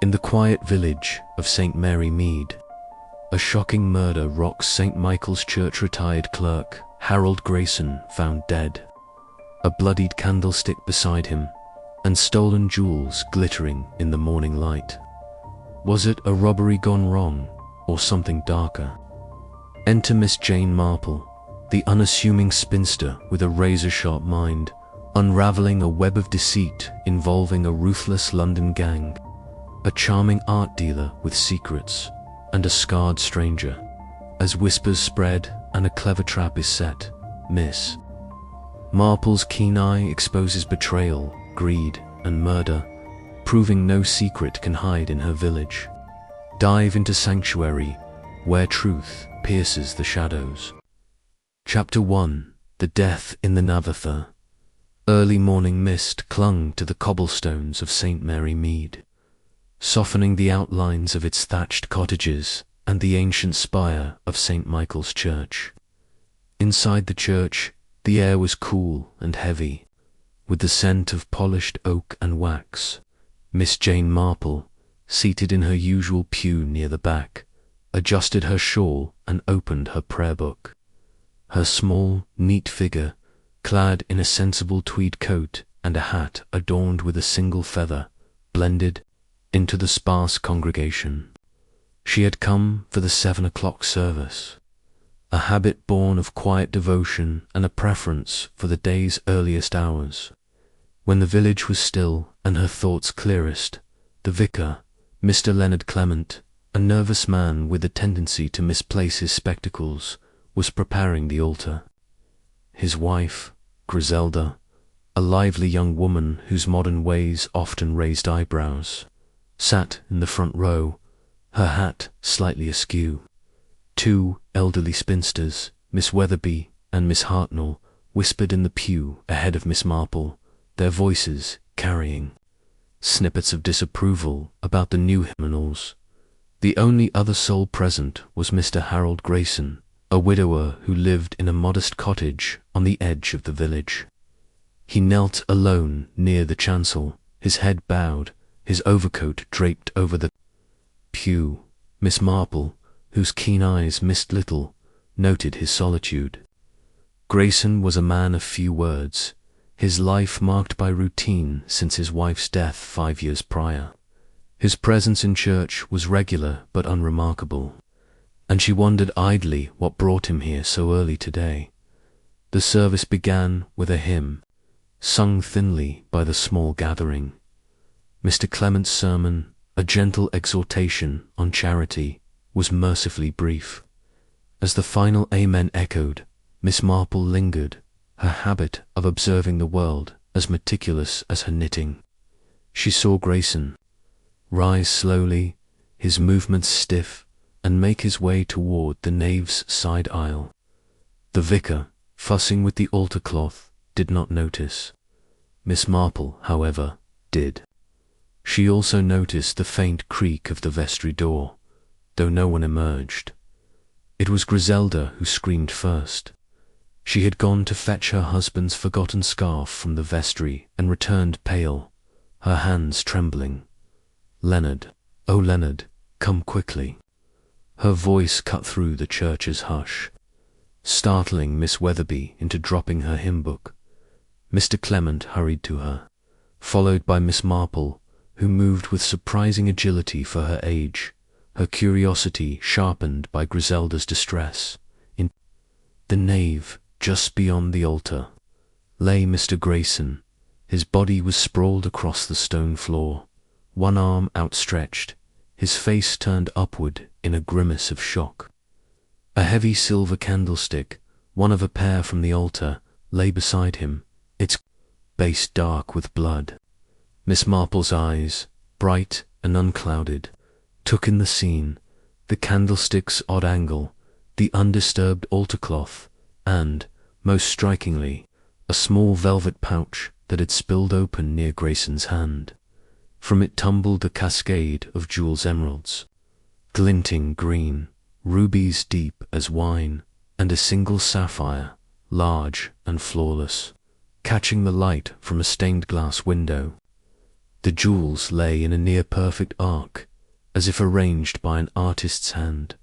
In the quiet village of St. Mary Mead, a shocking murder rocks St. Michael's Church. Retired clerk Harold Grayson found dead, a bloodied candlestick beside him, and stolen jewels glittering in the morning light. Was it a robbery gone wrong, or something darker? Enter Miss Jane Marple, the unassuming spinster with a razor-sharp mind, unraveling a web of deceit involving a ruthless London gang, a charming art dealer with secrets, and a scarred stranger. As whispers spread and a clever trap is set, Miss Marple's keen eye exposes betrayal, greed, and murder, proving no secret can hide in her village. Dive into Sanctuary, where truth pierces the shadows. Chapter 1. The Death in the Navatha. Early morning mist clung to the cobblestones of St. Mary Mead, softening the outlines of its thatched cottages and the ancient spire of St. Michael's Church. Inside the church, the air was cool and heavy, with the scent of polished oak and wax. Miss Jane Marple, seated in her usual pew near the back, adjusted her shawl and opened her prayer book. Her small, neat figure, clad in a sensible tweed coat and a hat adorned with a single feather, blended into the sparse congregation. She had come for the 7 o'clock service, a habit born of quiet devotion and a preference for the day's earliest hours. When the village was still and her thoughts clearest, the vicar, Mr. Leonard Clement, a nervous man with a tendency to misplace his spectacles, was preparing the altar. His wife, Griselda, a lively young woman whose modern ways often raised eyebrows, sat in the front row, her hat slightly askew. 2 elderly spinsters, Miss Weatherby and Miss Hartnell, whispered in the pew ahead of Miss Marple, their voices carrying snippets of disapproval about the new hymnals. The only other soul present was Mr. Harold Grayson, a widower who lived in a modest cottage on the edge of the village. He knelt alone near the chancel, his head bowed, his overcoat draped over the pew. Miss Marple, whose keen eyes missed little, noted his solitude. Grayson was a man of few words, his life marked by routine since his wife's death 5 years prior. His presence in church was regular but unremarkable, and she wondered idly what brought him here so early today. The service began with a hymn, sung thinly by the small gathering. Mr. Clement's sermon, a gentle exhortation on charity, was mercifully brief. As the final amen echoed, Miss Marple lingered, her habit of observing the world as meticulous as her knitting. She saw Grayson rise slowly, his movements stiff, and make his way toward the nave's side aisle. The vicar, fussing with the altar cloth, did not notice. Miss Marple, however, did. She also noticed the faint creak of the vestry door, though no one emerged. It was Griselda who screamed first. She had gone to fetch her husband's forgotten scarf from the vestry and returned pale, her hands trembling. "Leonard, oh Leonard, come quickly." Her voice cut through the church's hush, startling Miss Weatherby into dropping her hymn book. Mr. Clement hurried to her, followed by Miss Marple, who moved with surprising agility for her age, her curiosity sharpened by Griselda's distress. In the nave, just beyond the altar, lay Mr. Grayson. His body was sprawled across the stone floor, one arm outstretched, his face turned upward in a grimace of shock. A heavy silver candlestick, one of a pair from the altar, lay beside him, its base dark with blood. Miss Marple's eyes, bright and unclouded, took in the scene, the candlestick's odd angle, the undisturbed altar cloth, and, most strikingly, a small velvet pouch that had spilled open near Grayson's hand. From it tumbled a cascade of jewels, emeralds, glinting green, rubies deep as wine, and a single sapphire, large and flawless, catching the light from a stained glass window. The jewels lay in a near-perfect arc, as if arranged by an artist's hand.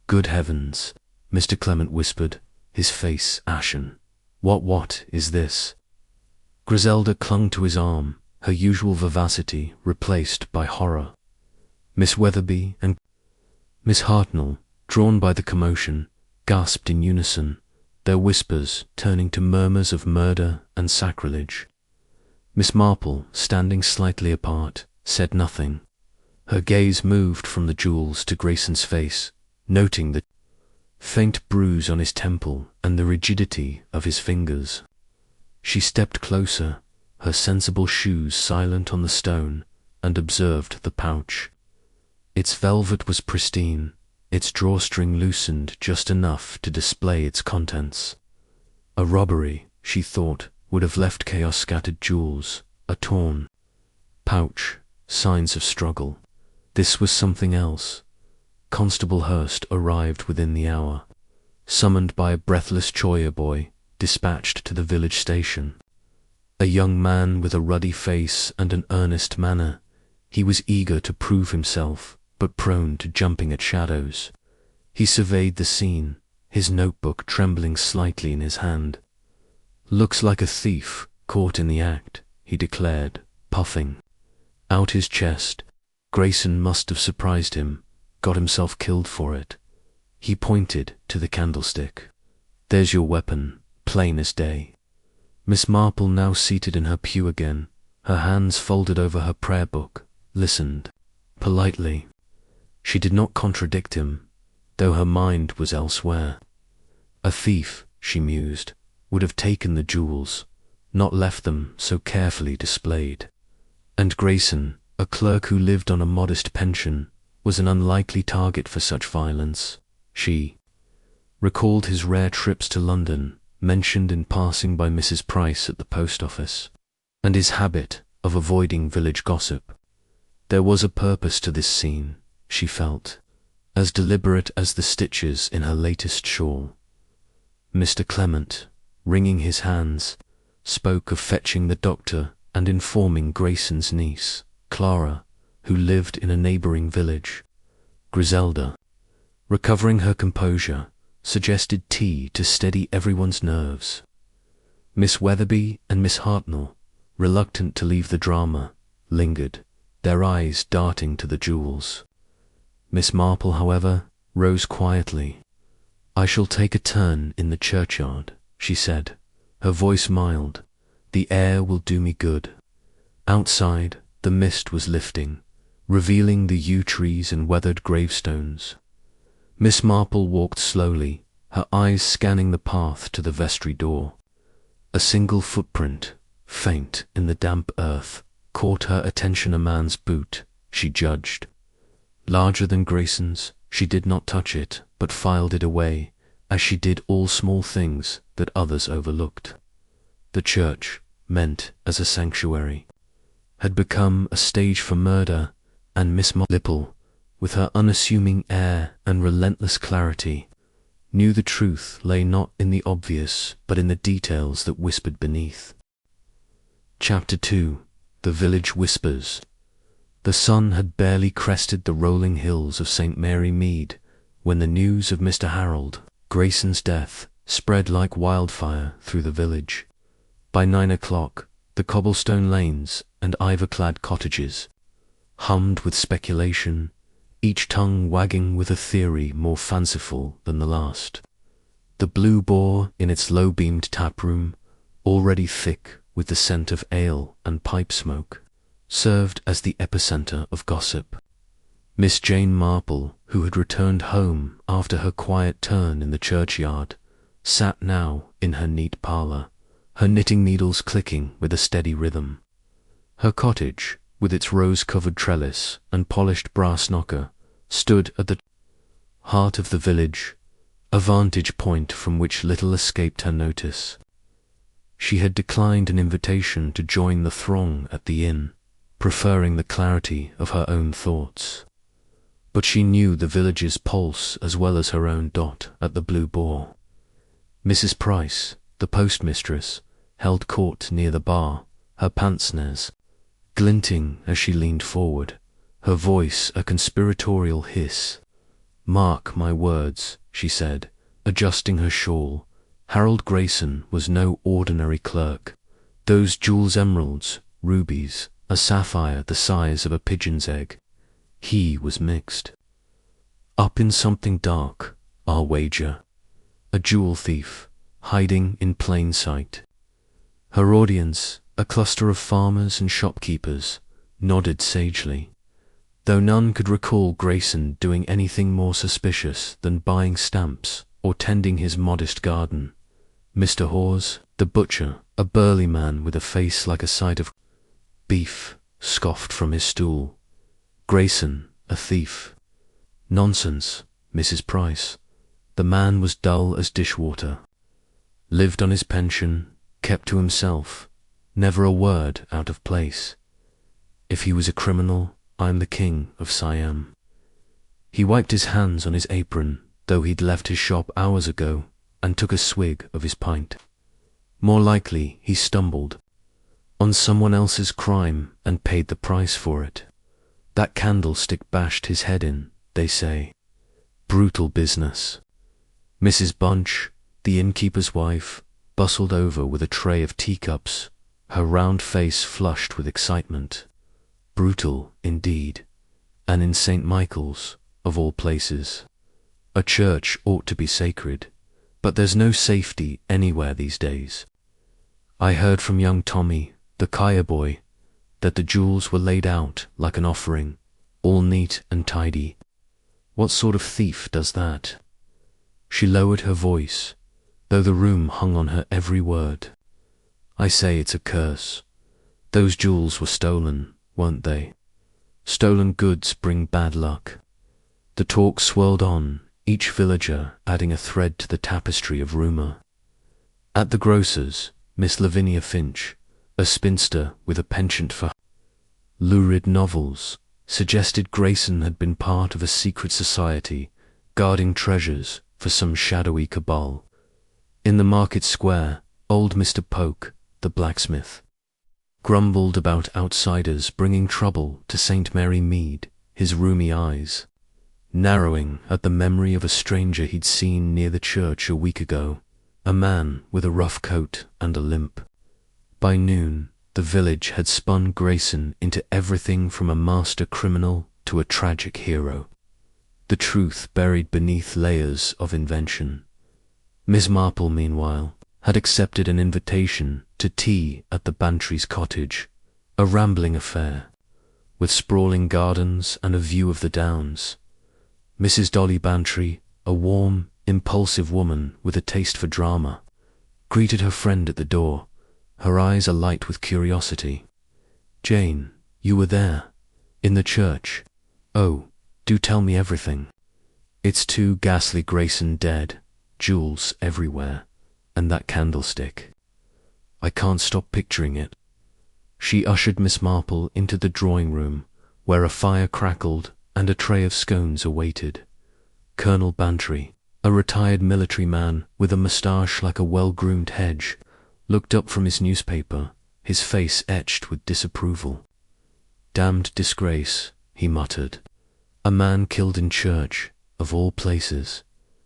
"Good heavens," Mr. Clement whispered, his face ashen. What is this?" Griselda clung to his arm, her usual vivacity replaced by horror. Miss Weatherby and Miss Hartnell, drawn by the commotion, gasped in unison, their whispers turning to murmurs of murder and sacrilege. Miss Marple, standing slightly apart, said nothing. Her gaze moved from the jewels to Grayson's face, noting the faint bruise on his temple and the rigidity of his fingers. She stepped closer, her sensible shoes silent on the stone, and observed the pouch. Its velvet was pristine, its drawstring loosened just enough to display its contents. A robbery, she thought, would have left chaos-scattered jewels, a torn pouch, signs of struggle. This was something else. Constable Hurst arrived within the hour, summoned by a breathless choir boy, dispatched to the village station. A young man with a ruddy face and an earnest manner, he was eager to prove himself, but prone to jumping at shadows. He surveyed the scene, his notebook trembling slightly in his hand. "Looks like a thief caught in the act," he declared, puffing out his chest. Grayson must have surprised him, got himself killed for it. He pointed to the candlestick. "There's your weapon, plain as day." Miss Marple, now seated in her pew again, her hands folded over her prayer book, listened politely. She did not contradict him, though her mind was elsewhere. A thief, she mused, would have taken the jewels, not left them so carefully displayed. And Grayson, a clerk who lived on a modest pension, was an unlikely target for such violence. She recalled his rare trips to London, mentioned in passing by Mrs. Price at the post office, and his habit of avoiding village gossip. There was a purpose to this scene, she felt, as deliberate as the stitches in her latest shawl. Mr. Clement, wringing his hands, spoke of fetching the doctor and informing Grayson's niece, Clara, who lived in a neighbouring village. Griselda, recovering her composure, suggested tea to steady everyone's nerves. Miss Weatherby and Miss Hartnell, reluctant to leave the drama, lingered, their eyes darting to the jewels. Miss Marple, however, rose quietly. "I shall take a turn in the churchyard," she said, her voice mild. "The air will do me good." Outside, the mist was lifting, revealing the yew trees and weathered gravestones. Miss Marple walked slowly, her eyes scanning the path to the vestry door. A single footprint, faint in the damp earth, caught her attention. A man's boot, she judged. Larger than Grayson's, she did not touch it, but filed it away, as she did all small things that others overlooked. The church, meant as a sanctuary, had become a stage for murder, and Miss Marple, with her unassuming air and relentless clarity, knew the truth lay not in the obvious, but in the details that whispered beneath. Chapter 2. The Village Whispers. The sun had barely crested the rolling hills of St. Mary Mead when the news of Mr. Harold Grayson's death spread like wildfire through the village. By 9 o'clock, the cobblestone lanes and ivor-clad cottages hummed with speculation, each tongue wagging with a theory more fanciful than the last. The Blue Boar, in its low-beamed tap-room, already thick with the scent of ale and pipe smoke, served as the epicentre of gossip. Miss Jane Marple, who had returned home after her quiet turn in the churchyard, sat now in her neat parlour, her knitting needles clicking with a steady rhythm. Her cottage, with its rose-covered trellis and polished brass knocker, stood at the heart of the village, a vantage point from which little escaped her notice. She had declined an invitation to join the throng at the inn, preferring the clarity of her own thoughts. But she knew the village's pulse as well as her own dot at the Blue Boar. Mrs. Price, the postmistress, held court near the bar, her pince-nez glinting as she leaned forward, her voice a conspiratorial hiss. "Mark my words," she said, adjusting her shawl. "Harold Grayson was no ordinary clerk. Those jewels, emeralds, rubies, a sapphire the size of a pigeon's egg. He was mixed. Up in something dark, I'll wager. A jewel thief, hiding in plain sight." Her audience, a cluster of farmers and shopkeepers, nodded sagely, though none could recall Grayson doing anything more suspicious than buying stamps or tending his modest garden. Mr. Hawes, the butcher, a burly man with a face like a side of beef, scoffed from his stool. Grayson, a thief. Nonsense, Mrs. Price. The man was dull as dishwater. Lived on his pension, kept to himself, never a word out of place. If he was a criminal, I'm the king of Siam. He wiped his hands on his apron, though he'd left his shop hours ago, and took a swig of his pint. More likely he stumbled on someone else's crime and paid the price for it. That candlestick bashed his head in, they say. Brutal business. Mrs. Bunch, the innkeeper's wife, bustled over with a tray of teacups, her round face flushed with excitement. Brutal, indeed, and in St. Michael's, of all places. A church ought to be sacred, but there's no safety anywhere these days. I heard from young Tommy, the Kaya boy, that the jewels were laid out like an offering, all neat and tidy. What sort of thief does that? She lowered her voice, though the room hung on her every word. I say it's a curse. Those jewels were stolen, weren't they? Stolen goods bring bad luck. The talk swirled on, each villager adding a thread to the tapestry of rumour. At the grocer's, Miss Lavinia Finch, a spinster with a penchant for lurid novels, suggested Grayson had been part of a secret society guarding treasures for some shadowy cabal. In the market square, old Mr. Poke, the blacksmith, grumbled about outsiders bringing trouble to St. Mary Mead, his rheumy eyes narrowing at the memory of a stranger he'd seen near the church a week ago, a man with a rough coat and a limp. By noon, the village had spun Grayson into everything from a master criminal to a tragic hero, the truth buried beneath layers of invention. Miss Marple, meanwhile, had accepted an invitation to tea at the Bantry's cottage, a rambling affair, with sprawling gardens and a view of the downs. Mrs. Dolly Bantry, a warm, impulsive woman with a taste for drama, greeted her friend at the door, her eyes alight with curiosity. "Jane, you were there, in the church. Oh, do tell me everything. It's too ghastly. Grayson dead, jewels everywhere, and that candlestick. I can't stop picturing it." She ushered Miss Marple into the drawing room, where a fire crackled and a tray of scones awaited. Colonel Bantry, a retired military man with a moustache like a well-groomed hedge, looked up from his newspaper, his face etched with disapproval. "Damned disgrace," he muttered. "A man killed in church, of all places.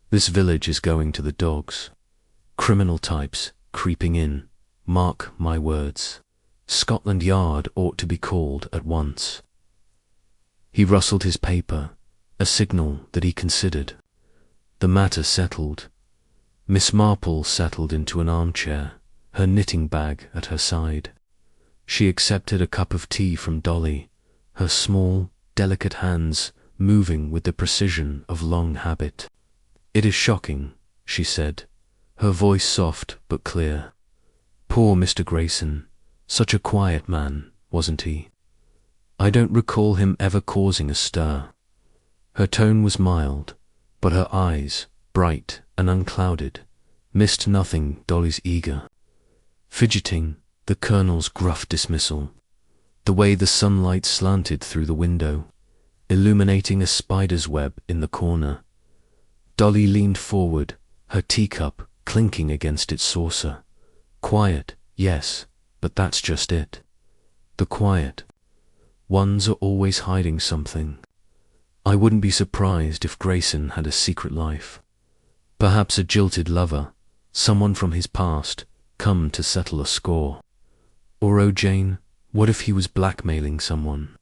This village is going to the dogs. Criminal types creeping in. Mark my words. Scotland Yard ought to be called at once." He rustled his paper, a signal that he considered. The matter settled. Miss Marple settled into an armchair, her knitting bag at her side. She accepted a cup of tea from Dolly, her small, delicate hands moving with the precision of long habit. "It is shocking," she said, her voice soft but clear. "Poor Mr. Grayson, such a quiet man, wasn't he? I don't recall him ever causing a stir." Her tone was mild, but her eyes, bright and unclouded, missed nothing. Dolly's eager, fidgeting, the colonel's gruff dismissal, the way the sunlight slanted through the window, illuminating a spider's web in the corner. Dolly leaned forward, her teacup clinking against its saucer. "Quiet, yes, but that's just it. The quiet. Ones are always hiding something. I wouldn't be surprised if Grayson had a secret life. Perhaps a jilted lover, someone from his past, come to settle a score. Or, oh Jane, what if he was blackmailing someone?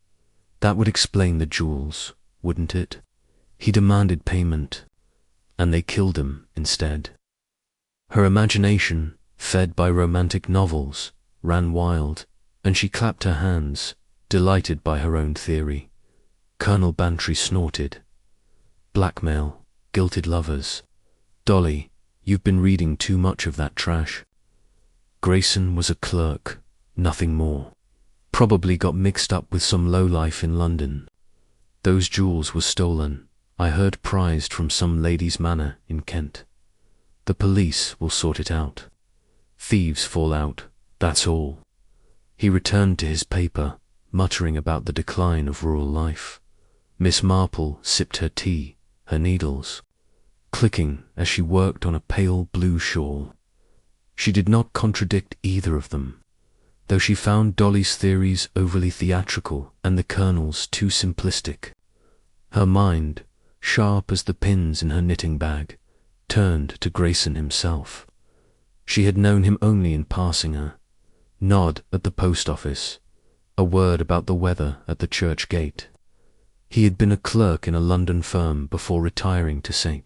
That would explain the jewels, wouldn't it? He demanded payment, and they killed him instead. Her imagination, fed by romantic novels, ran wild, and she clapped her hands, delighted by her own theory. Colonel Bantry snorted. Blackmail, guilted lovers. Dolly, you've been reading too much of that trash. Grayson was a clerk, nothing more. Probably got mixed up with some lowlife in London. Those jewels were stolen, I heard prized from some lady's manor in Kent. The police will sort it out. Thieves fall out, that's all. He returned to his paper, muttering about the decline of rural life. Miss Marple sipped her tea, her needles clicking as she worked on a pale blue shawl. She did not contradict either of them, though she found Dolly's theories overly theatrical and the Colonel's too simplistic. Her mind, sharp as the pins in her knitting bag, turned to Grayson himself. She had known him only in passing her. Nod at the post office, a word about the weather at the church gate. He had been a clerk in a London firm before retiring to St.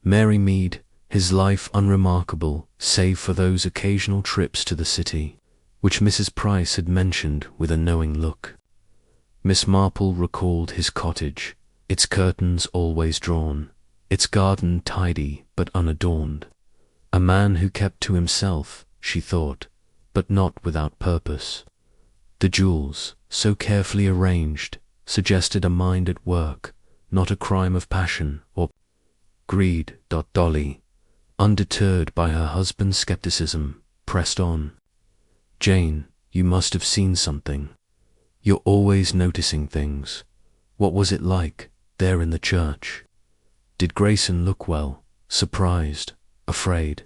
Mary Mead, his life unremarkable save for those occasional trips to the city, which Mrs. Price had mentioned with a knowing look. Miss Marple recalled his cottage, its curtains always drawn, its garden tidy but unadorned. A man who kept to himself, she thought, but not without purpose. The jewels, so carefully arranged, suggested a mind at work, not a crime of passion or greed. Dolly, undeterred by her husband's skepticism, pressed on. Jane, you must have seen something. You're always noticing things. What was it like, there in the church? Did Grayson look well, surprised, afraid?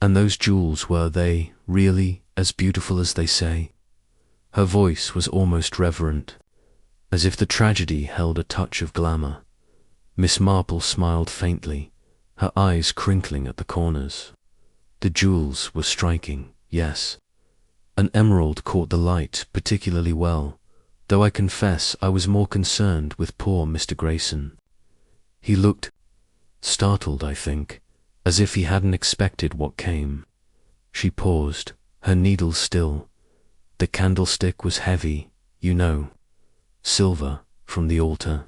And those jewels, were they, really, as beautiful as they say? Her voice was almost reverent, as if the tragedy held a touch of glamour. Miss Marple smiled faintly, her eyes crinkling at the corners. The jewels were striking, yes. An emerald caught the light particularly well, though I confess I was more concerned with poor Mr. Grayson. He looked startled, I think, as if he hadn't expected what came. She paused, her needles still. The candlestick was heavy, you know, silver from the altar.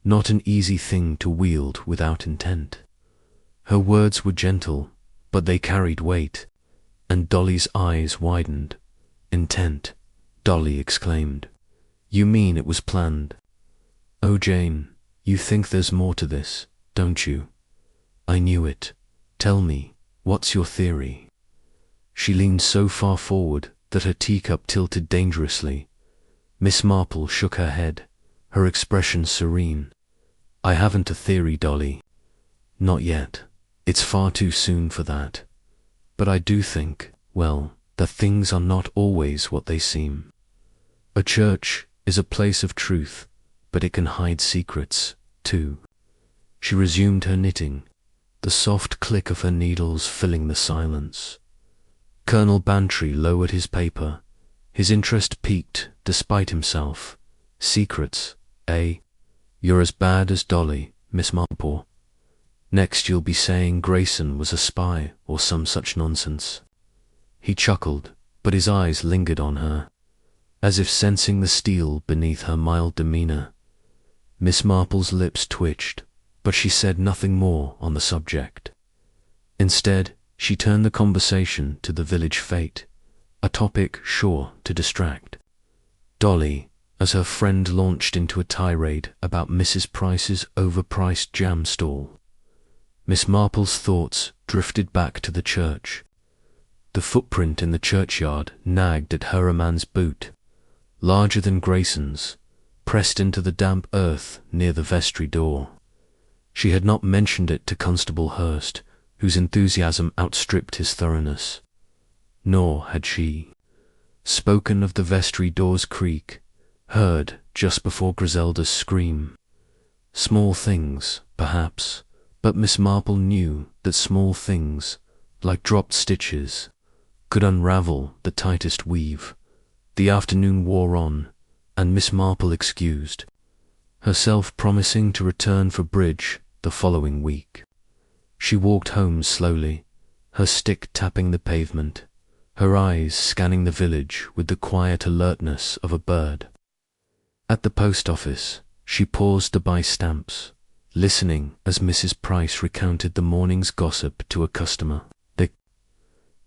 Not an easy thing to wield without intent. Her words were gentle, but they carried weight, and Dolly's eyes widened. Intent, Dolly exclaimed. You mean it was planned? Oh, Jane, you think there's more to this, don't you? I knew it. Tell me, what's your theory? She leaned so far forward that her teacup tilted dangerously. Miss Marple shook her head, her expression serene. I haven't a theory, Dolly. Not yet. It's far too soon for that. But I do think, well, that things are not always what they seem. A church is a place of truth, but it can hide secrets, too. She resumed her knitting, the soft click of her needles filling the silence. Colonel Bantry lowered his paper, his interest piqued despite himself. Secrets, eh? You're as bad as Dolly, Miss Marple. Next you'll be saying Grayson was a spy or some such nonsense. He chuckled, but his eyes lingered on her, as if sensing the steel beneath her mild demeanour. Miss Marple's lips twitched, but she said nothing more on the subject. Instead, she turned the conversation to the village fete, a topic sure to distract. Dolly, as her friend launched into a tirade about Mrs. Price's overpriced jam stall. Miss Marple's thoughts drifted back to the church. The footprint in the churchyard nagged at Herriman's boot, larger than Grayson's, pressed into the damp earth near the vestry door. She had not mentioned it to Constable Hurst, whose enthusiasm outstripped his thoroughness. Nor had she spoken of the vestry door's creak, heard just before Griselda's scream. Small things, perhaps, but Miss Marple knew that small things, like dropped stitches, could unravel the tightest weave. The afternoon wore on, and Miss Marple excused herself, promising to return for bridge the following week. She walked home slowly, her stick tapping the pavement, her eyes scanning the village with the quiet alertness of a bird. At the post office, she paused to buy stamps, listening as Mrs. Price recounted the morning's gossip to a customer. "They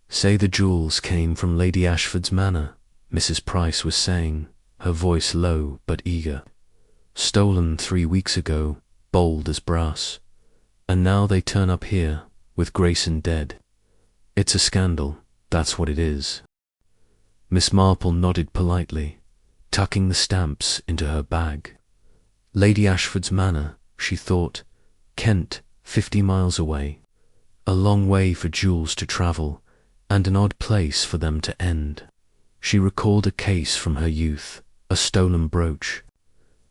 say the jewels came from Lady Ashford's manor," Mrs. Price was saying, her voice low but eager. "Stolen 3 weeks ago, bold as brass. And now they turn up here, with Grayson dead. It's a scandal, that's what it is." Miss Marple nodded politely, tucking the stamps into her bag. Lady Ashford's manor, she thought, Kent, 50 miles away. A long way for jewels to travel, and an odd place for them to end. She recalled a case from her youth, a stolen brooch,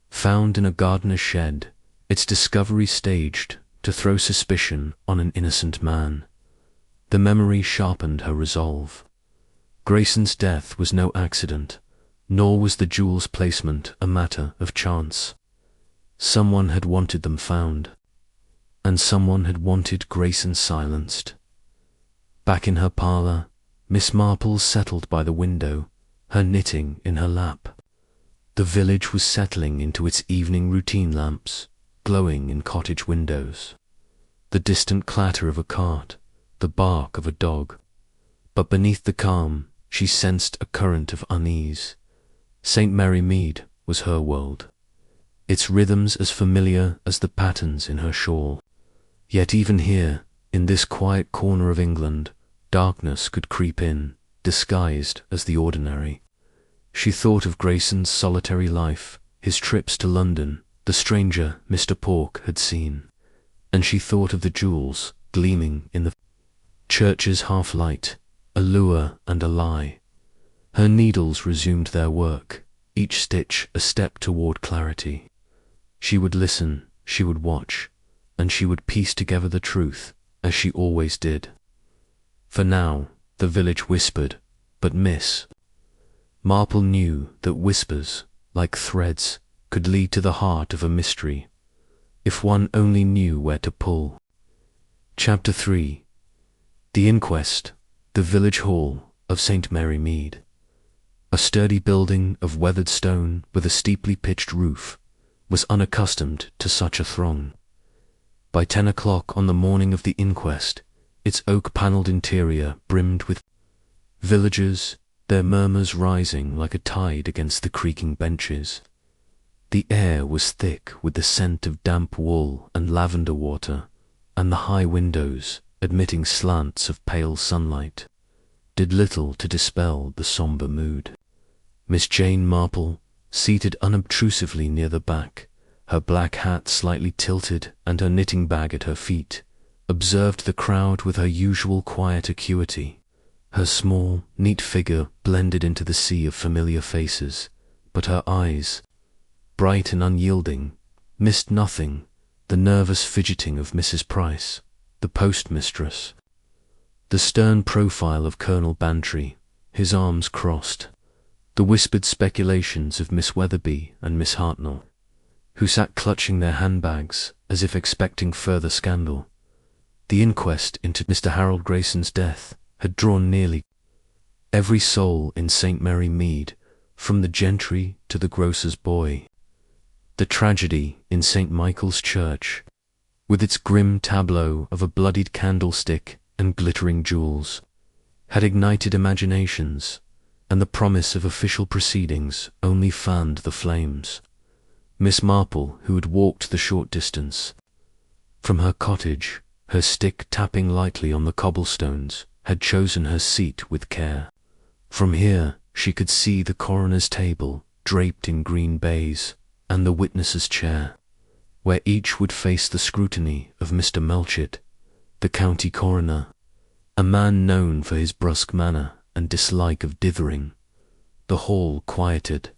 found in a gardener's shed, its discovery staged to throw suspicion on an innocent man. The memory sharpened her resolve. Grayson's death was no accident, nor was the jewel's placement a matter of chance. Someone had wanted them found, and someone had wanted Grayson silenced. Back in her parlour, Miss Marple settled by the window, her knitting in her lap. The village was settling into its evening routine, lamps glowing in cottage windows, the distant clatter of a cart, the bark of a dog. But beneath the calm, she sensed a current of unease. St. Mary Mead was her world, its rhythms as familiar as the patterns in her shawl. Yet even here, in this quiet corner of England, darkness could creep in, disguised as the ordinary. She thought of Grayson's solitary life, his trips to London, the stranger Mr. Pork had seen, and she thought of the jewels gleaming in the church's half-light, a lure and a lie. Her needles resumed their work, each stitch a step toward clarity. She would listen, she would watch, and she would piece together the truth, as she always did. For now, the village whispered, but Miss Marple knew that whispers, like threads, could lead to the heart of a mystery, if one only knew where to pull. Chapter 3. The Inquest, the village hall of St. Mary Mead. A sturdy building of weathered stone with a steeply pitched roof was unaccustomed to such a throng. By 10 o'clock on the morning of the inquest, its oak-panelled interior brimmed with villagers, their murmurs rising like a tide against the creaking benches. The air was thick with the scent of damp wool and lavender water, and the high windows, admitting slants of pale sunlight, did little to dispel the sombre mood. Miss Jane Marple, seated unobtrusively near the back, her black hat slightly tilted and her knitting bag at her feet, observed the crowd with her usual quiet acuity. Her small, neat figure blended into the sea of familiar faces, but her eyes, bright and unyielding, missed nothing: the nervous fidgeting of Mrs. Price, the postmistress, the stern profile of Colonel Bantry, his arms crossed, the whispered speculations of Miss Weatherby and Miss Hartnell, who sat clutching their handbags as if expecting further scandal. The inquest into Mr. Harold Grayson's death had drawn nearly every soul in St. Mary Mead, from the gentry to the grocer's boy. The tragedy in St. Michael's Church, with its grim tableau of a bloodied candlestick and glittering jewels, had ignited imaginations, and the promise of official proceedings only fanned the flames. Miss Marple, who had walked the short distance from her cottage, her stick tapping lightly on the cobblestones, had chosen her seat with care. From here she could see the coroner's table draped in green baize, and the witness's chair, where each would face the scrutiny of Mr. Melchett, the county coroner, a man known for his brusque manner and dislike of dithering. The hall quieted.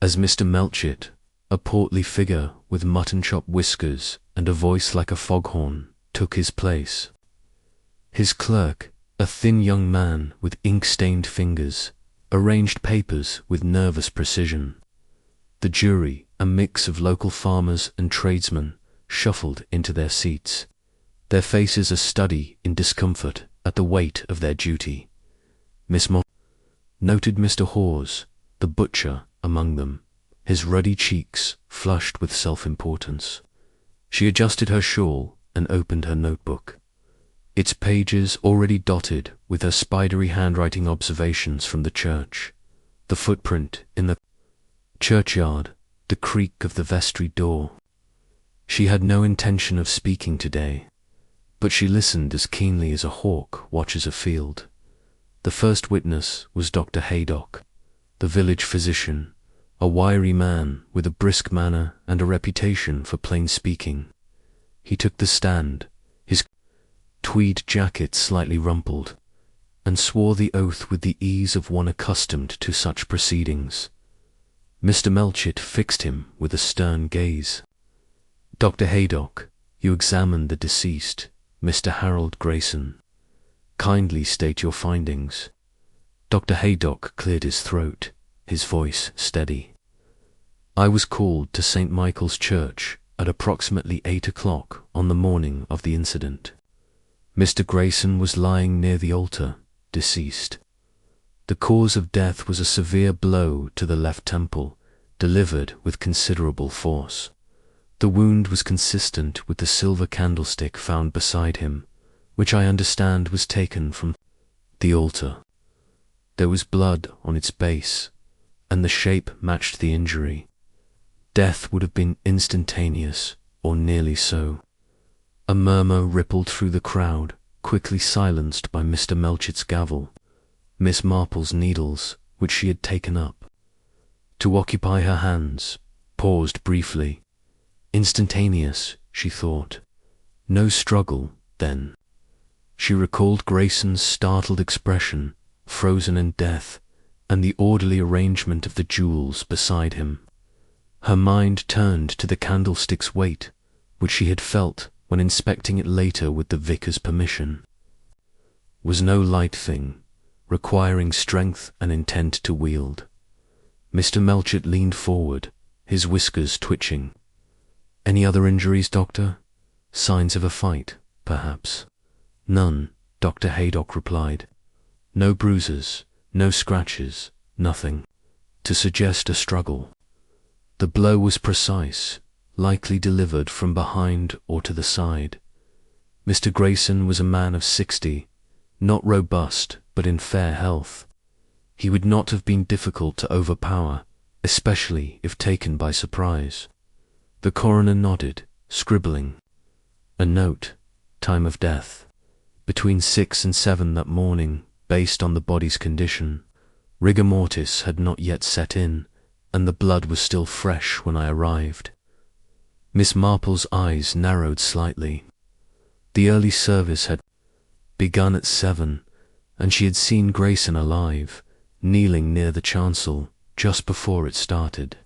as Mr. Melchett, a portly figure with mutton-chop whiskers and a voice like a foghorn, took his place. His clerk, a thin young man with ink-stained fingers, arranged papers with nervous precision. The jury, a mix of local farmers and tradesmen, shuffled into their seats, their faces a study in discomfort at the weight of their duty. Miss Marple noted Mr. Hawes, the butcher, among them, his ruddy cheeks flushed with self-importance. She adjusted her shawl and opened her notebook, its pages already dotted with her spidery handwriting observations from the church, the footprint in the churchyard, the creak of the vestry door. She had no intention of speaking today, but she listened as keenly as a hawk watches a field. The first witness was Dr. Haydock, the village physician, a wiry man with a brisk manner and a reputation for plain speaking. He took the stand, his tweed jacket slightly rumpled, and swore the oath with the ease of one accustomed to such proceedings. Mr. Melchett fixed him with a stern gaze. Dr. Haydock, you examined the deceased, Mr. Harold Grayson. Kindly state your findings. Dr. Haydock cleared his throat, his voice steady. I was called to St. Michael's Church at approximately 8 o'clock on the morning of the incident. Mr. Grayson was lying near the altar, deceased. The cause of death was a severe blow to the left temple, delivered with considerable force. The wound was consistent with the silver candlestick found beside him, which I understand was taken from the altar. There was blood on its base, and the shape matched the injury. Death would have been instantaneous, or nearly so. A murmur rippled through the crowd, quickly silenced by Mr. Melchett's gavel, Miss Marple's needles, which she had taken up, to occupy her hands, paused briefly. Instantaneous, she thought. No struggle, then. She recalled Grayson's startled expression, frozen in death, and the orderly arrangement of the jewels beside him. Her mind turned to the candlestick's weight, which she had felt when inspecting it later with the vicar's permission. Was no light thing, requiring strength and intent to wield. Mr. Melchett leaned forward, his whiskers twitching. Any other injuries, doctor? Signs of a fight, perhaps? None, Dr. Haydock replied. No bruises, no scratches, nothing to suggest a struggle. The blow was precise, likely delivered from behind or to the side. Mr. Grayson was a man of 60, not robust but in fair health. He would not have been difficult to overpower, especially if taken by surprise. The coroner nodded, scribbling. A note, time of death, between 6 and 7 that morning, based on the body's condition. Rigor mortis had not yet set in, and the blood was still fresh when I arrived. Miss Marple's eyes narrowed slightly. The early service had begun at 7, and she had seen Grayson alive, kneeling near the chancel just before it started.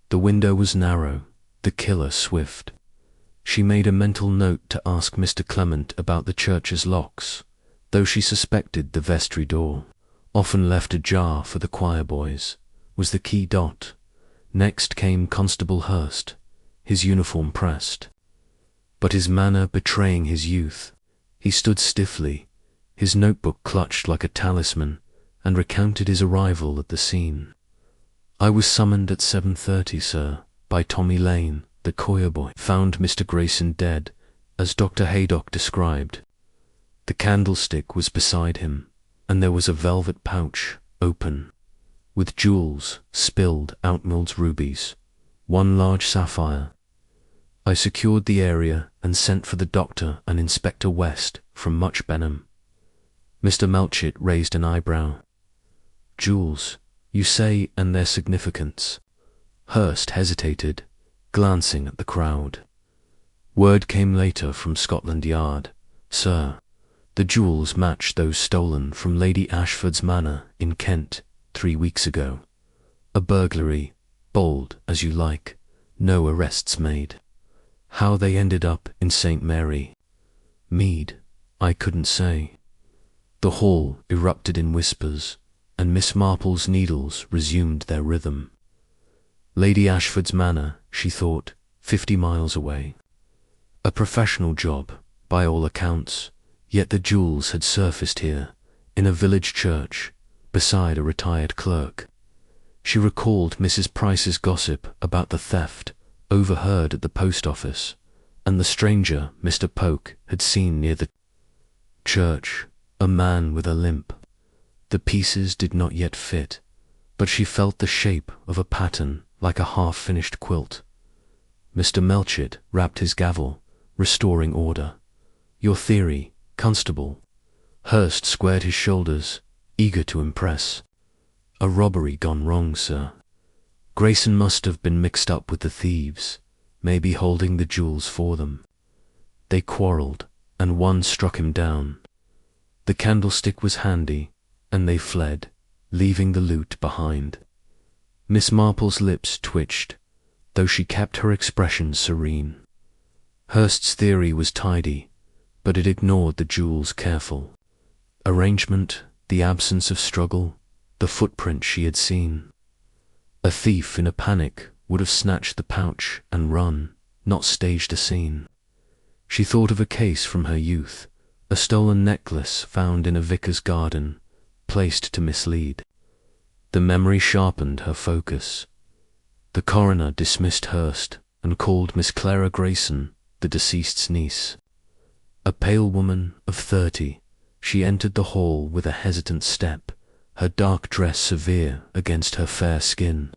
The window was narrow, the killer swift. She made a mental note to ask Mr. Clement about the church's locks, though she suspected the vestry door, often left ajar for the choir boys, was the key dot. Next came Constable Hurst, his uniform pressed, but his manner betraying his youth. He stood stiffly, his notebook clutched like a talisman, and recounted his arrival at the scene. I was summoned at 7:30, sir, by Tommy Lane, the choir boy. Found Mr. Grayson dead, as Dr. Haydock described. The candlestick was beside him, and there was a velvet pouch, open, with jewels, spilled outmilled rubies, one large sapphire. I secured the area and sent for the doctor and Inspector West from Much Benham. Mr. Melchett raised an eyebrow. Jewels, you say, and their significance? Hurst hesitated, glancing at the crowd. Word came later from Scotland Yard. Sir, the jewels match those stolen from Lady Ashford's manor in Kent 3 weeks ago. A burglary, bold as you like, no arrests made. How they ended up in St. Mary Mead, I couldn't say. The hall erupted in whispers, and Miss Marple's needles resumed their rhythm. Lady Ashford's manor, she thought, 50 miles away. A professional job, by all accounts, yet the jewels had surfaced here, in a village church, beside a retired clerk. She recalled Mrs. Price's gossip about the theft, overheard at the post office, and the stranger Mr. Polk had seen near the church, a man with a limp. The pieces did not yet fit, but she felt the shape of a pattern like a half-finished quilt. Mr. Melchett rapped his gavel, restoring order. Your theory, Constable. Hurst squared his shoulders, eager to impress. A robbery gone wrong, sir. Grayson must have been mixed up with the thieves, maybe holding the jewels for them. They quarreled, and one struck him down. The candlestick was handy, and they fled, leaving the loot behind. Miss Marple's lips twitched, though she kept her expression serene. Hurst's theory was tidy, but it ignored the jewels' careful arrangement, the absence of struggle, the footprint she had seen. A thief in a panic would have snatched the pouch and run, not staged a scene. She thought of a case from her youth, a stolen necklace found in a vicar's garden, placed to mislead. The memory sharpened her focus. The coroner dismissed Hurst and called Miss Clara Grayson, the deceased's niece. A pale woman of 30, she entered the hall with a hesitant step, her dark dress severe against her fair skin.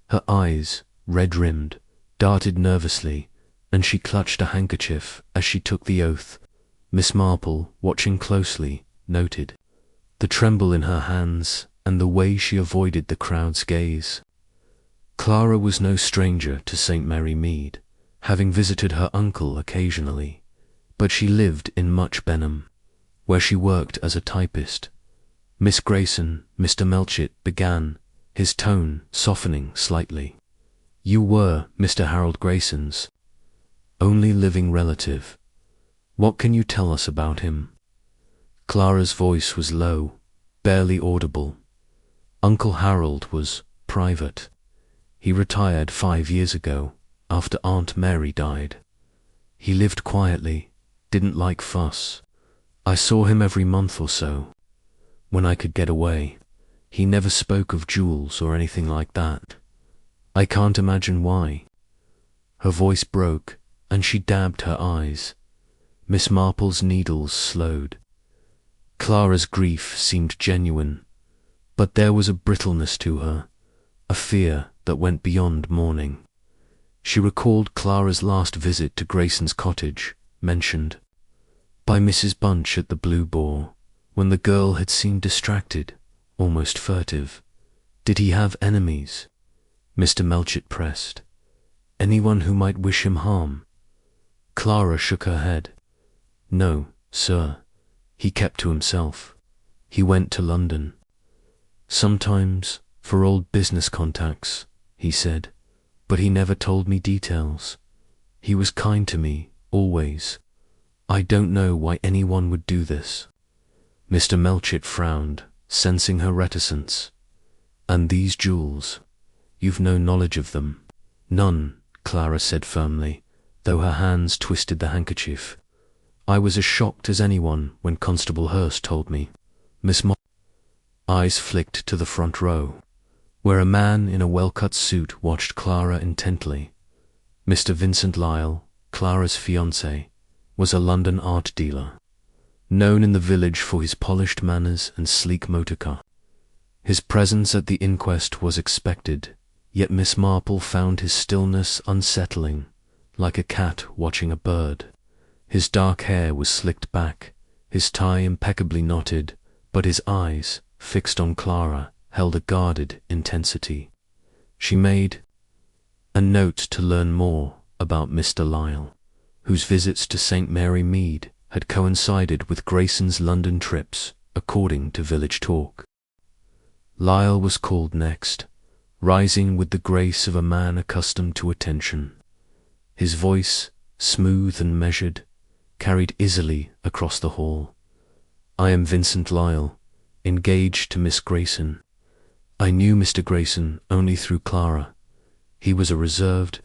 Her eyes, red-rimmed, darted nervously, and she clutched a handkerchief as she took the oath. Miss Marple, watching closely, noted the tremble in her hands and the way she avoided the crowd's gaze. Clara was no stranger to St. Mary Mead, having visited her uncle occasionally, but she lived in Much Benham, where she worked as a typist. Miss Grayson, Mr. Melchett began, his tone softening slightly. You were Mr. Harold Grayson's only living relative. What can you tell us about him? Clara's voice was low, barely audible. Uncle Harold was private. He retired 5 years ago, after Aunt Mary died. He lived quietly, didn't like fuss. I saw him every month or so, when I could get away. He never spoke of jewels or anything like that. I can't imagine why. Her voice broke, and she dabbed her eyes. Miss Marple's needles slowed. Clara's grief seemed genuine, but there was a brittleness to her, a fear that went beyond mourning. She recalled Clara's last visit to Grayson's cottage, mentioned by Mrs. Bunch at the Blue Boar, when the girl had seemed distracted, almost furtive. Did he have enemies? Mr. Melchett pressed. Anyone who might wish him harm? Clara shook her head. No, sir. He kept to himself. He went to London. Sometimes, for old business contacts, he said, but he never told me details. He was kind to me, always. I don't know why anyone would do this. Mr. Melchett frowned, sensing her reticence. And these jewels? You've no knowledge of them? None, Clara said firmly, though her hands twisted the handkerchief. I was as shocked as anyone when Constable Hurst told me. Miss Marple eyes flicked to the front row, where a man in a well-cut suit watched Clara intently. Mr. Vincent Lyle, Clara's fiancé, was a London art dealer, known in the village for his polished manners and sleek motor car. His presence at the inquest was expected, yet Miss Marple found his stillness unsettling, like a cat watching a bird. His dark hair was slicked back, his tie impeccably knotted, but his eyes, fixed on Clara, held a guarded intensity. She made a note to learn more about Mr. Lyle, whose visits to St. Mary Mead had coincided with Grayson's London trips, according to village talk. Lyle was called next, rising with the grace of a man accustomed to attention. His voice, smooth and measured, carried easily across the hall. "I am Vincent Lyle, engaged to Miss Grayson. I knew Mr. Grayson only through Clara. He was a reserved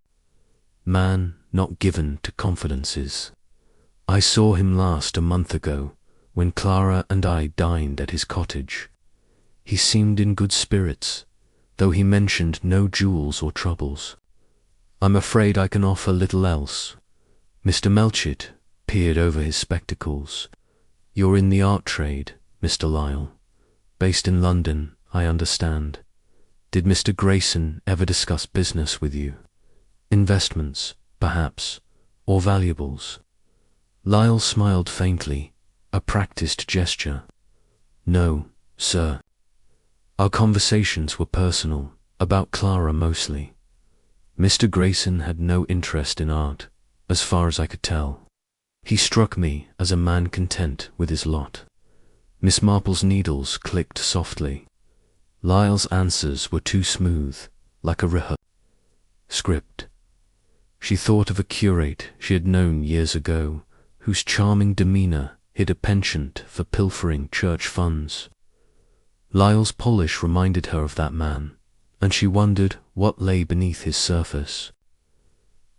man, not given to confidences. I saw him last a month ago, when Clara and I dined at his cottage. He seemed in good spirits, though he mentioned no jewels or troubles. I'm afraid I can offer little else." Mr. Melchett peered over his spectacles. "You're in the art trade, Mr. Lyle. Based in London, I understand. Did Mr. Grayson ever discuss business with you? Investments, perhaps, or valuables?" Lyle smiled faintly, a practiced gesture. "No, sir. Our conversations were personal, about Clara mostly. Mr. Grayson had no interest in art, as far as I could tell. He struck me as a man content with his lot." Miss Marple's needles clicked softly. Lyle's answers were too smooth, like a script. She thought of a curate she had known years ago, whose charming demeanour hid a penchant for pilfering church funds. Lyle's polish reminded her of that man, and she wondered what lay beneath his surface.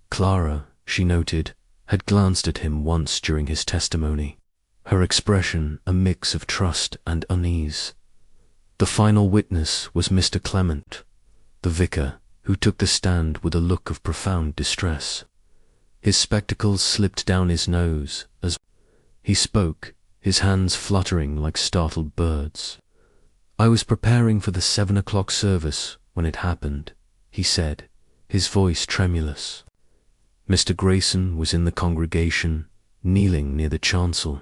Clara, she noted, had glanced at him once during his testimony, her expression a mix of trust and unease. The final witness was Mr. Clement, the vicar, who took the stand with a look of profound distress. His spectacles slipped down his nose as he spoke, his hands fluttering like startled birds. "I was preparing for the 7 o'clock service when it happened," he said, his voice tremulous. "Mr. Grayson was in the congregation, kneeling near the chancel.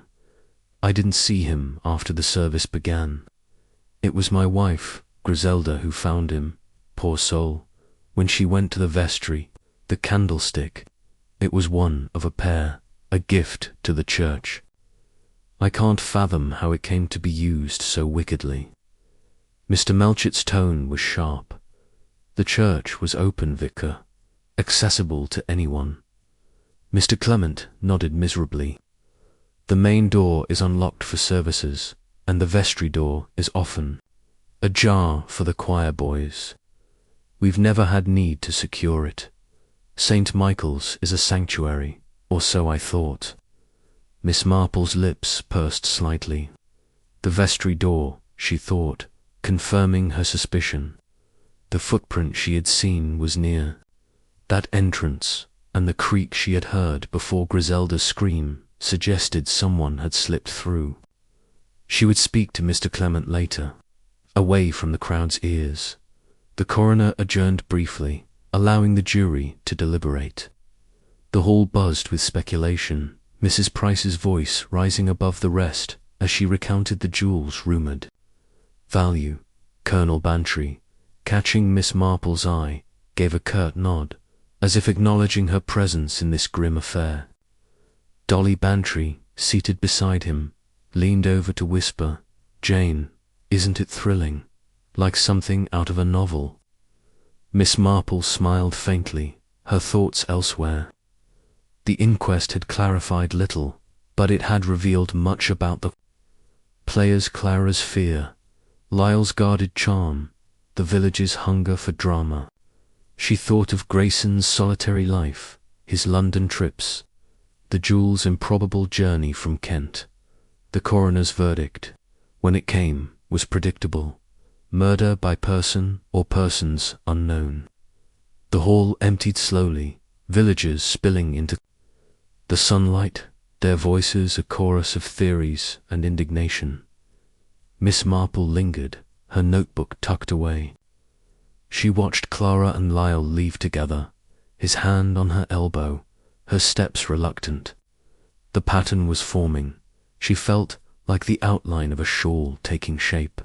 I didn't see him after the service began. It was my wife, Griselda, who found him, poor soul, when she went to the vestry. The candlestick, it was one of a pair, a gift to the church. I can't fathom how it came to be used so wickedly." Mr. Melchett's tone was sharp. "The church was open, Vicar, accessible to anyone." Mr. Clement nodded miserably. "The main door is unlocked for services, and the vestry door is often ajar for the choir boys. We've never had need to secure it. St. Michael's is a sanctuary, or so I thought." Miss Marple's lips pursed slightly. The vestry door, she thought, confirming her suspicion. The footprint she had seen was near. That entrance, and the creak she had heard before Griselda's scream, suggested someone had slipped through. She would speak to Mr. Clement later, away from the crowd's ears. The coroner adjourned briefly, allowing the jury to deliberate. The hall buzzed with speculation, Mrs. Price's voice rising above the rest as she recounted the jewels rumoured value. Colonel Bantry, catching Miss Marple's eye, gave a curt nod, as if acknowledging her presence in this grim affair. Dolly Bantry, seated beside him, leaned over to whisper, "Jane, isn't it thrilling? Like something out of a novel." Miss Marple smiled faintly, her thoughts elsewhere. The inquest had clarified little, but it had revealed much about the players, Clara's fear, Lyle's guarded charm, the village's hunger for drama. She thought of Grayson's solitary life, his London trips, the jewel's improbable journey from Kent. The coroner's verdict, when it came, was predictable: murder by person or persons unknown. The hall emptied slowly, villagers spilling into the sunlight, their voices a chorus of theories and indignation. Miss Marple lingered, her notebook tucked away. She watched Clara and Lyle leave together, his hand on her elbow, her steps reluctant. The pattern was forming. She felt like the outline of a shawl taking shape.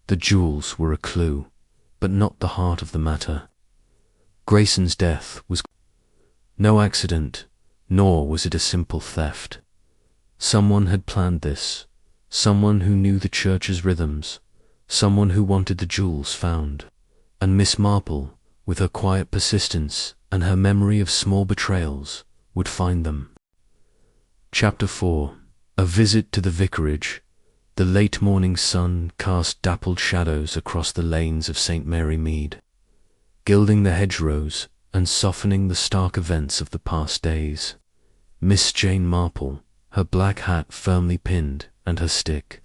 The jewels were a clue, but not the heart of the matter. Grayson's death was no accident, nor was it a simple theft. Someone had planned this, someone who knew the church's rhythms, someone who wanted the jewels found, and Miss Marple, with her quiet persistence and her memory of small betrayals, would find them. Chapter 4. A visit to the vicarage. The late morning sun cast dappled shadows across the lanes of St. Mary Mead, gilding the hedgerows and softening the stark events of the past days. Miss Jane Marple, her black hat firmly pinned and her stick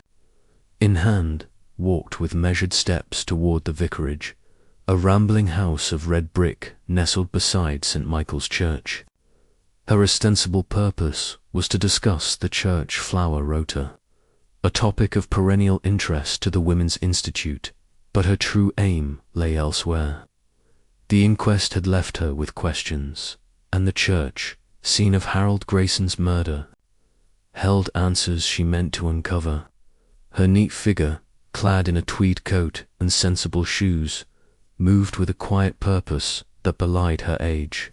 in hand, walked with measured steps toward the vicarage, a rambling house of red brick nestled beside St. Michael's Church. Her ostensible purpose was to discuss the church flower rota, a topic of perennial interest to the Women's Institute, but her true aim lay elsewhere. The inquest had left her with questions, and the church, scene of Harold Grayson's murder, held answers she meant to uncover. Her neat figure, clad in a tweed coat and sensible shoes, moved with a quiet purpose that belied her age.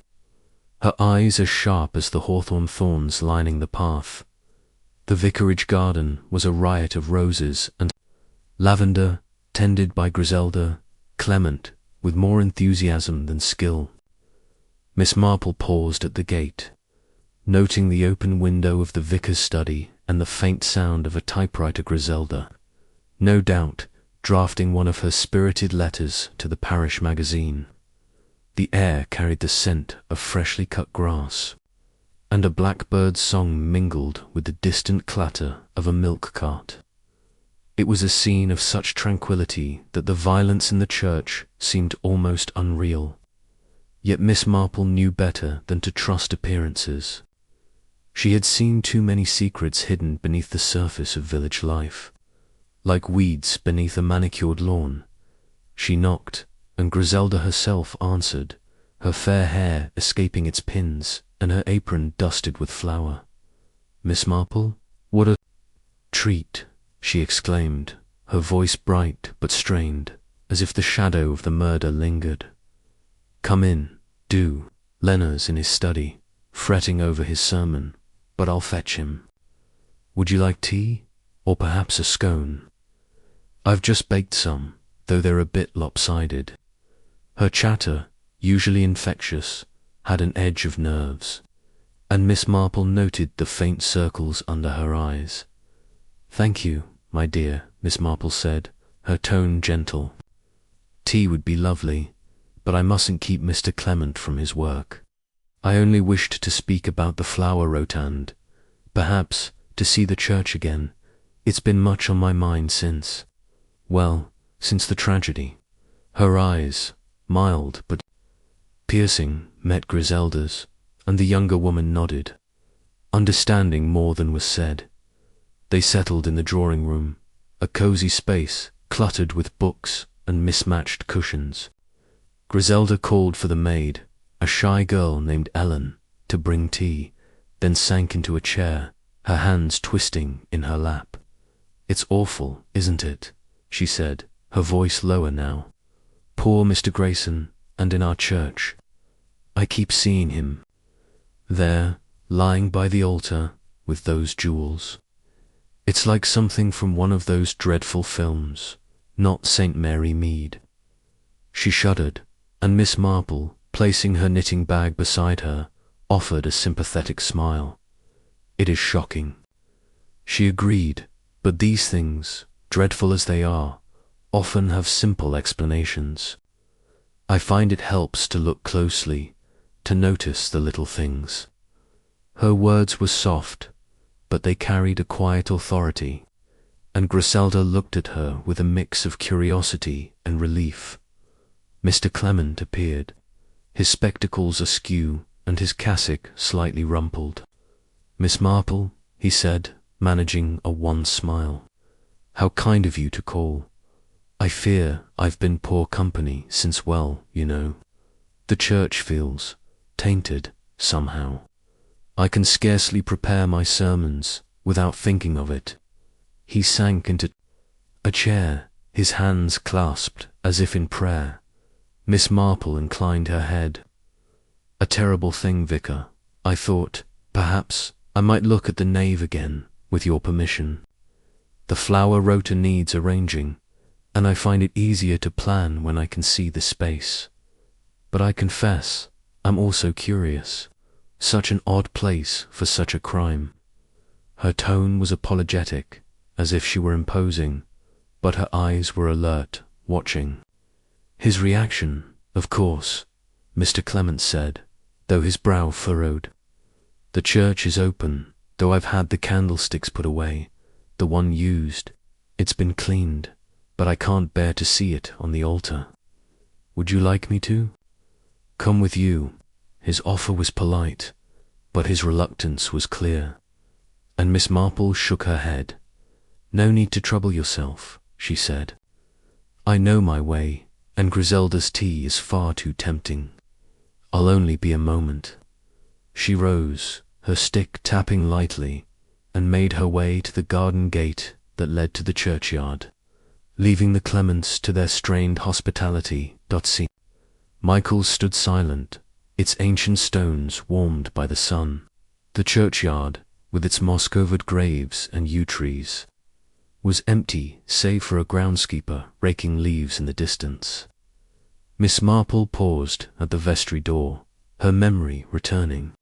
Her eyes as sharp as the hawthorn thorns lining the path. The vicarage garden was a riot of roses and lavender, tended by Griselda Clement with more enthusiasm than skill. Miss Marple paused at the gate, noting the open window of the vicar's study and the faint sound of a typewriter. Griselda, no doubt, drafting one of her spirited letters to the parish magazine. The air carried the scent of freshly cut grass, and a blackbird's song mingled with the distant clatter of a milk cart. It was a scene of such tranquility that the violence in the church seemed almost unreal. Yet Miss Marple knew better than to trust appearances. She had seen too many secrets hidden beneath the surface of village life. Like weeds beneath a manicured lawn. She knocked, and Griselda herself answered, her fair hair escaping its pins and her apron dusted with flour. "Miss Marple, what a treat!" she exclaimed, her voice bright but strained, as if the shadow of the murder lingered. "Come in, do. Leonard's in his study, fretting over his sermon, but I'll fetch him. Would you like tea, or perhaps a scone? I've just baked some, though they're a bit lopsided." Her chatter, usually infectious, had an edge of nerves, and Miss Marple noted the faint circles under her eyes. "Thank you, my dear," Miss Marple said, her tone gentle. "Tea would be lovely, but I mustn't keep Mr. Clement from his work. I only wished to speak about the flower rotand, perhaps to see the church again. It's been much on my mind since the tragedy." Her eyes, mild but piercing, met Griselda's, and the younger woman nodded, understanding more than was said. They settled in the drawing room, a cosy space cluttered with books and mismatched cushions. Griselda called for the maid, a shy girl named Ellen, to bring tea, then sank into a chair, her hands twisting in her lap. "It's awful, isn't it?" she said, her voice lower now. "Poor Mr. Grayson, and in our church. I keep seeing him there, lying by the altar with those jewels. It's like something from one of those dreadful films, not St. Mary Mead." She shuddered, and Miss Marple, placing her knitting bag beside her, offered a sympathetic smile. "It is shocking," she agreed, "but these things, dreadful as they are, often have simple explanations. I find it helps to look closely, to notice the little things." Her words were soft, but they carried a quiet authority, and Griselda looked at her with a mix of curiosity and relief. Mr. Clement appeared, his spectacles askew and his cassock slightly rumpled. "Miss Marple," he said, managing a wan smile, "how kind of you to call. I fear I've been poor company since, you know. The church feels tainted, somehow. I can scarcely prepare my sermons without thinking of it." He sank into a chair, his hands clasped as if in prayer. Miss Marple inclined her head. "A terrible thing, Vicar. I thought, perhaps, I might look at the nave again, with your permission. The flower rota needs arranging. and I find it easier to plan when I can see the space. But I confess, I'm also curious. Such an odd place for such a crime." Her tone was apologetic, as if she were imposing, but her eyes were alert, watching. "His reaction, of course," Mr. Clement said, though his brow furrowed. "The church is open, though I've had the candlesticks put away, the one used. It's been cleaned, but I can't bear to see it on the altar. Would you like me to come with you?" His offer was polite, but his reluctance was clear, and Miss Marple shook her head. "No need to trouble yourself," she said. "I know my way, and Griselda's tea is far too tempting. I'll only be a moment." She rose, her stick tapping lightly, and made her way to the garden gate that led to the churchyard, leaving the Clements to their strained hospitality. Michael stood silent, its ancient stones warmed by the sun. The churchyard, with its moss-covered graves and yew trees, was empty save for a groundskeeper raking leaves in the distance. Miss Marple paused at the vestry door, her memory returning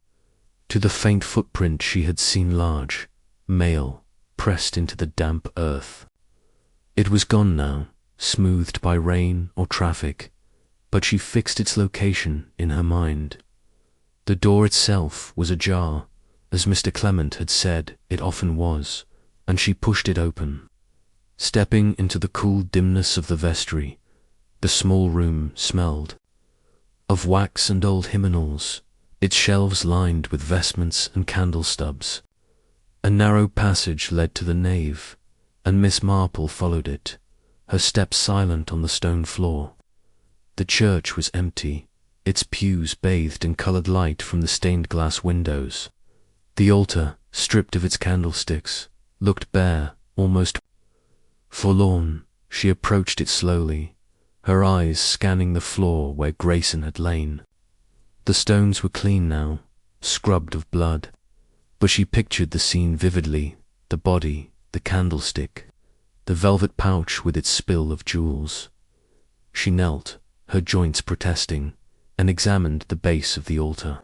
to the faint footprint she had seen, large, male, pressed into the damp earth. It was gone now, smoothed by rain or traffic, but she fixed its location in her mind. The door itself was ajar, as Mr. Clement had said it often was, and she pushed it open. Stepping into the cool dimness of the vestry, the small room smelled of wax and old hymnals, its shelves lined with vestments and candle stubs. A narrow passage led to the nave, and Miss Marple followed it, her steps silent on the stone floor. The church was empty, its pews bathed in coloured light from the stained glass windows. The altar, stripped of its candlesticks, looked bare, almost forlorn. She approached it slowly, her eyes scanning the floor where Grayson had lain. The stones were clean now, scrubbed of blood, but she pictured the scene vividly: the body, the candlestick, the velvet pouch with its spill of jewels. She knelt, her joints protesting, and examined the base of the altar.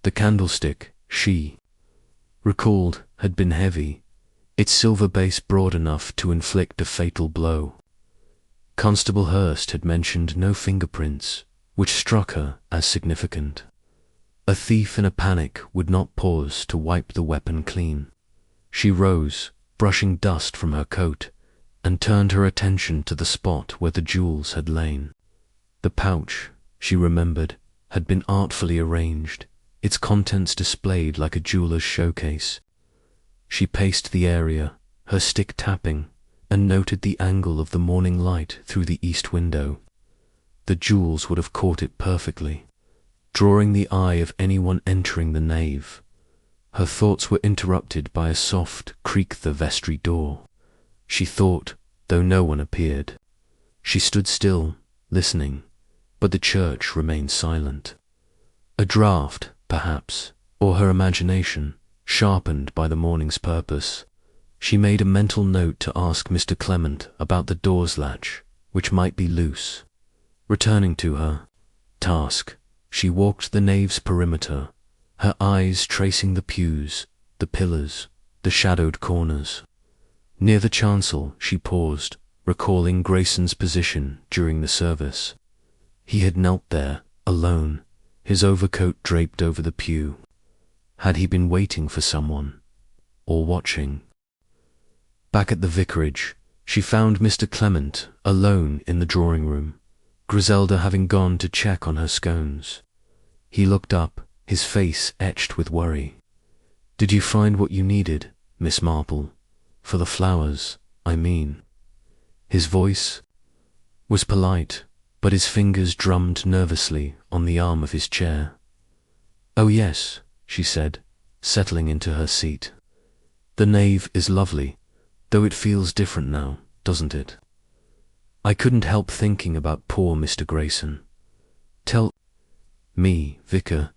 The candlestick, she recalled, had been heavy, its silver base broad enough to inflict a fatal blow. Constable Hurst had mentioned no fingerprints, which struck her as significant. A thief in a panic would not pause to wipe the weapon clean. She rose, brushing dust from her coat, and turned her attention to the spot where the jewels had lain. The pouch, she remembered, had been artfully arranged, its contents displayed like a jeweller's showcase. She paced the area, her stick tapping, and noted the angle of the morning light through the east window. The jewels would have caught it perfectly, drawing the eye of anyone entering the nave. Her thoughts were interrupted by a soft creak the vestry door. She thought, though no one appeared. She stood still, listening, but the church remained silent. A draught, perhaps, or her imagination, sharpened by the morning's purpose. She made a mental note to ask Mr. Clement about the door's latch, which might be loose. Returning to her task, she walked the nave's perimeter, her eyes tracing the pews, the pillars, the shadowed corners. Near the chancel she paused, recalling Grayson's position during the service. He had knelt there, alone, his overcoat draped over the pew. Had he been waiting for someone, or watching? Back at the vicarage, she found Mr. Clement alone in the drawing-room, Griselda having gone to check on her scones. He looked up, his face etched with worry. "Did you find what you needed, Miss Marple? For the flowers, I mean." His voice was polite, but his fingers drummed nervously on the arm of his chair. "Oh yes," she said, settling into her seat. "The nave is lovely, though it feels different now, doesn't it? I couldn't help thinking about poor Mr. Grayson. Tell me, Vicar,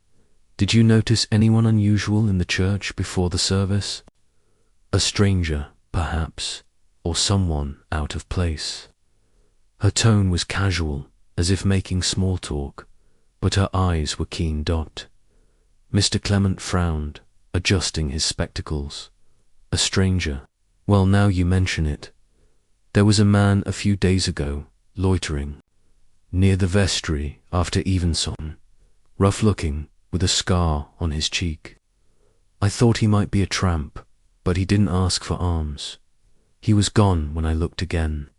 did you notice anyone unusual in the church before the service? A stranger, perhaps, or someone out of place?" Her tone was casual, as if making small talk, but her eyes were keen. Mr. Clement frowned, adjusting his spectacles. A stranger. Well, now you mention it. There was a man a few days ago, loitering near the vestry after evensong, rough-looking, with a scar on his cheek. I thought he might be a tramp, but he didn't ask for alms. He was gone when I looked again.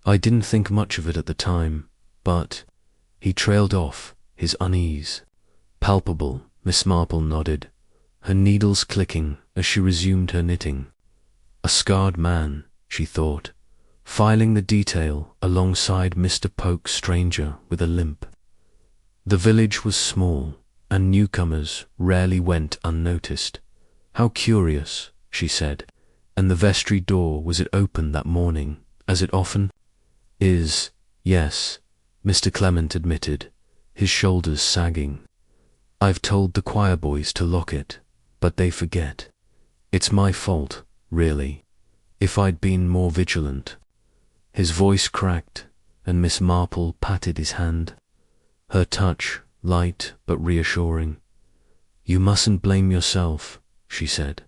I didn't think much of it at the time, but he trailed off, his unease palpable. Miss Marple nodded, her needles clicking as she resumed her knitting. A scarred man, she thought, filing the detail alongside Mr. Polk's stranger with a limp. The village was small, and newcomers rarely went unnoticed. How curious, she said. And the vestry door, was it open that morning, as it often is? Yes, Mr. Clement admitted, his shoulders sagging. I've told the choir boys to lock it, but they forget. It's my fault, really. If I'd been more vigilant. His voice cracked, and Miss Marple patted his hand, her touch light but reassuring. You mustn't blame yourself, she said.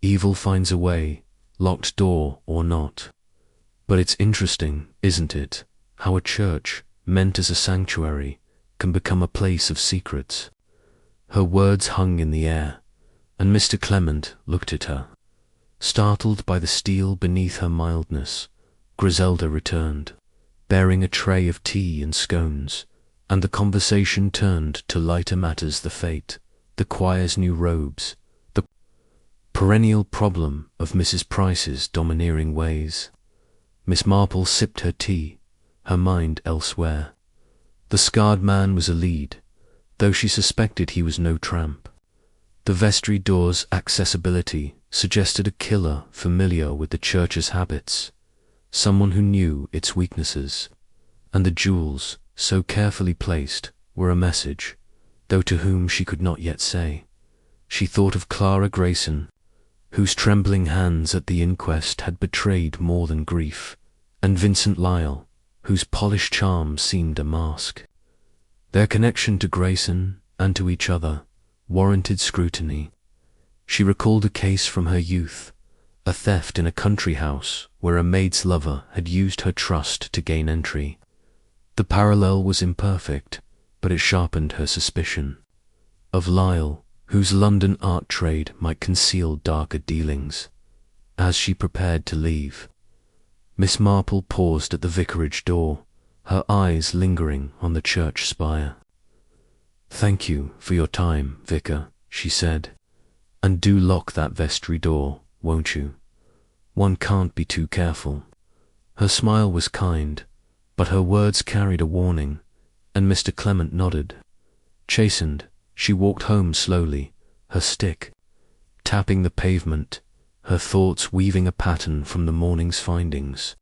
Evil finds a way, locked door or not. But it's interesting, isn't it, how a church, meant as a sanctuary, can become a place of secrets. Her words hung in the air, and Mr. Clement looked at her. Startled by the steel beneath her mildness, Griselda returned, bearing a tray of tea and scones, and the conversation turned to lighter matters: the fate, the choir's new robes, the perennial problem of Mrs. Price's domineering ways. Miss Marple sipped her tea, her mind elsewhere. The scarred man was a lead, though she suspected he was no tramp. The vestry door's accessibility suggested a killer familiar with the church's habits, someone who knew its weaknesses. And the jewels, so carefully placed, were a message, though to whom she could not yet say. She thought of Clara Grayson, whose trembling hands at the inquest had betrayed more than grief, and Vincent Lyle, whose polished charm seemed a mask. Their connection to Grayson, and to each other, warranted scrutiny. She recalled a case from her youth, a theft in a country house where a maid's lover had used her trust to gain entry. The parallel was imperfect, but it sharpened her suspicion. Of Lyle, whose London art trade might conceal darker dealings. As she prepared to leave, Miss Marple paused at the vicarage door, her eyes lingering on the church spire. Thank you for your time, Vicar, she said. And do lock that vestry door, won't you? One can't be too careful. Her smile was kind, but her words carried a warning, and Mr. Clement nodded. Chastened, she walked home slowly, her stick tapping the pavement, her thoughts weaving a pattern from the morning's findings.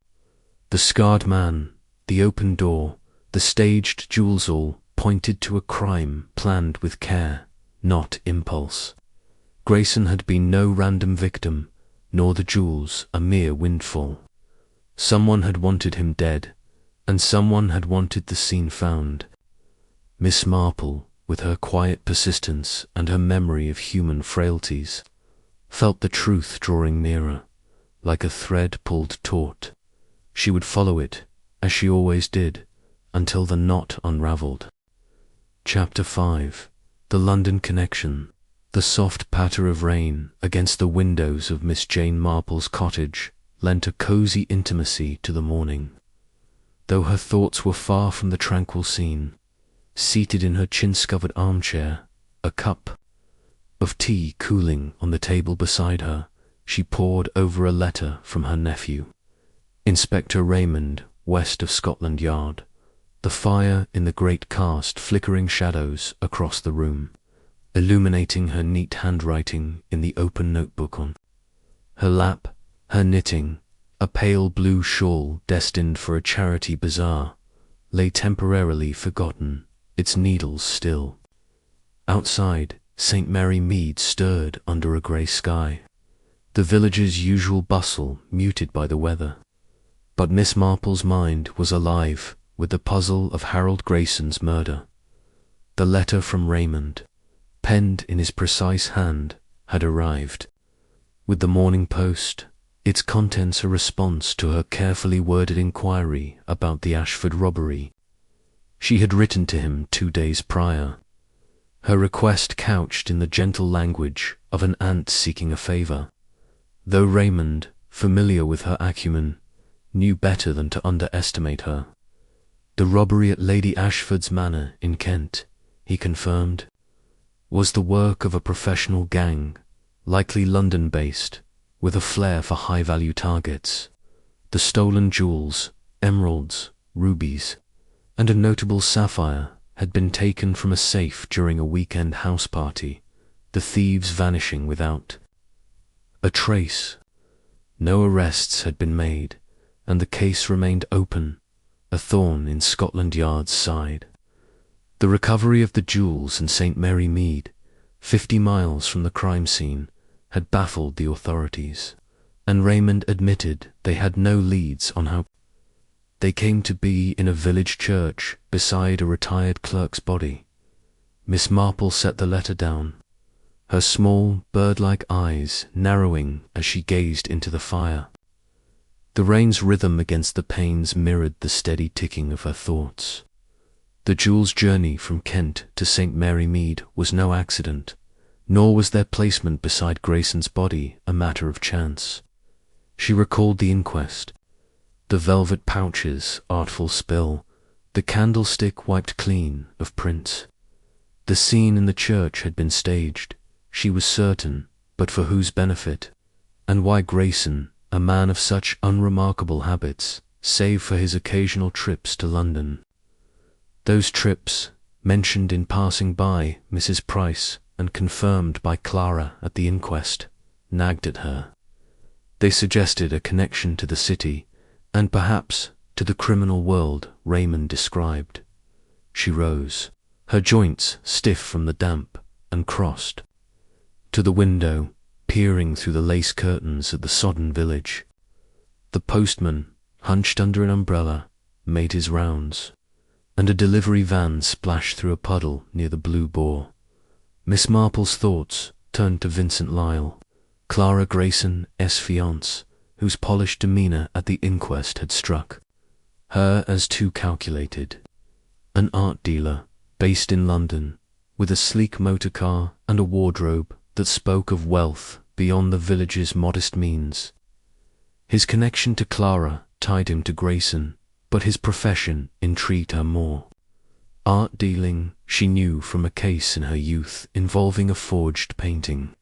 The scarred man, the open door, the staged jewels, all pointed to a crime planned with care, not impulse. Grayson had been no random victim, nor the jewels a mere windfall. Someone had wanted him dead, and someone had wanted the scene found. Miss Marple, with her quiet persistence and her memory of human frailties, felt the truth drawing nearer, like a thread pulled taut. She would follow it, as she always did, until the knot unravelled. Chapter 5. The London Connection. The soft patter of rain against the windows of Miss Jane Marple's cottage lent a cosy intimacy to the morning. Though her thoughts were far from the tranquil scene, seated in her chintz-covered armchair, a cup of tea cooling on the table beside her, she pored over a letter from her nephew, Inspector Raymond, west of Scotland Yard, the fire in the grate cast flickering shadows across the room, illuminating her neat handwriting in the open notebook on her lap, her knitting, a pale blue shawl destined for a charity bazaar, lay temporarily forgotten, its needles still. Outside, St. Mary Mead stirred under a grey sky, the village's usual bustle muted by the weather. But Miss Marple's mind was alive with the puzzle of Harold Grayson's murder. The letter from Raymond, penned in his precise hand, had arrived. With the Morning Post, its contents a response to her carefully worded inquiry about the Ashford robbery. She had written to him 2 days prior, her request couched in the gentle language of an aunt seeking a favour. Though Raymond, familiar with her acumen, knew better than to underestimate her. The robbery at Lady Ashford's manor in Kent, he confirmed, was the work of a professional gang, likely London-based, with a flair for high-value targets. The stolen jewels, emeralds, rubies, and a notable sapphire had been taken from a safe during a weekend house party, the thieves vanishing without a trace. No arrests had been made, and the case remained open, a thorn in Scotland Yard's side. The recovery of the jewels in St. Mary Mead, 50 miles from the crime scene, had baffled the authorities, and Raymond admitted they had no leads on how they came to be in a village church beside a retired clerk's body. Miss Marple set the letter down, her small, bird-like eyes narrowing as she gazed into the fire. The rain's rhythm against the panes mirrored the steady ticking of her thoughts. The jewel's journey from Kent to St. Mary Mead was no accident, nor was their placement beside Grayson's body a matter of chance. She recalled the inquest, the velvet pouch's artful spill, the candlestick wiped clean of prints. The scene in the church had been staged, she was certain, but for whose benefit? And why Grayson, a man of such unremarkable habits, save for his occasional trips to London? Those trips, mentioned in passing by Mrs. Price and confirmed by Clara at the inquest, nagged at her. They suggested a connection to the city, and perhaps to the criminal world Raymond described. She rose, her joints stiff from the damp, and crossed to the window, peering through the lace curtains at the sodden village. The postman, hunched under an umbrella, made his rounds, and a delivery van splashed through a puddle near the Blue Boar. Miss Marple's thoughts turned to Vincent Lyle, Clara Grayson's fiancé, whose polished demeanour at the inquest had struck her as too calculated. An art dealer, based in London, with a sleek motor car and a wardrobe that spoke of wealth beyond the village's modest means. His connection to Clara tied him to Grayson, but his profession intrigued her more. Art dealing, she knew from a case in her youth involving a forged painting,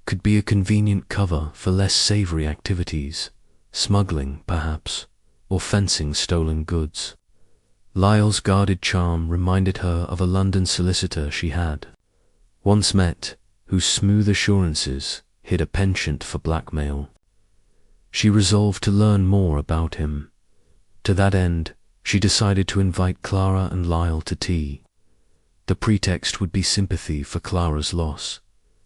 could be a convenient cover for less savoury activities, smuggling, perhaps, or fencing stolen goods. Lyle's guarded charm reminded her of a London solicitor she had once met, whose smooth assurances hid a penchant for blackmail. She resolved to learn more about him. To that end, she decided to invite Clara and Lyle to tea. The pretext would be sympathy for Clara's loss,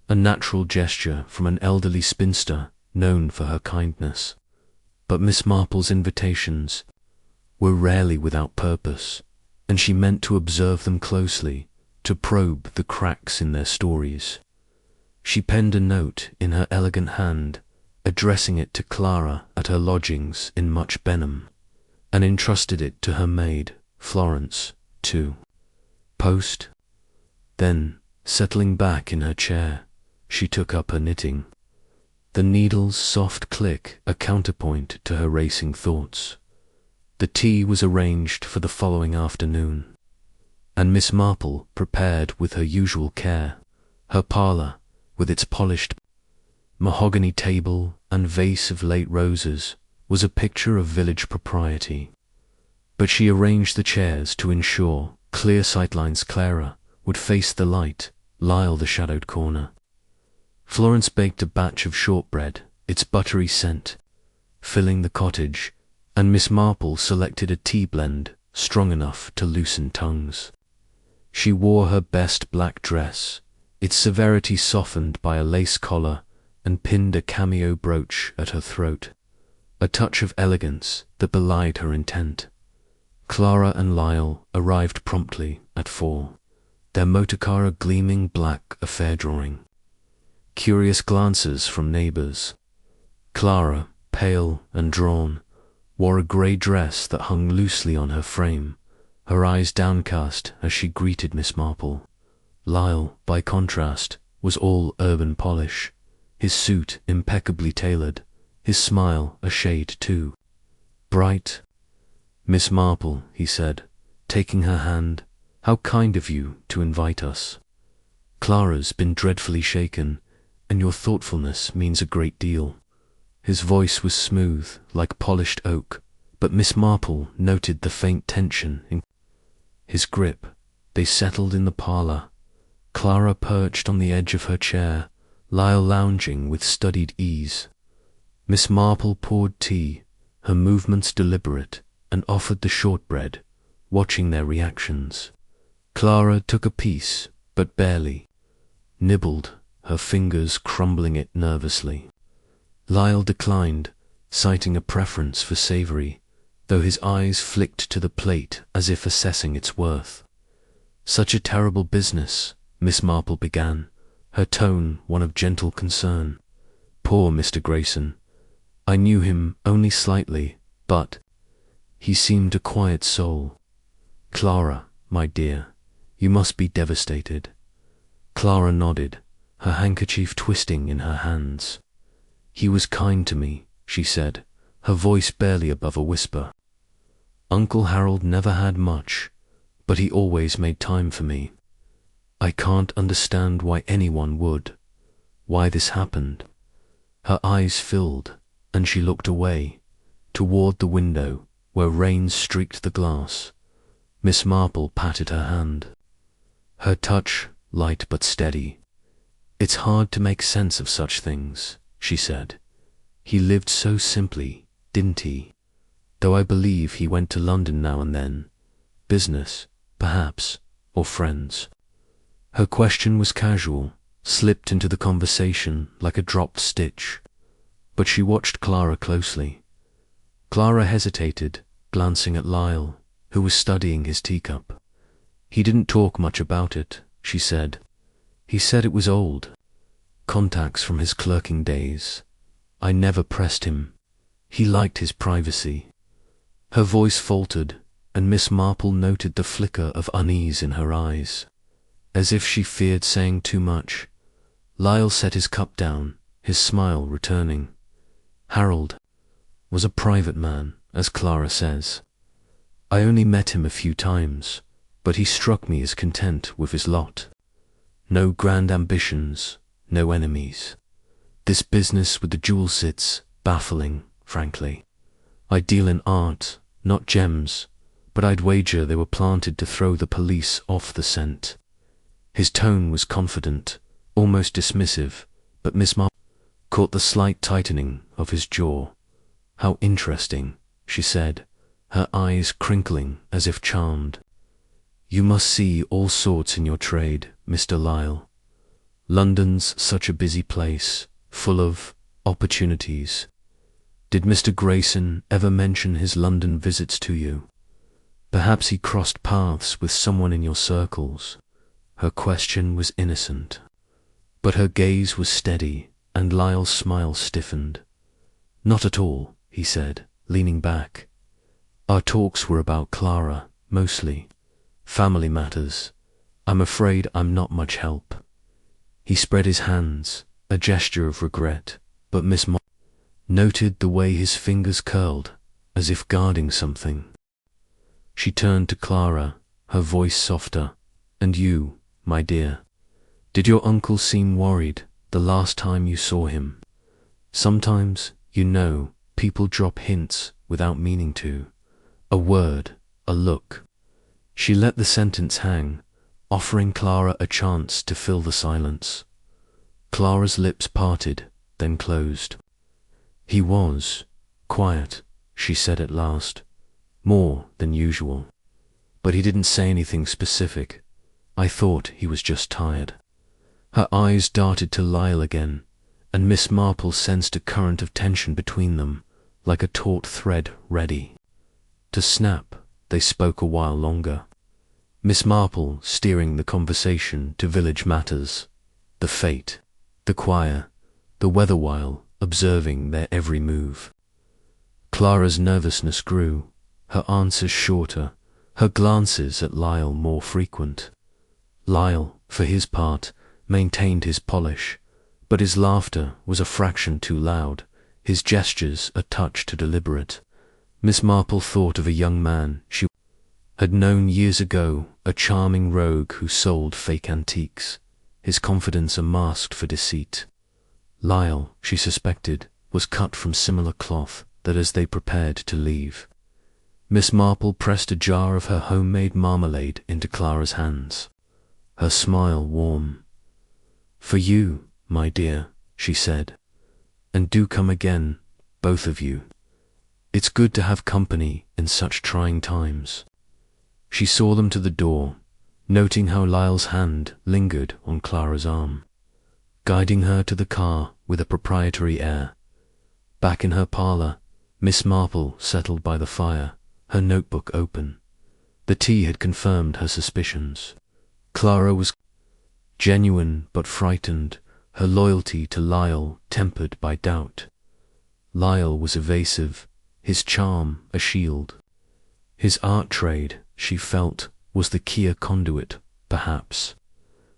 a natural gesture from an elderly spinster known for her kindness. But Miss Marple's invitations were rarely without purpose, and she meant to observe them closely, to probe the cracks in their stories. She penned a note in her elegant hand, addressing it to Clara at her lodgings in Much Benham, and entrusted it to her maid, Florence, to post. Then, settling back in her chair, she took up her knitting, the needle's soft click a counterpoint to her racing thoughts. The tea was arranged for the following afternoon, and Miss Marple prepared with her usual care. Her parlour, with its polished mahogany table and vase of late roses, was a picture of village propriety. But she arranged the chairs to ensure clear sightlines. Clara would face the light, Lyle the shadowed corner. Florence baked a batch of shortbread, its buttery scent filling the cottage, and Miss Marple selected a tea blend strong enough to loosen tongues. She wore her best black dress, its severity softened by a lace collar, and pinned a cameo brooch at her throat. a touch of elegance that belied her intent. Clara and Lyle arrived promptly at 4, their motorcar a gleaming black affair drawing. Curious glances from neighbors. Clara, pale and drawn, wore a grey dress that hung loosely on her frame, her eyes downcast as she greeted Miss Marple. Lyle, by contrast, was all urban polish, his suit impeccably tailored, his smile a shade too bright. "Miss Marple," he said, taking her hand, "how kind of you to invite us. Clara's been dreadfully shaken, and your thoughtfulness means a great deal." His voice was smooth, like polished oak, but Miss Marple noted the faint tension in his grip. They settled in the parlour, Clara perched on the edge of her chair, Lyle lounging with studied ease. Miss Marple poured tea, her movements deliberate, and offered the shortbread, watching their reactions. Clara took a piece, but barely, nibbled, her fingers crumbling it nervously. Lyle declined, citing a preference for savoury, though his eyes flicked to the plate as if assessing its worth. "Such a terrible business," Miss Marple began, her tone one of gentle concern. "Poor Mr. Grayson. I knew him only slightly, but he seemed a quiet soul. Clara, my dear, you must be devastated." Clara nodded, her handkerchief twisting in her hands. "He was kind to me," she said, her voice barely above a whisper. "Uncle Harold never had much, but he always made time for me. I can't understand why anyone would, why this happened." Her eyes filled, and she looked away, toward the window where rain streaked the glass. Miss Marple patted her hand, her touch light but steady. "It's hard to make sense of such things," she said. "He lived so simply, didn't he? Though I believe he went to London now and then. Business, perhaps, or friends." Her question was casual, slipped into the conversation like a dropped stitch, but she watched Clara closely. Clara hesitated, glancing at Lyle, who was studying his teacup. "He didn't talk much about it," she said. "He said it was old. Contacts from his clerking days. I never pressed him. He liked his privacy." Her voice faltered, and Miss Marple noted the flicker of unease in her eyes, as if she feared saying too much. Lyle set his cup down, his smile returning. "Harold was a private man, as Clara says. I only met him a few times, but he struck me as content with his lot. No grand ambitions, no enemies. This business with the jewel sits baffling, frankly. I deal in art, not gems, but I'd wager they were planted to throw the police off the scent." His tone was confident, almost dismissive, but Miss Marple caught the slight tightening of his jaw. "How interesting," she said, her eyes crinkling as if charmed. "You must see all sorts in your trade, Mr. Lyle. London's such a busy place, full of opportunities. Did Mr. Grayson ever mention his London visits to you? Perhaps he crossed paths with someone in your circles." Her question was innocent, but her gaze was steady, and Lyle's smile stiffened. "Not at all," he said, leaning back. "Our talks were about Clara, mostly. Family matters. I'm afraid I'm not much help." He spread his hands, a gesture of regret, but Miss Marple noted the way his fingers curled, as if guarding something. She turned to Clara, her voice softer. "And you, my dear, did your uncle seem worried the last time you saw him? Sometimes, you know, people drop hints without meaning to. A word, a look." She let the sentence hang, offering Clara a chance to fill the silence. Clara's lips parted, then closed. "He was quiet," she said at last, "more than usual. But he didn't say anything specific. I thought he was just tired." Her eyes darted to Lyle again, and Miss Marple sensed a current of tension between them, like a taut thread ready to snap. They spoke a while longer, Miss Marple steering the conversation to village matters, the fete, the choir, the weather, while observing their every move. Clara's nervousness grew, her answers shorter, her glances at Lyle more frequent. Lyle, for his part, maintained his polish, but his laughter was a fraction too loud, his gestures a touch too deliberate. Miss Marple thought of a young man she had known years ago, a charming rogue who sold fake antiques, his confidence a mask for deceit. Lyle, she suspected, was cut from similar cloth, that as they prepared to leave, Miss Marple pressed a jar of her homemade marmalade into Clara's hands, her smile warm. "For you, my dear," she said, "and do come again, both of you. It's good to have company in such trying times." She saw them to the door, noting how Lyle's hand lingered on Clara's arm, guiding her to the car with a proprietary air. Back in her parlour, Miss Marple settled by the fire, her notebook open. The tea had confirmed her suspicions. Clara was genuine but frightened, her loyalty to Lyle tempered by doubt. Lyle was evasive, his charm a shield. His art trade, she felt, was the key conduit, perhaps,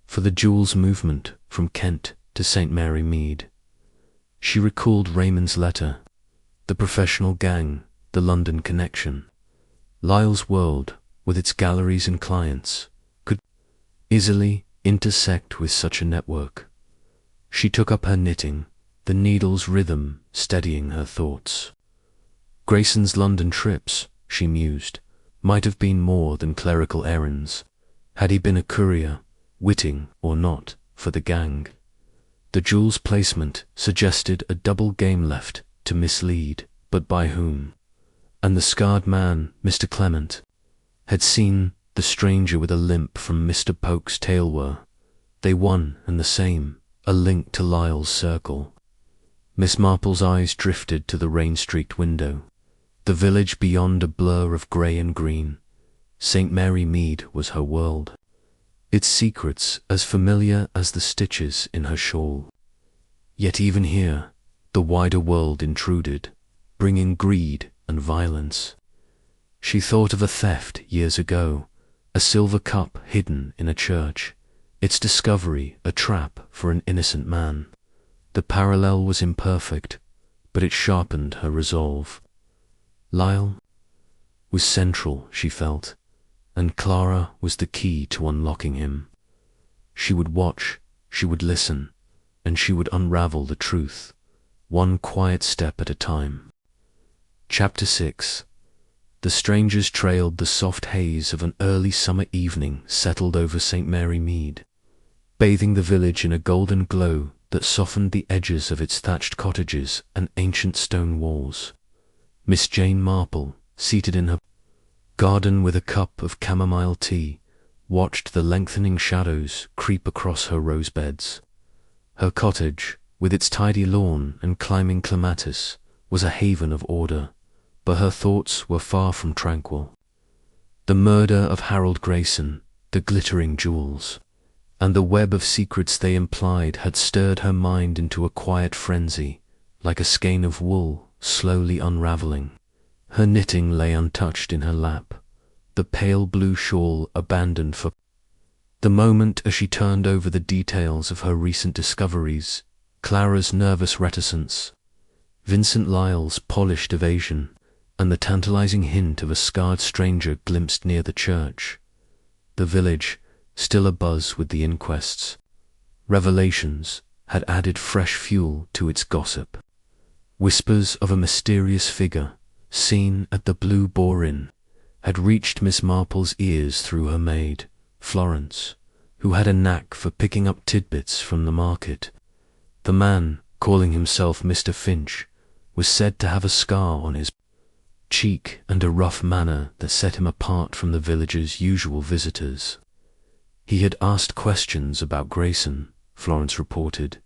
for the jewels movement from Kent to St. Mary Mead. She recalled Raymond's letter, the professional gang, the London connection. Lyle's world, with its galleries and clients, could easily intersect with such a network. She took up her knitting, the needle's rhythm steadying her thoughts. Grayson's London trips, she mused, might have been more than clerical errands, had he been a courier, witting or not, for the gang. The jewel's placement suggested a double game left to mislead, but by whom? And the scarred man, Mr. Clement, had seen the stranger with a limp from Mr. Polk's tailwear. They one and the same, a link to Lyle's circle. Miss Marple's eyes drifted to the rain-streaked window, the village beyond a blur of grey and green. St. Mary Mead was her world, its secrets as familiar as the stitches in her shawl. Yet even here, the wider world intruded, bringing greed and violence. She thought of a theft years ago, a silver cup hidden in a church, its discovery a trap for an innocent man. The parallel was imperfect, but it sharpened her resolve. Lyle was central, she felt, and Clara was the key to unlocking him. She would watch, she would listen, and she would unravel the truth, one quiet step at a time. Chapter 6. The strangers trailed the soft haze of an early summer evening settled over St. Mary Mead, bathing the village in a golden glow that softened the edges of its thatched cottages and ancient stone walls. Miss Jane Marple, seated in her garden with a cup of chamomile tea, watched the lengthening shadows creep across her rose beds. Her cottage, with its tidy lawn and climbing clematis, was a haven of order, but her thoughts were far from tranquil. The murder of Harold Grayson, the glittering jewels, and the web of secrets they implied had stirred her mind into a quiet frenzy, like a skein of wool slowly unravelling. Her knitting lay untouched in her lap, the pale blue shawl abandoned for the moment. As she turned over the details of her recent discoveries, Clara's nervous reticence, Vincent Lyle's polished evasion, and the tantalizing hint of a scarred stranger glimpsed near the church. The village, still abuzz with the inquests, revelations, had added fresh fuel to its gossip. Whispers of a mysterious figure, seen at the Blue Boar Inn, had reached Miss Marple's ears through her maid, Florence, who had a knack for picking up tidbits from the market. The man, calling himself Mr. Finch, was said to have a scar on his cheek and a rough manner that set him apart from the village's usual visitors. He had asked questions about Grayson, Florence reported,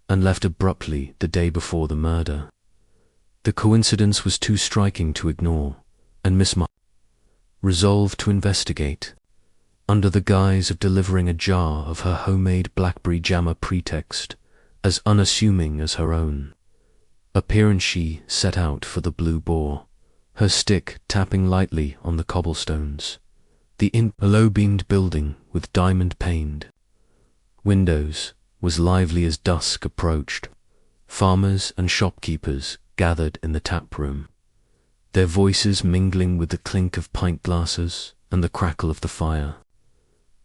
and left abruptly the day before the murder. The coincidence was too striking to ignore, and Miss Marple resolved to investigate. Under the guise of delivering a jar of her homemade blackberry jam, a pretext as unassuming as her own appearance, she set out for the Blue Boar, her stick tapping lightly on the cobblestones. A low-beamed building with diamond-paned windows was lively as dusk approached. Farmers and shopkeepers gathered in the tap-room, their voices mingling with the clink of pint glasses and the crackle of the fire.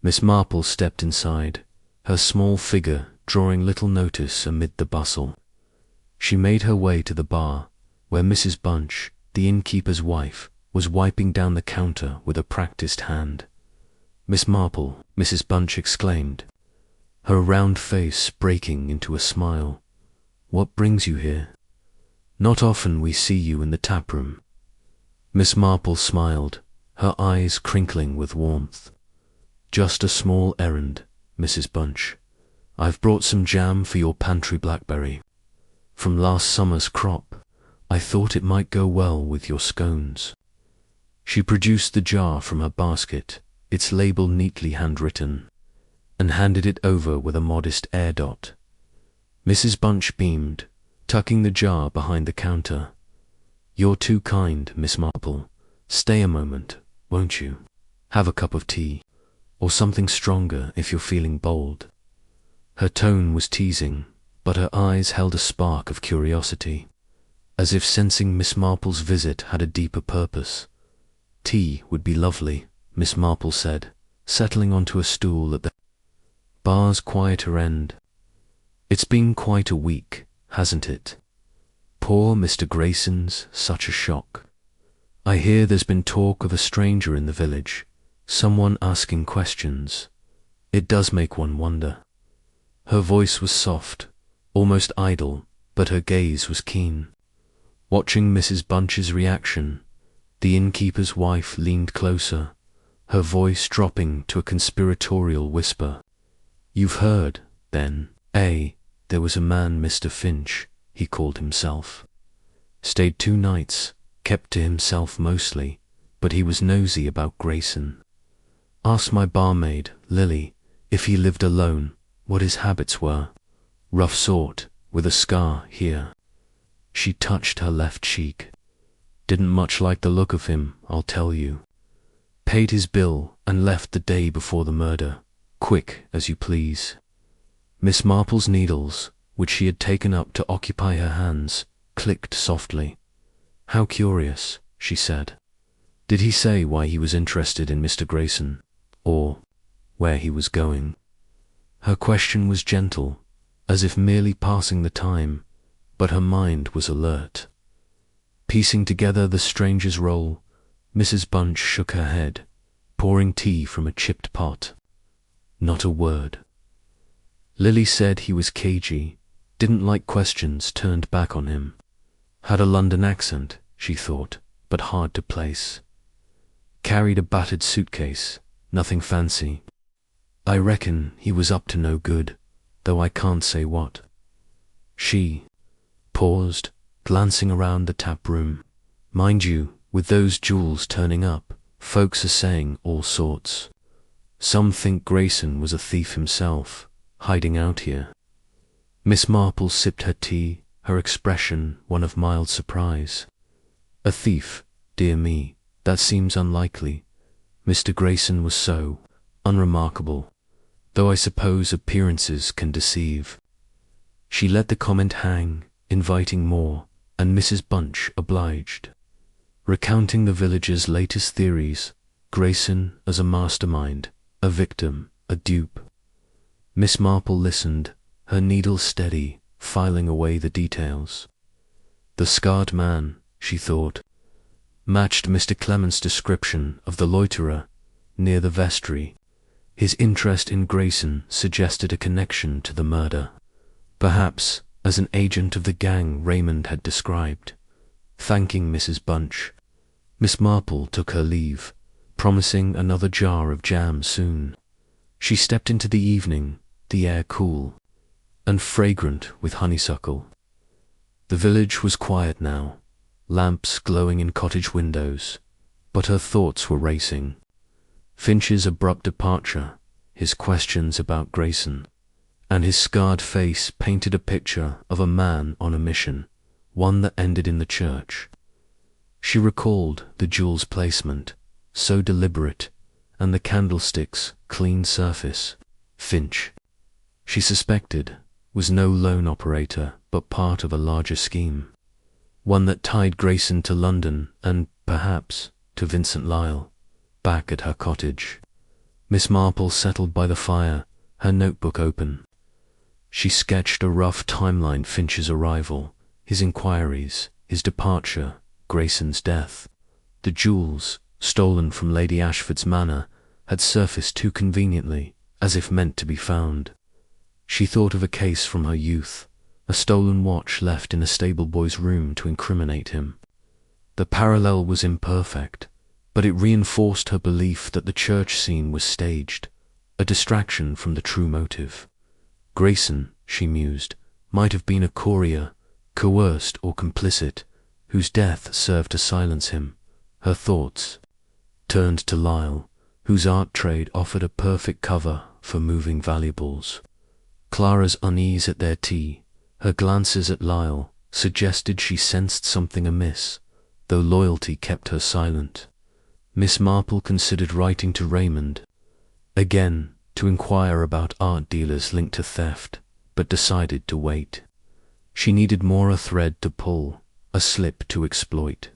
Miss Marple stepped inside, her small figure drawing little notice amid the bustle. She made her way to the bar, where Mrs. Bunch, the innkeeper's wife, was wiping down the counter with a practiced hand. "Miss Marple," Mrs. Bunch exclaimed, her round face breaking into a smile. "What brings you here? Not often we see you in the taproom." Miss Marple smiled, her eyes crinkling with warmth. "Just a small errand, Mrs. Bunch. I've brought some jam for your pantry blackberry. From last summer's crop, I thought it might go well with your scones." She produced the jar from her basket, its label neatly handwritten, and handed it over with a modest air dot. Mrs. Bunch beamed, tucking the jar behind the counter. "You're too kind, Miss Marple. Stay a moment, won't you? Have a cup of tea, or something stronger if you're feeling bold." Her tone was teasing, but her eyes held a spark of curiosity, as if sensing Miss Marple's visit had a deeper purpose. "Tea would be lovely," Miss Marple said, settling onto a stool at the bar's quieter end. "It's been quite a week, hasn't it? Poor Mr. Grayson's such a shock. I hear there's been talk of a stranger in the village, someone asking questions. It does make one wonder." Her voice was soft, almost idle, but her gaze was keen. Watching Mrs. Bunch's reaction, the innkeeper's wife leaned closer, her voice dropping to a conspiratorial whisper. "You've heard, then, eh? There was a man, Mr. Finch, he called himself. Stayed 2 nights, kept to himself mostly, but he was nosy about Grayson. Asked my barmaid, Lily, if he lived alone, what his habits were. Rough sort, with a scar here." She touched her left cheek. "Didn't much like the look of him, I'll tell you. Paid his bill and left the day before the murder. Quick as you please." Miss Marple's needles, which she had taken up to occupy her hands, clicked softly. "How curious," she said. "Did he say why he was interested in Mr. Grayson, or where he was going?" Her question was gentle, as if merely passing the time, but her mind was alert. Piecing together the stranger's role, Mrs. Bunch shook her head, pouring tea from a chipped pot. "Not a word. Lily said he was cagey, didn't like questions turned back on him. Had a London accent, she thought, but hard to place. Carried a battered suitcase, nothing fancy. I reckon he was up to no good, though I can't say what." She paused, glancing around the tap room. "Mind you, with those jewels turning up, folks are saying all sorts. Some think Grayson was a thief himself, hiding out here." Miss Marple sipped her tea, her expression one of mild surprise. "A thief, dear me, that seems unlikely. Mr. Grayson was so unremarkable, though I suppose appearances can deceive." She let the comment hang, inviting more, and Mrs. Bunch obliged, recounting the villagers' latest theories, Grayson as a mastermind, a victim, a dupe. Miss Marple listened, her needle steady, filing away the details. The scarred man, she thought, matched Mr. Clement's description of the loiterer near the vestry. His interest in Grayson suggested a connection to the murder, perhaps as an agent of the gang Raymond had described. Thanking Mrs. Bunch, Miss Marple took her leave, promising another jar of jam soon. She stepped into the evening, the air cool and fragrant with honeysuckle. The village was quiet now, lamps glowing in cottage windows, but her thoughts were racing. Finch's abrupt departure, his questions about Grayson, and his scarred face painted a picture of a man on a mission, one that ended in the church. She recalled the jewel's placement, so deliberate, and the candlestick's clean surface. Finch, she suspected, was no lone operator but part of a larger scheme, one that tied Grayson to London and, perhaps, to Vincent Lyle, back at her cottage. Miss Marple settled by the fire, her notebook open. She sketched a rough timeline: Finch's arrival, his inquiries, his departure, Grayson's death. The jewels, stolen from Lady Ashford's manor, had surfaced too conveniently, as if meant to be found. She thought of a case from her youth, a stolen watch left in a stable boy's room to incriminate him. The parallel was imperfect, but it reinforced her belief that the church scene was staged, a distraction from the true motive. Grayson, she mused, might have been a courier, coerced or complicit, whose death served to silence him. Her thoughts turned to Lyle, whose art trade offered a perfect cover for moving valuables. Clara's unease at their tea, her glances at Lyle, suggested she sensed something amiss, though loyalty kept her silent. Miss Marple considered writing to Raymond, again to inquire about art dealers linked to theft, but decided to wait. She needed more a thread to pull, a slip to exploit.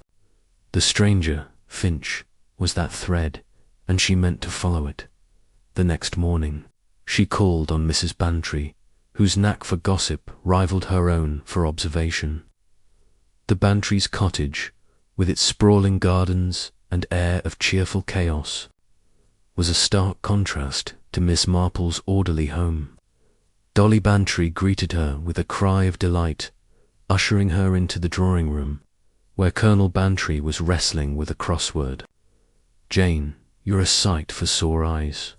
The stranger, Finch, was that thread, and she meant to follow it. The next morning, she called on Mrs. Bantry, whose knack for gossip rivaled her own for observation. The Bantry's cottage, with its sprawling gardens and air of cheerful chaos, was a stark contrast to Miss Marple's orderly home. Dolly Bantry greeted her with a cry of delight, ushering her into the drawing-room, where Colonel Bantry was wrestling with a crossword. "Jane, you're a sight for sore eyes,"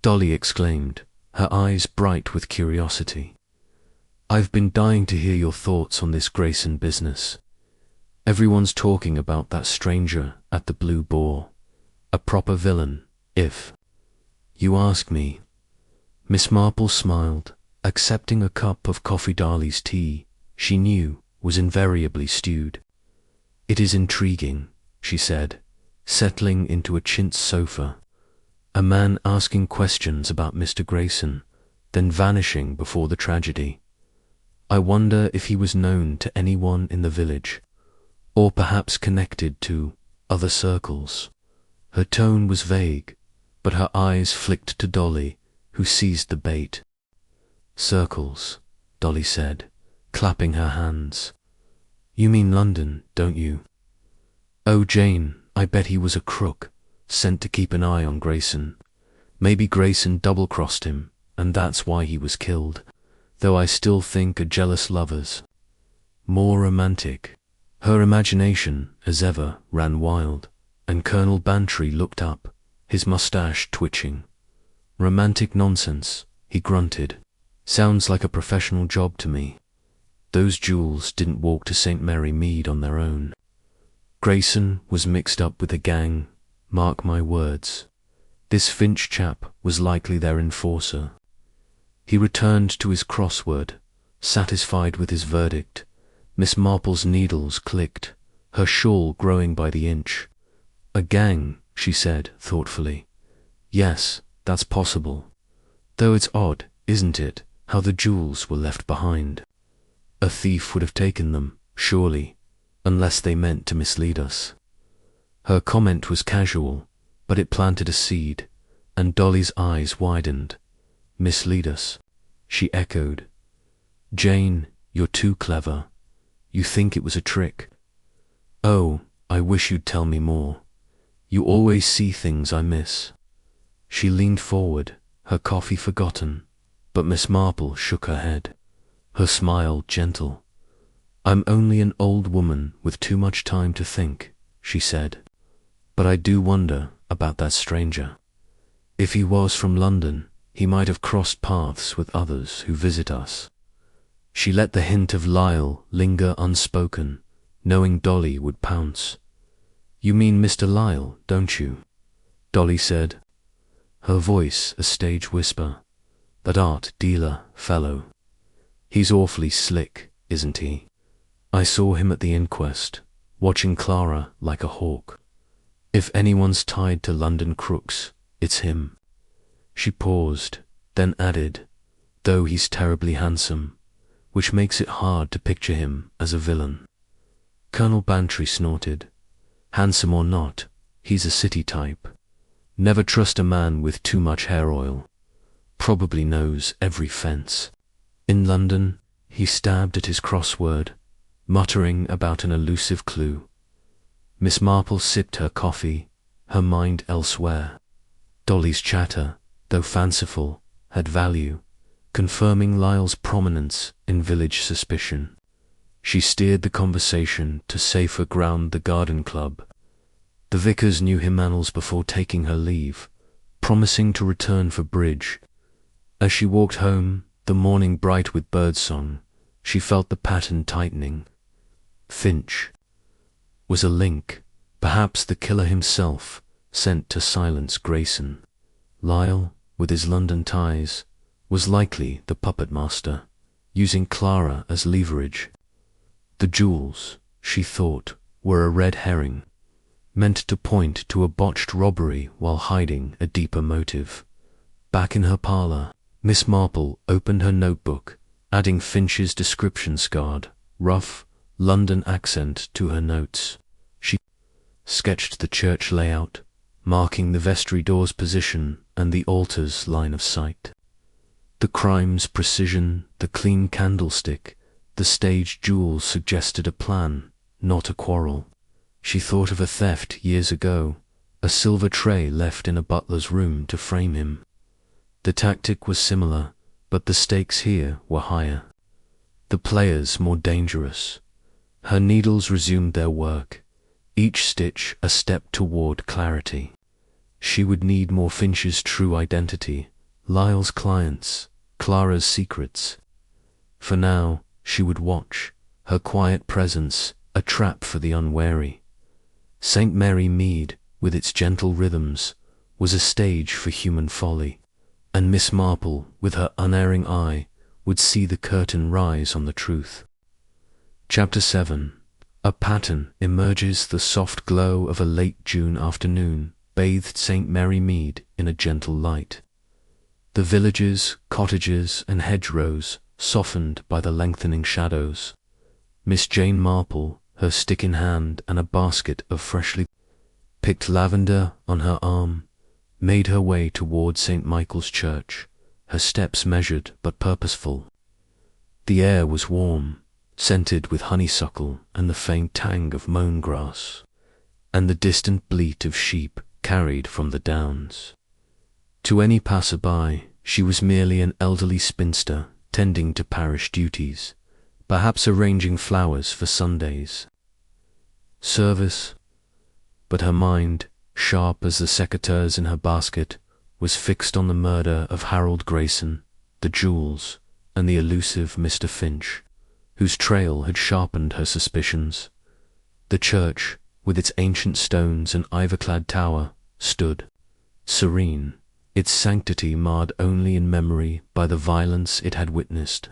Dolly exclaimed, her eyes bright with curiosity. "I've been dying to hear your thoughts on this Grayson business. Everyone's talking about that stranger at the Blue Boar. A proper villain, if you ask me." Miss Marple smiled, accepting a cup of Coffee Darley's tea she knew was invariably stewed. "It is intriguing," she said, settling into a chintz sofa. "A man asking questions about Mr. Grayson, then vanishing before the tragedy. I wonder if he was known to anyone in the village, or perhaps connected to other circles." Her tone was vague, but her eyes flicked to Dolly, who seized the bait. "Circles," Dolly said, clapping her hands. "You mean London, don't you? Oh, Jane, I bet he was a crook, sent to keep an eye on Grayson. Maybe Grayson double-crossed him, and that's why he was killed, though I still think a jealous lover's more romantic." Her imagination, as ever, ran wild, and Colonel Bantry looked up, his moustache twitching. "Romantic nonsense," he grunted. "Sounds like a professional job to me. Those jewels didn't walk to St. Mary Mead on their own. Grayson was mixed up with the gang, mark my words. This Finch chap was likely their enforcer." He returned to his crossword, satisfied with his verdict. Miss Marple's needles clicked, her shawl growing by the inch. "A gang," she said thoughtfully. "Yes, that's possible. Though it's odd, isn't it, how the jewels were left behind? A thief would have taken them, surely, unless they meant to mislead us." Her comment was casual, but it planted a seed, and Dolly's eyes widened. "Mislead us," she echoed. "Jane, you're too clever. You think it was a trick? Oh, I wish you'd tell me more. You always see things I miss." She leaned forward, her coffee forgotten, but Miss Marple shook her head, her smile gentle. "I'm only an old woman with too much time to think," she said. "But I do wonder about that stranger. If he was from London, he might have crossed paths with others who visit us." She let the hint of Lyle linger unspoken, knowing Dolly would pounce. "You mean Mr. Lyle, don't you?" Dolly said, her voice a stage whisper. "That art dealer fellow. He's awfully slick, isn't he? I saw him at the inquest, watching Clara like a hawk. If anyone's tied to London crooks, it's him." She paused, then added, "Though he's terribly handsome, which makes it hard to picture him as a villain." Colonel Bantry snorted. "Handsome or not, he's a city type. Never trust a man with too much hair oil. Probably knows every fence. In London, he stabbed at his crossword, muttering about an elusive clue." Miss Marple sipped her coffee, her mind elsewhere. Dolly's chatter, though fanciful, had value, confirming Lyle's prominence in village suspicion. She steered the conversation to safer ground, the garden club. The vicars knew him annals before taking her leave, promising to return for bridge. As she walked home, the morning bright with birdsong, she felt the pattern tightening. Finch was a link, perhaps the killer himself, sent to silence Grayson. Lyle, with his London ties, was likely the puppet master, using Clara as leverage. The jewels, she thought, were a red herring, meant to point to a botched robbery while hiding a deeper motive. Back in her parlour, Miss Marple opened her notebook, adding Finch's description scarred, rough, London accent to her notes. She sketched the church layout, marking the vestry door's position and the altar's line of sight. The crime's precision, the clean candlestick, the staged jewels suggested a plan, not a quarrel. She thought of a theft years ago, a silver tray left in a butler's room to frame him. The tactic was similar, but the stakes here were higher. The players more dangerous. Her needles resumed their work, each stitch a step toward clarity. She would need more Finch's true identity, Lyle's clients, Clara's secrets. For now, she would watch, her quiet presence a trap for the unwary. St. Mary Mead, with its gentle rhythms, was a stage for human folly, and Miss Marple, with her unerring eye, would see the curtain rise on the truth. Chapter 7. A pattern emerges. The soft glow of a late June afternoon bathed St. Mary Mead in a gentle light. The villages, cottages, and hedgerows softened by the lengthening shadows. Miss Jane Marple, her stick in hand and a basket of freshly picked lavender on her arm, made her way toward St. Michael's Church, her steps measured but purposeful. The air was warm, scented with honeysuckle and the faint tang of mown grass, and the distant bleat of sheep carried from the downs. To any passer-by, she was merely an elderly spinster tending to parish duties, perhaps arranging flowers for Sundays. Service, but her mind, sharp as the secateurs in her basket, was fixed on the murder of Harold Grayson, the jewels, and the elusive Mr. Finch, whose trail had sharpened her suspicions. The church, with its ancient stones and ivy-clad tower, stood, serene, its sanctity marred only in memory by the violence it had witnessed.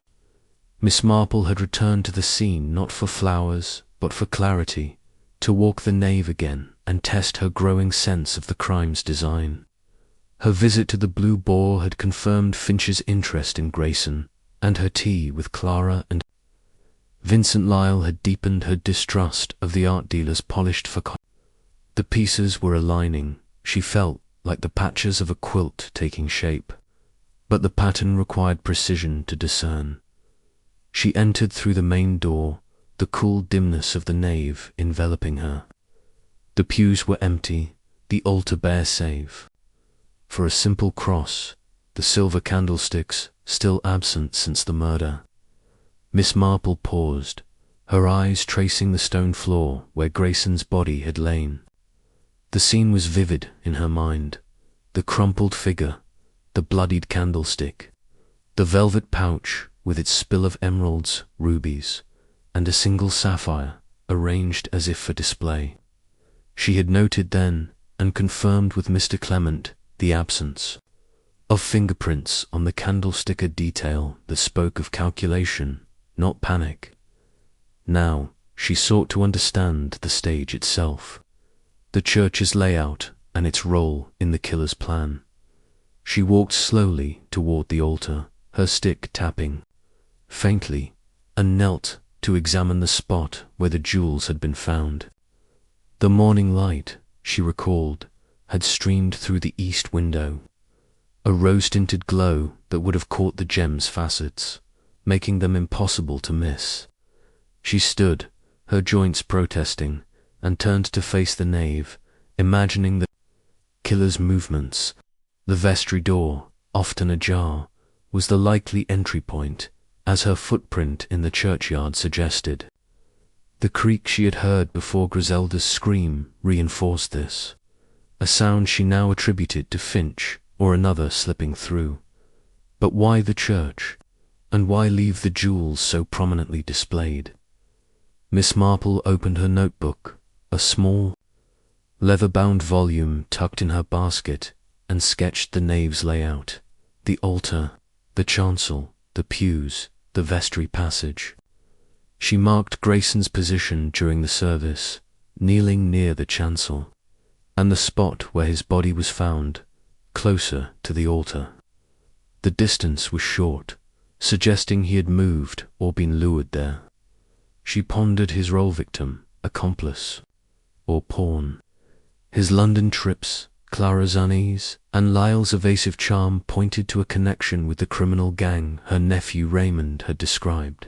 Miss Marple had returned to the scene not for flowers, but for clarity, to walk the nave again and test her growing sense of the crime's design. Her visit to the Blue Boar had confirmed Finch's interest in Grayson, and her tea with Clara and Vincent Lyle had deepened her distrust of the art dealer's polished facade. The pieces were aligning, she felt, like the patches of a quilt taking shape, but the pattern required precision to discern. She entered through the main door, the cool dimness of the nave enveloping her. The pews were empty, the altar bare save for a simple cross, the silver candlesticks still absent since the murder. Miss Marple paused, her eyes tracing the stone floor where Grayson's body had lain. The scene was vivid in her mind, the crumpled figure, the bloodied candlestick, the velvet pouch with its spill of emeralds, rubies, and a single sapphire arranged as if for display. She had noted then, and confirmed with Mr. Clement, the absence of fingerprints on the candlestick, a detail that spoke of calculation, not panic. Now she sought to understand the stage itself, the church's layout and its role in the killer's plan. She walked slowly toward the altar, her stick tapping faintly, and knelt to examine the spot where the jewels had been found. The morning light, she recalled, had streamed through the east window, a rose-tinted glow that would have caught the gems' facets, making them impossible to miss. She stood, her joints protesting, and turned to face the nave, imagining the killer's movements. The vestry door, often ajar, was the likely entry point, as her footprint in the churchyard suggested. The creak she had heard before Griselda's scream reinforced this, a sound she now attributed to Finch or another slipping through. But why the church? And why leave the jewels so prominently displayed? Miss Marple opened her notebook, a small, leather-bound volume tucked in her basket, and sketched the nave's layout, the altar, the chancel, the pews, the vestry passage. She marked Grayson's position during the service, kneeling near the chancel, and the spot where his body was found, closer to the altar. The distance was short, suggesting he had moved or been lured there. She pondered his role: victim, accomplice, or pawn. His London trips, Clara's unease, and Lyle's evasive charm pointed to a connection with the criminal gang her nephew Raymond had described.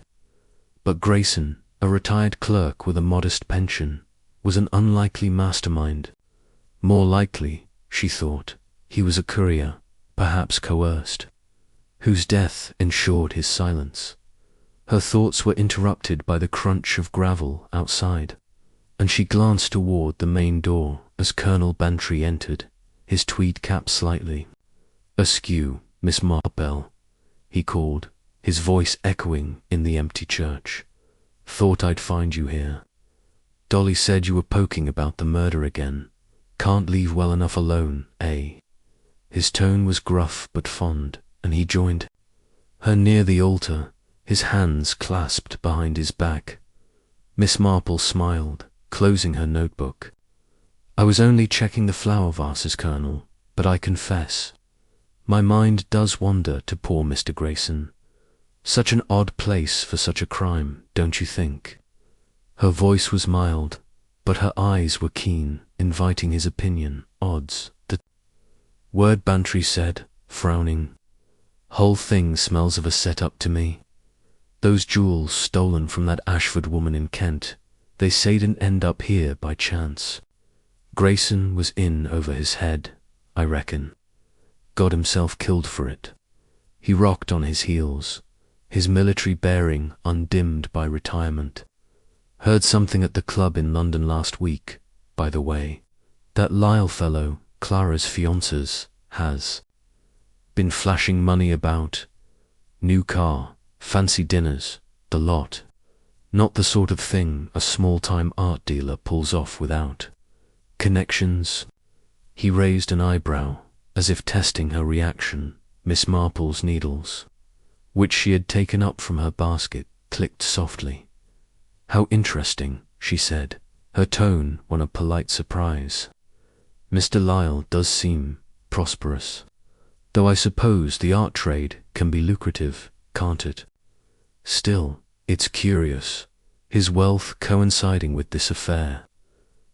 But Grayson, a retired clerk with a modest pension, was an unlikely mastermind. More likely, she thought, he was a courier, perhaps coerced, whose death ensured his silence. Her thoughts were interrupted by the crunch of gravel outside, and she glanced toward the main door as Colonel Bantry entered, his tweed cap slightly askew. "Miss Marple," he called, his voice echoing in the empty church. "Thought I'd find you here. Dolly said you were poking about the murder again. Can't leave well enough alone, eh?" His tone was gruff but fond, and he joined her near the altar, his hands clasped behind his back. Miss Marple smiled, closing her notebook. "I was only checking the flower vases, Colonel, but I confess, my mind does wander to poor Mr. Grayson. Such an odd place for such a crime, don't you think?" Her voice was mild, but her eyes were keen, inviting his opinion. "Odds, the word," Bantry said, frowning. "Whole thing smells of a set-up to me. Those jewels stolen from that Ashford woman in Kent, they say didn't end up here by chance. Grayson was in over his head, I reckon. Got himself killed for it." He rocked on his heels, his military bearing undimmed by retirement. "Heard something at the club in London last week, by the way. That Lyle fellow, Clara's fiancé, has been flashing money about. New car, fancy dinners, the lot. Not the sort of thing a small-time art dealer pulls off without connections." He raised an eyebrow, as if testing her reaction. Miss Marple's needles, which she had taken up from her basket, clicked softly. "How interesting," she said, her tone one of polite surprise. "Mr. Lyle does seem prosperous, though I suppose the art trade can be lucrative, can't it? Still, it's curious, his wealth coinciding with this affair."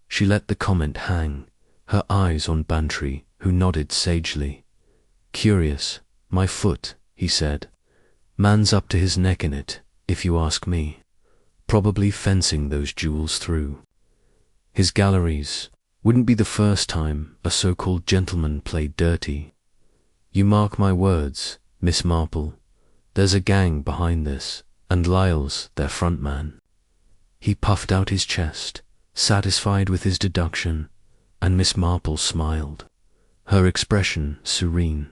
She let the comment hang, her eyes on Bantry, who nodded sagely. "Curious, my foot," he said. "Man's up to his neck in it, if you ask me. Probably fencing those jewels through his galleries. Wouldn't be the first time a so-called gentleman played dirty. You mark my words, Miss Marple, there's a gang behind this, and Lyle's their front man." He puffed out his chest, satisfied with his deduction, and Miss Marple smiled, her expression serene.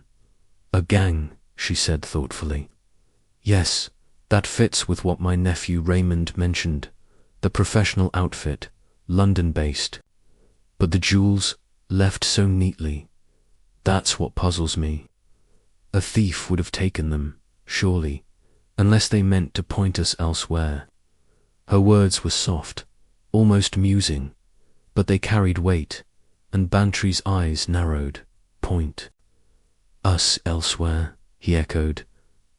"A gang," she said thoughtfully. "Yes, that fits with what my nephew Raymond mentioned. The professional outfit, London-based. But the jewels, left so neatly. That's what puzzles me. A thief would have taken them, surely, unless they meant to point us elsewhere. Her words were soft, almost musing, but they carried weight, and Bantry's eyes narrowed. Point. Us elsewhere, he echoed.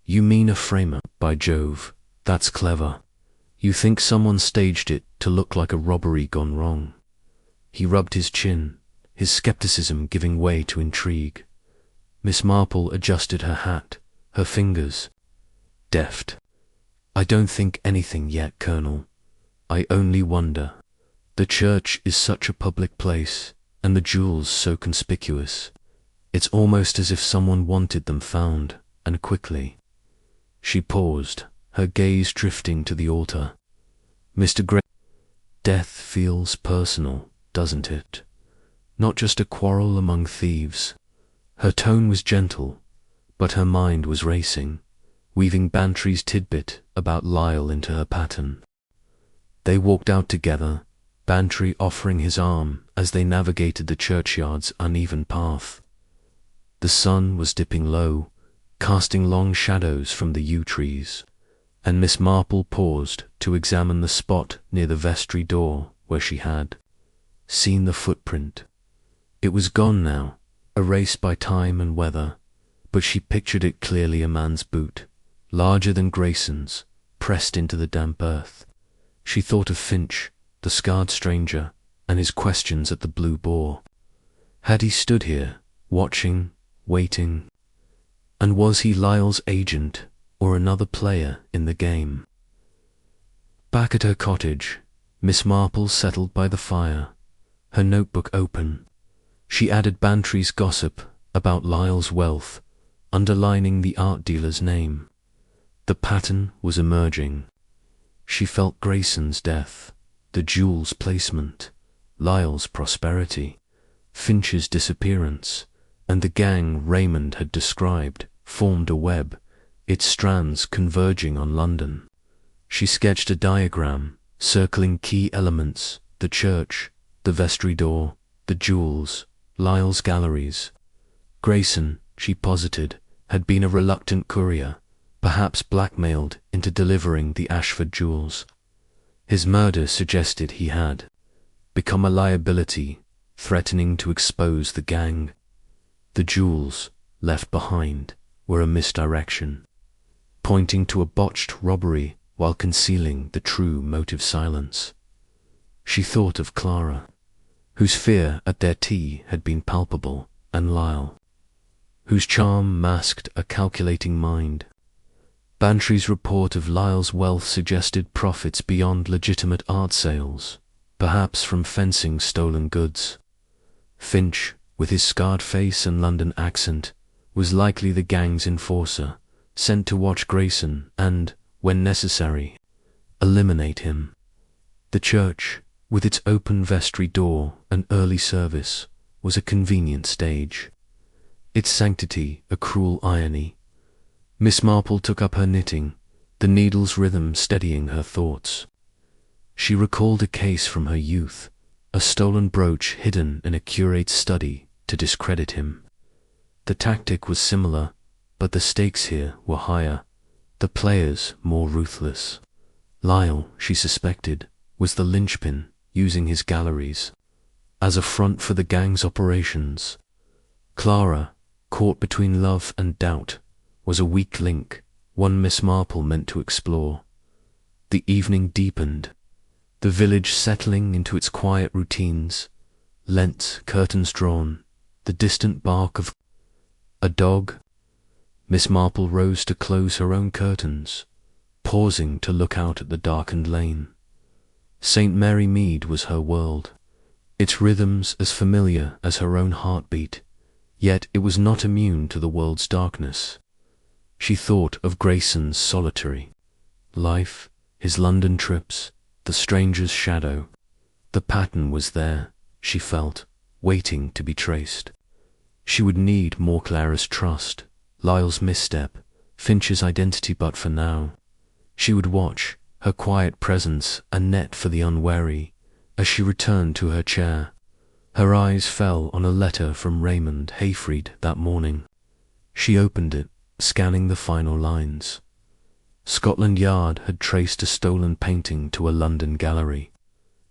You mean a framer, by Jove, that's clever. You think someone staged it to look like a robbery gone wrong. He rubbed his chin, his skepticism giving way to intrigue. Miss Marple adjusted her hat, her fingers deft. I don't think anything yet, Colonel. I only wonder. The church is such a public place, and the jewels so conspicuous. It's almost as if someone wanted them found, and quickly. She paused, her gaze drifting to the altar. Mr. Gray, death feels personal, doesn't it? Not just a quarrel among thieves. Her tone was gentle, but her mind was racing, weaving Bantry's tidbit about Lyle into her pattern. They walked out together, Bantry offering his arm as they navigated the churchyard's uneven path. The sun was dipping low, casting long shadows from the yew trees, and Miss Marple paused to examine the spot near the vestry door where she had seen the footprint. It was gone now, erased by time and weather, but she pictured it clearly a man's boot, larger than Grayson's, pressed into the damp earth. She thought of Finch, the scarred stranger, and his questions at the Blue Boar. Had he stood here, watching, waiting? And was he Lyle's agent, or another player in the game? Back at her cottage, Miss Marple settled by the fire, her notebook open. She added Bantry's gossip about Lyle's wealth, underlining the art dealer's name. The pattern was emerging. She felt Grayson's death, the jewel's placement, Lyle's prosperity, Finch's disappearance, and the gang Raymond had described formed a web, its strands converging on London. She sketched a diagram, circling key elements: the church, the vestry door, the jewels, Lyle's galleries. Grayson, she posited, had been a reluctant courier, perhaps blackmailed into delivering the Ashford jewels. His murder suggested he had become a liability, threatening to expose the gang. The jewels, left behind, were a misdirection, pointing to a botched robbery while concealing the true motive silence. She thought of Clara, whose fear at their tea had been palpable, and Lyle, whose charm masked a calculating mind. Bantry's report of Lyle's wealth suggested profits beyond legitimate art sales, perhaps from fencing stolen goods. Finch, with his scarred face and London accent, was likely the gang's enforcer, sent to watch Grayson and, when necessary, eliminate him. The church, with its open vestry door and early service, was a convenient stage. Its sanctity a cruel irony. Miss Marple took up her knitting, the needle's rhythm steadying her thoughts. She recalled a case from her youth, a stolen brooch hidden in a curate's study to discredit him. The tactic was similar, but the stakes here were higher, the players more ruthless. Lyle, she suspected, was the linchpin, using his galleries as a front for the gang's operations. Clara, caught between love and doubt, was a weak link, one Miss Marple meant to explore. The evening deepened, the village settling into its quiet routines, Lent curtains drawn, the distant bark of a dog. Miss Marple rose to close her own curtains, pausing to look out at the darkened lane. St. Mary Mead was her world, its rhythms as familiar as her own heartbeat, yet it was not immune to the world's darkness. She thought of Grayson's solitary life, his London trips, the stranger's shadow. The pattern was there, she felt, waiting to be traced. She would need more Clara's trust, Lyle's misstep, Finch's identity, but for now, she would watch, her quiet presence a net for the unwary. As she returned to her chair, her eyes fell on a letter from Raymond Hayfried that morning. She opened it, scanning the final lines. Scotland Yard had traced a stolen painting to a London gallery.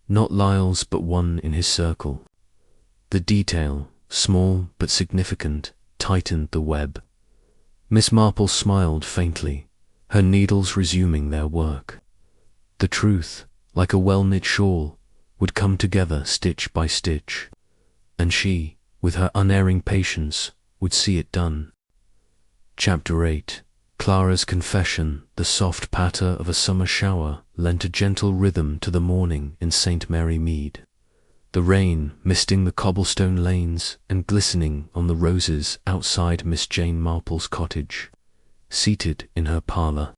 Not Lyle's, but one in his circle. The detail, small but significant, tightened the web. Miss Marple smiled faintly, her needles resuming their work. The truth, like a well-knit shawl, would come together stitch by stitch, and she, with her unerring patience, would see it done. Chapter 8. Clara's confession. The soft patter of a summer shower lent a gentle rhythm to the morning in St. Mary Mead. The rain misting the cobblestone lanes and glistening on the roses outside Miss Jane Marple's cottage. Seated in her parlour,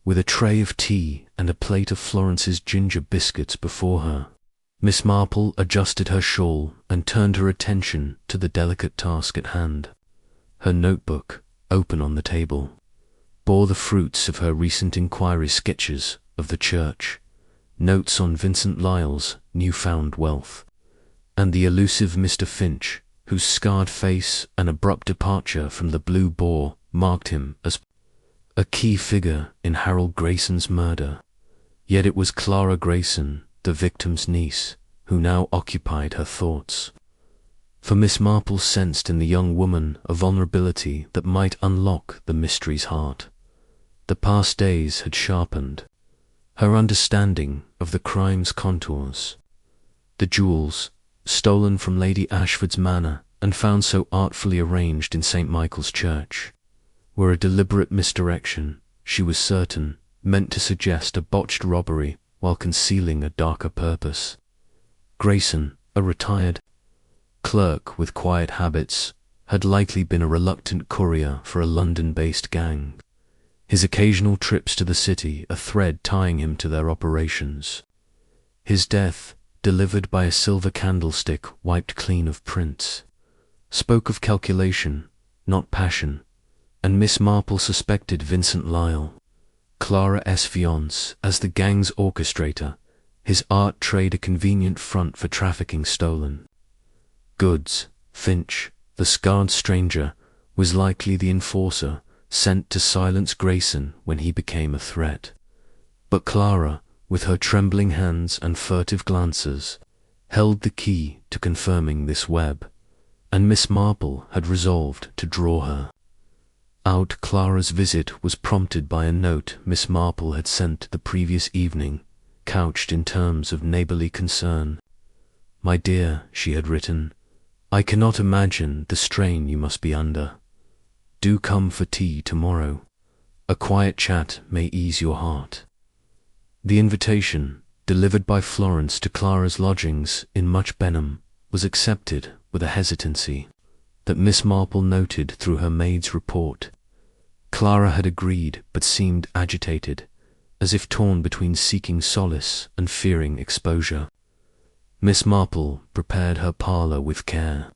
with a tray of tea and a plate of Florence's ginger biscuits before her, Miss Marple adjusted her shawl and turned her attention to the delicate task at hand. Her notebook, open on the table, bore the fruits of her recent inquiry: sketches of the church, notes on Vincent Lyle's newfound wealth, and the elusive Mr. Finch, whose scarred face and abrupt departure from the Blue Boar marked him as a key figure in Harold Grayson's murder. Yet it was Clara Grayson, the victim's niece, who now occupied her thoughts. For Miss Marple sensed in the young woman a vulnerability that might unlock the mystery's heart. The past days had sharpened her understanding of the crime's contours. The jewels, stolen from Lady Ashford's manor and found so artfully arranged in St. Michael's Church, were a deliberate misdirection, she was certain, meant to suggest a botched robbery while concealing a darker purpose. Grayson, a retired clerk with quiet habits, had likely been a reluctant courier for a London-based gang, his occasional trips to the city a thread tying him to their operations. His death, delivered by a silver candlestick wiped clean of prints, spoke of calculation, not passion, and Miss Marple suspected Vincent Lyle, Clara's fiancé, as the gang's orchestrator, his art trade a convenient front for trafficking stolen goods. Finch, the scarred stranger, was likely the enforcer sent to silence Grayson when he became a threat. But Clara, with her trembling hands and furtive glances, held the key to confirming this web, and Miss Marple had resolved to draw her out. Clara's visit was prompted by a note Miss Marple had sent the previous evening, couched in terms of neighbourly concern. "My dear," she had written, "I cannot imagine the strain you must be under. Do come for tea tomorrow. A quiet chat may ease your heart." The invitation, delivered by Florence to Clara's lodgings in Much Benham, was accepted with a hesitancy that Miss Marple noted through her maid's report. Clara had agreed, but seemed agitated, as if torn between seeking solace and fearing exposure. Miss Marple prepared her parlour with care,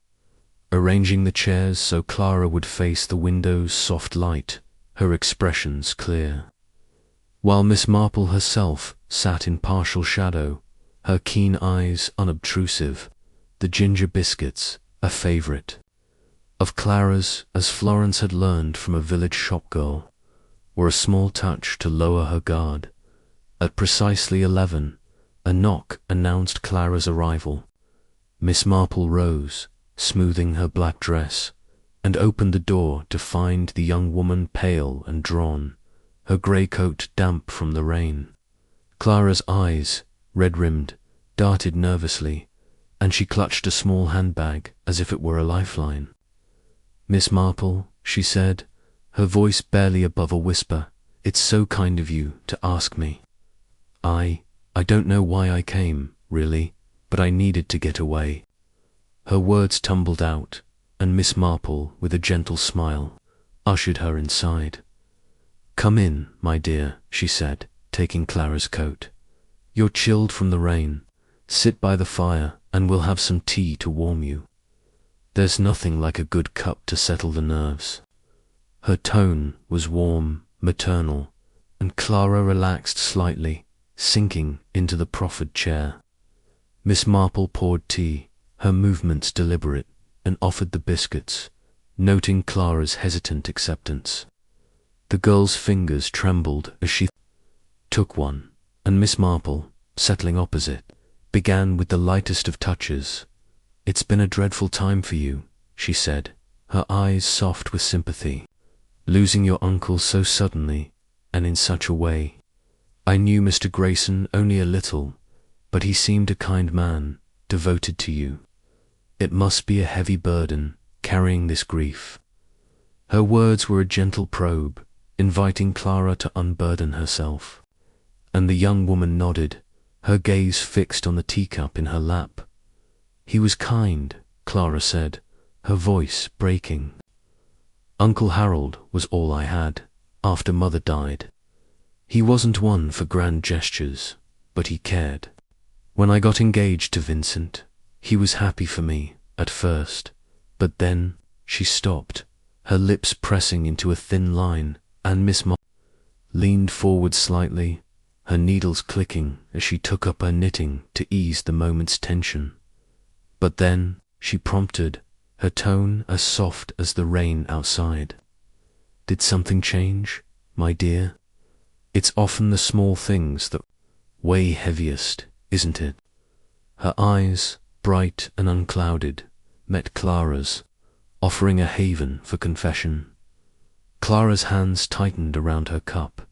arranging the chairs so Clara would face the window's soft light, her expressions clear, while Miss Marple herself sat in partial shadow, her keen eyes unobtrusive, the ginger biscuits a favourite of Clara's, as Florence had learned from a village shopgirl, were a small touch to lower her guard. At precisely 11, a knock announced Clara's arrival. Miss Marple rose, smoothing her black dress, and opened the door to find the young woman pale and drawn, her grey coat damp from the rain. Clara's eyes, red-rimmed, darted nervously, and she clutched a small handbag as if it were a lifeline. "Miss Marple," she said, her voice barely above a whisper, "it's so kind of you to ask me. I don't know why I came, really, but I needed to get away." Her words tumbled out, and Miss Marple, with a gentle smile, ushered her inside. "Come in, my dear," she said, taking Clara's coat. "You're chilled from the rain. Sit by the fire, and we'll have some tea to warm you. There's nothing like a good cup to settle the nerves." Her tone was warm, maternal, and Clara relaxed slightly, sinking into the proffered chair. Miss Marple poured tea, her movements deliberate, and offered the biscuits, noting Clara's hesitant acceptance. The girl's fingers trembled as she took one, and Miss Marple, settling opposite, began with the lightest of touches. "It's been a dreadful time for you," she said, her eyes soft with sympathy. "Losing your uncle so suddenly, and in such a way. I knew Mr. Grayson only a little, but he seemed a kind man, devoted to you. It must be a heavy burden, carrying this grief." Her words were a gentle probe, inviting Clara to unburden herself. And the young woman nodded, her gaze fixed on the teacup in her lap. "He was kind," Clara said, her voice breaking. "Uncle Harold was all I had, after Mother died. He wasn't one for grand gestures, but he cared. When I got engaged to Vincent, he was happy for me, at first, but then," she stopped, her lips pressing into a thin line, and Miss Marple leaned forward slightly, her needles clicking as she took up her knitting to ease the moment's tension. "But then," she prompted, her tone as soft as the rain outside. "Did something change, my dear? It's often the small things that weigh heaviest, isn't it?" Her eyes, bright and unclouded, met Clara's, offering a haven for confession. Clara's hands tightened around her cup,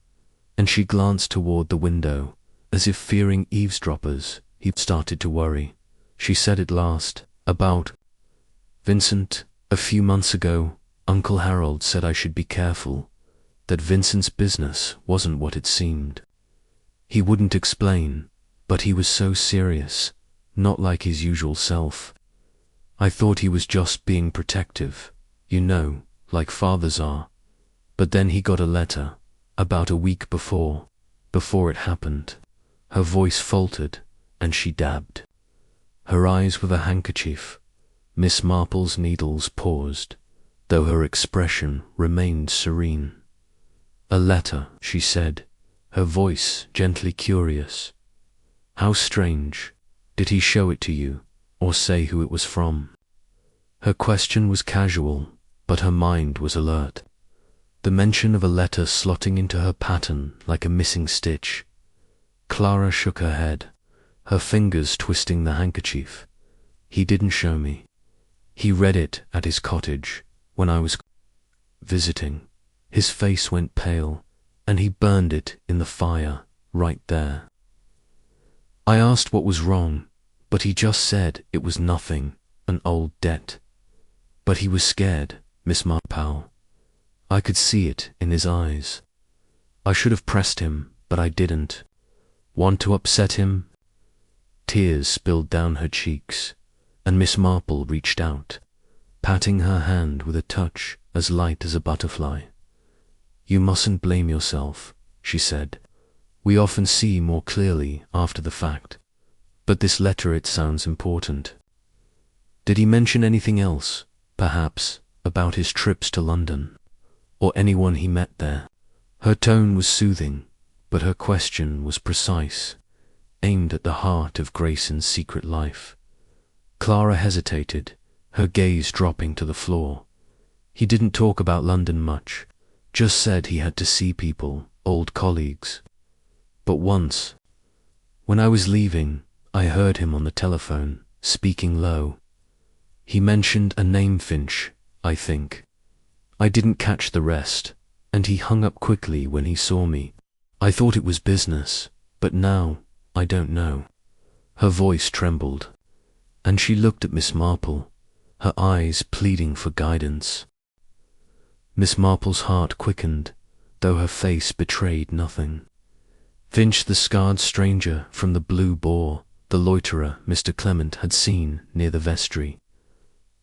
and she glanced toward the window, as if fearing eavesdroppers. He started to worry. She said at last, "About Vincent, a few months ago, Uncle Harold said I should be careful, that Vincent's business wasn't what it seemed. He wouldn't explain, but he was so serious, not like his usual self. I thought he was just being protective, you know, like fathers are. But then he got a letter, about a week before it happened." Her voice faltered, and she dabbed her eyes with a handkerchief. Miss Marple's needles paused, though her expression remained serene. "A letter," she said, her voice gently curious. "How strange. Did he show it to you, or say who it was from?" Her question was casual, but her mind was alert. The mention of a letter slotting into her pattern like a missing stitch. Clara shook her head, her fingers twisting the handkerchief. "He didn't show me. He read it at his cottage, when I was visiting. His face went pale, and he burned it in the fire, right there. I asked what was wrong, but he just said it was nothing, an old debt. But he was scared, Miss Marple. I could see it in his eyes. I should have pressed him, but I didn't. Want to upset him?" Tears spilled down her cheeks, and Miss Marple reached out, patting her hand with a touch as light as a butterfly. "You mustn't blame yourself," she said. "We often see more clearly after the fact. But this letter, it sounds important. Did he mention anything else, perhaps, about his trips to London, or anyone he met there?" Her tone was soothing, but her question was precise, aimed at the heart of Grayson's secret life. Clara hesitated, her gaze dropping to the floor. "He didn't talk about London much, just said he had to see people, old colleagues. But once, when I was leaving, I heard him on the telephone, speaking low. He mentioned a name, Finch, I think. I didn't catch the rest, and he hung up quickly when he saw me. I thought it was business, but now I don't know." Her voice trembled, and she looked at Miss Marple, her eyes pleading for guidance. Miss Marple's heart quickened, though her face betrayed nothing. Finch, the scarred stranger from the Blue Boar, the loiterer Mr. Clement had seen near the vestry.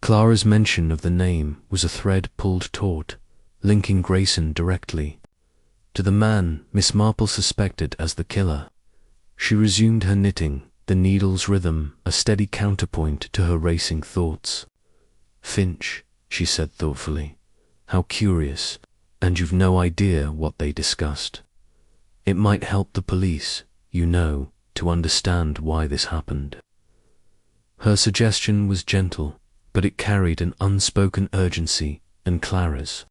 Clara's mention of the name was a thread pulled taut, linking Grayson directly to the man Miss Marple suspected as the killer. She resumed her knitting, the needle's rhythm a steady counterpoint to her racing thoughts. "Finch," she said thoughtfully, "how curious, and you've no idea what they discussed." It might help the police, you know, to understand why this happened. Her suggestion was gentle, but it carried an unspoken urgency, and Clara's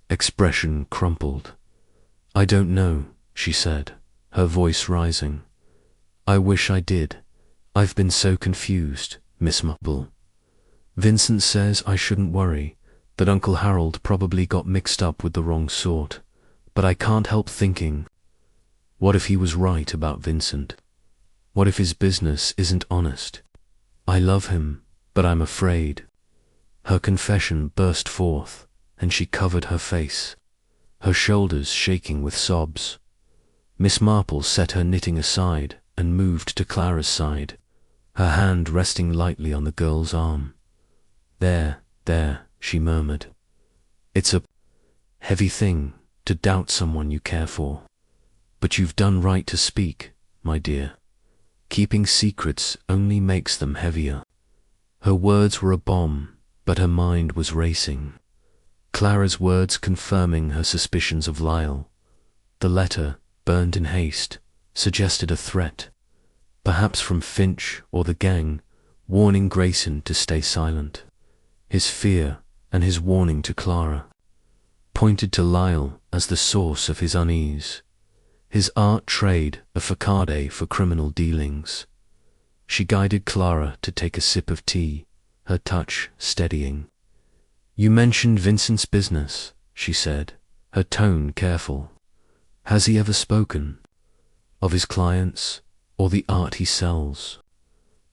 expression crumpled. I don't know, she said, her voice rising. I wish I did. I've been so confused, Miss Marple. Vincent says I shouldn't worry, that Uncle Harold probably got mixed up with the wrong sort, but I can't help thinking, what if he was right about Vincent? What if his business isn't honest? I love him, but I'm afraid. Her confession burst forth, and she covered her face, her shoulders shaking with sobs. Miss Marple set her knitting aside and moved to Clara's side, her hand resting lightly on the girl's arm. There, she murmured. It's a heavy thing to doubt someone you care for. But you've done right to speak, my dear. Keeping secrets only makes them heavier. Her words were a bomb, but her mind was racing. Clara's words confirming her suspicions of Lyle. The letter, burned in haste, suggested a threat, perhaps from Finch or the gang, warning Grayson to stay silent. His fear and his warning to Clara pointed to Lyle as the source of his unease. His art trade a facade for criminal dealings. She guided Clara to take a sip of tea, her touch steadying. You mentioned Vincent's business, she said, her tone careful. Has he ever spoken? Of his clients, or the art he sells?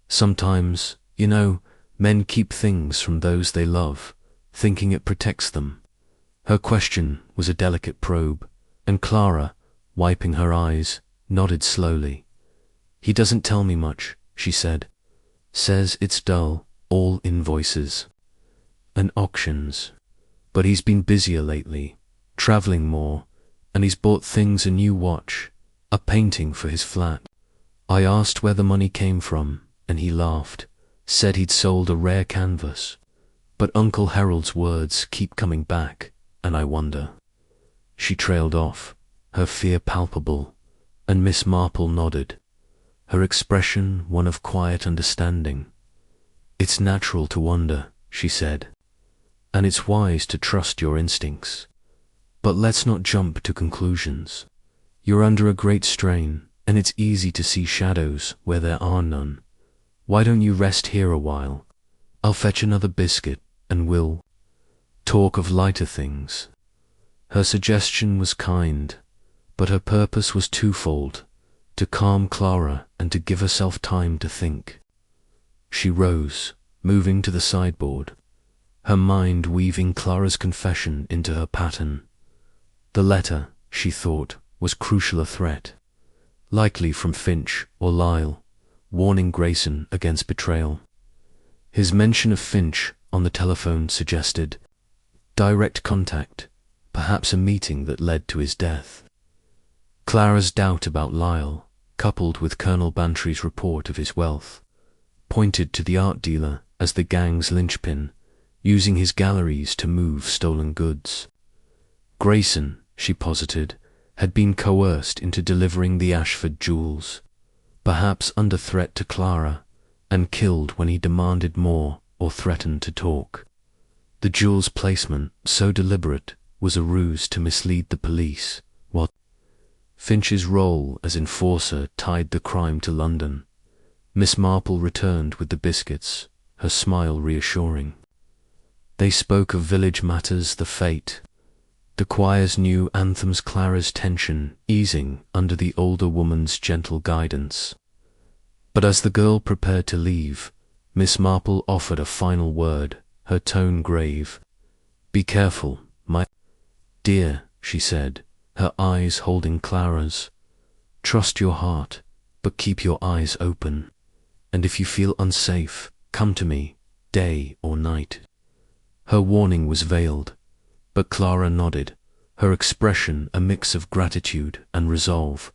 Sometimes, you know, men keep things from those they love, thinking it protects them. Her question was a delicate probe, and Clara, wiping her eyes, nodded slowly. He doesn't tell me much, she said. Says it's dull, all invoices and auctions. But he's been busier lately, traveling more, and he's bought things a new watch, a painting for his flat. I asked where the money came from, and he laughed, said he'd sold a rare canvas. But Uncle Harold's words keep coming back, and I wonder. She trailed off, her fear palpable, and Miss Marple nodded, her expression one of quiet understanding. It's natural to wonder, she said, and it's wise to trust your instincts. But let's not jump to conclusions. You're under a great strain, and it's easy to see shadows where there are none. Why don't you rest here a while? I'll fetch another biscuit, and we'll talk of lighter things. Her suggestion was kind, but her purpose was twofold, to calm Clara and to give herself time to think. She rose, moving to the sideboard, her mind weaving Clara's confession into her pattern. The letter, she thought, was crucial a threat, likely from Finch or Lyle, warning Grayson against betrayal. His mention of Finch on the telephone suggested direct contact, perhaps a meeting that led to his death. Clara's doubt about Lyle, coupled with Colonel Bantry's report of his wealth, pointed to the art dealer as the gang's linchpin, using his galleries to move stolen goods. Grayson, she posited, had been coerced into delivering the Ashford jewels, perhaps under threat to Clara, and killed when he demanded more or threatened to talk. The jewels' placement, so deliberate, was a ruse to mislead the police, while Finch's role as enforcer tied the crime to London. Miss Marple returned with the biscuits, her smile reassuring. They spoke of village matters, the fete. The choir's new anthems, Clara's tension easing under the older woman's gentle guidance. But as the girl prepared to leave, Miss Marple offered a final word, her tone grave. Be careful, my dear, she said, her eyes holding Clara's. Trust your heart, but keep your eyes open. And if you feel unsafe, come to me, day or night. Her warning was veiled, but Clara nodded, her expression a mix of gratitude and resolve.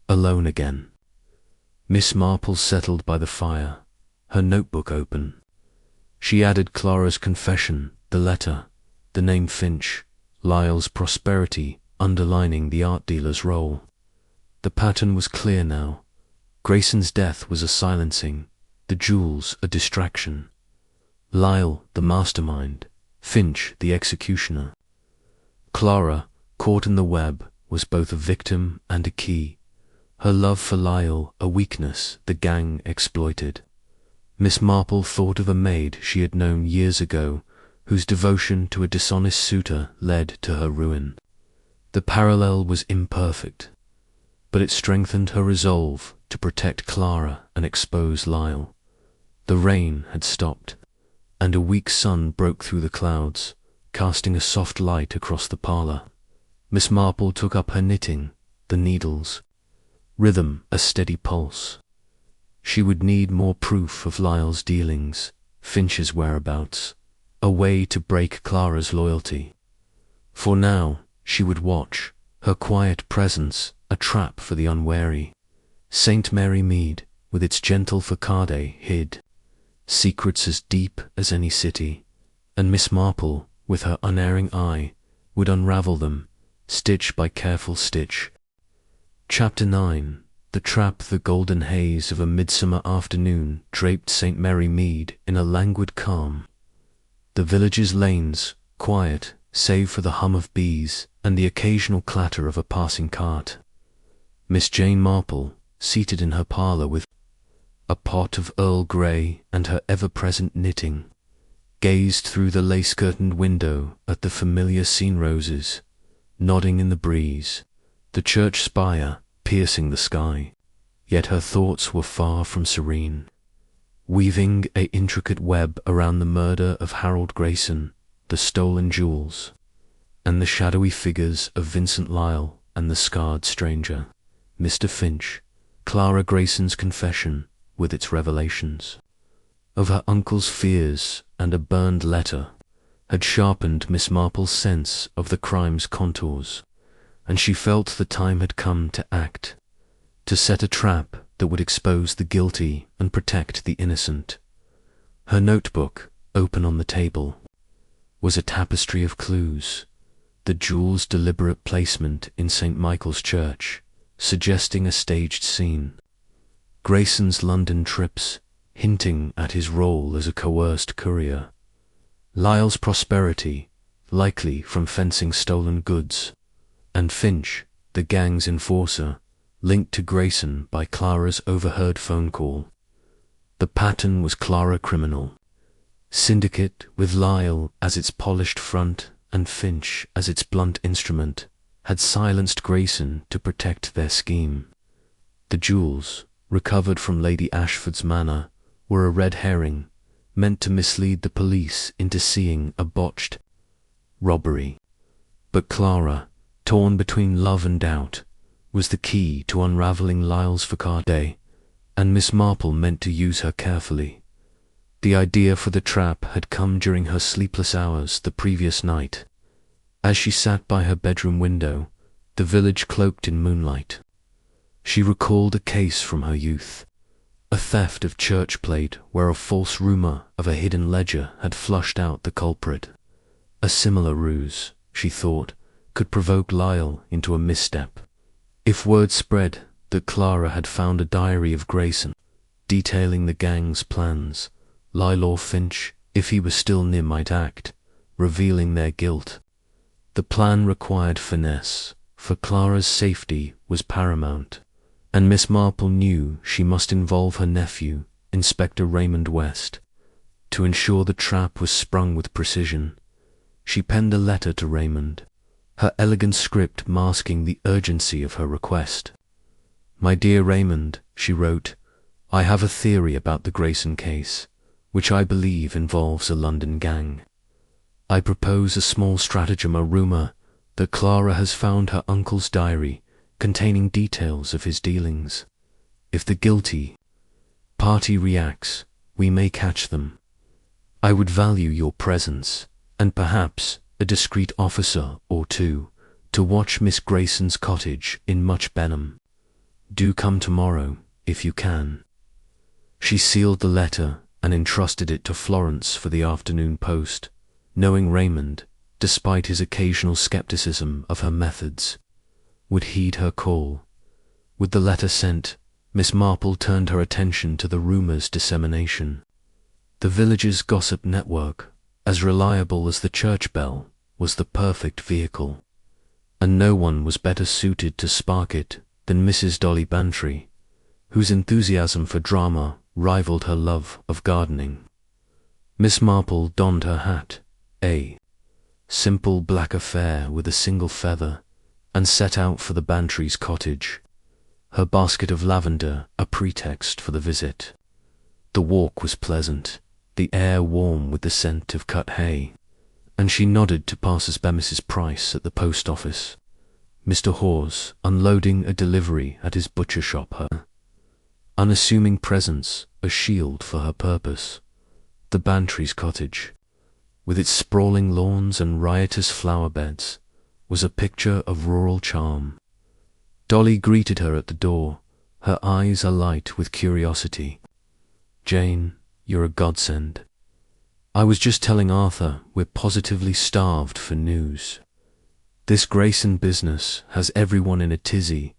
Alone again. Miss Marple settled by the fire, her notebook open. She added Clara's confession, the letter, the name Finch, Lyle's prosperity underlining the art dealer's role. The pattern was clear now. Grayson's death was a silencing, the jewels a distraction. Lyle, the mastermind, Finch, the executioner. Clara, caught in the web, was both a victim and a key. Her love for Lyle, a weakness the gang exploited. Miss Marple thought of a maid she had known years ago, whose devotion to a dishonest suitor led to her ruin. The parallel was imperfect, but it strengthened her resolve to protect Clara and expose Lyle. The rain had stopped, and a weak sun broke through the clouds, casting a soft light across the parlour. Miss Marple took up her knitting, the needles, rhythm a steady pulse. She would need more proof of Lyle's dealings, Finch's whereabouts, a way to break Clara's loyalty. For now, she would watch, her quiet presence a trap for the unwary. St. Mary Mead, with its gentle facade, hid secrets as deep as any city, and Miss Marple, with her unerring eye, would unravel them, stitch by careful stitch. Chapter 9. The trap. The golden haze of a midsummer afternoon draped St. Mary Mead in a languid calm. The village's lanes, quiet, save for the hum of bees and the occasional clatter of a passing cart. Miss Jane Marple, seated in her parlour with a pot of Earl Grey and her ever-present knitting, gazed through the lace-curtained window at the familiar scene roses, nodding in the breeze, the church spire piercing the sky. Yet her thoughts were far from serene. Weaving an intricate web around the murder of Harold Grayson, the stolen jewels, and the shadowy figures of Vincent Lyle and the scarred stranger, Mr. Finch, Clara Grayson's confession with its revelations of her uncle's fears and a burned letter had sharpened Miss Marple's sense of the crime's contours, and she felt the time had come to act, to set a trap that would expose the guilty and protect the innocent. Her notebook, open on the table, was a tapestry of clues, the jewel's deliberate placement in St. Michael's Church, suggesting a staged scene. Grayson's London trips, hinting at his role as a coerced courier. Lyle's prosperity, likely from fencing stolen goods. And Finch, the gang's enforcer, linked to Grayson by Clara's overheard phone call. The pattern was Clara criminal. Syndicate with Lyle as its polished front and Finch as its blunt instrument had silenced Grayson to protect their scheme. The jewels, recovered from Lady Ashford's manor, were a red herring, meant to mislead the police into seeing a botched robbery. But Clara, torn between love and doubt, was the key to unravelling Lyle's facade, and Miss Marple meant to use her carefully. The idea for the trap had come during her sleepless hours the previous night. As she sat by her bedroom window, the village cloaked in moonlight, she recalled a case from her youth, a theft of church plate where a false rumour of a hidden ledger had flushed out the culprit. A similar ruse, she thought, could provoke Lyle into a misstep. If word spread that Clara had found a diary of Grayson, detailing the gang's plans, Lyle or Finch, if he was still near, might act, revealing their guilt. The plan required finesse, for Clara's safety was paramount, and Miss Marple knew she must involve her nephew, Inspector Raymond West, to ensure the trap was sprung with precision. She penned a letter to Raymond, her elegant script masking the urgency of her request. "My dear Raymond," she wrote, "I have a theory about the Grayson case, which I believe involves a London gang. I propose a small stratagem, a rumour that Clara has found her uncle's diary containing details of his dealings. If the guilty party reacts, we may catch them. I would value your presence, and perhaps a discreet officer or two, to watch Miss Grayson's cottage in Much Benham. Do come tomorrow, if you can." She sealed the letter and entrusted it to Florence for the afternoon post, knowing Raymond, despite his occasional skepticism of her methods, would heed her call. With the letter sent, Miss Marple turned her attention to the rumour's dissemination. The village's gossip network, as reliable as the church bell, was the perfect vehicle, and no one was better suited to spark it than Mrs. Dolly Bantry, whose enthusiasm for drama rivaled her love of gardening. Miss Marple donned her hat, a simple black affair with a single feather, and set out for the Bantry's cottage, her basket of lavender a pretext for the visit. The walk was pleasant, the air warm with the scent of cut hay, and she nodded to passers-by. Mrs. Price at the post office, Mr. Hawes unloading a delivery at his butcher shop, her unassuming presence a shield for her purpose. The Bantry's cottage, with its sprawling lawns and riotous flower beds, was a picture of rural charm. Dolly greeted her at the door, her eyes alight with curiosity. "Jane, you're a godsend. I was just telling Arthur we're positively starved for news. This Grayson business has everyone in a tizzy,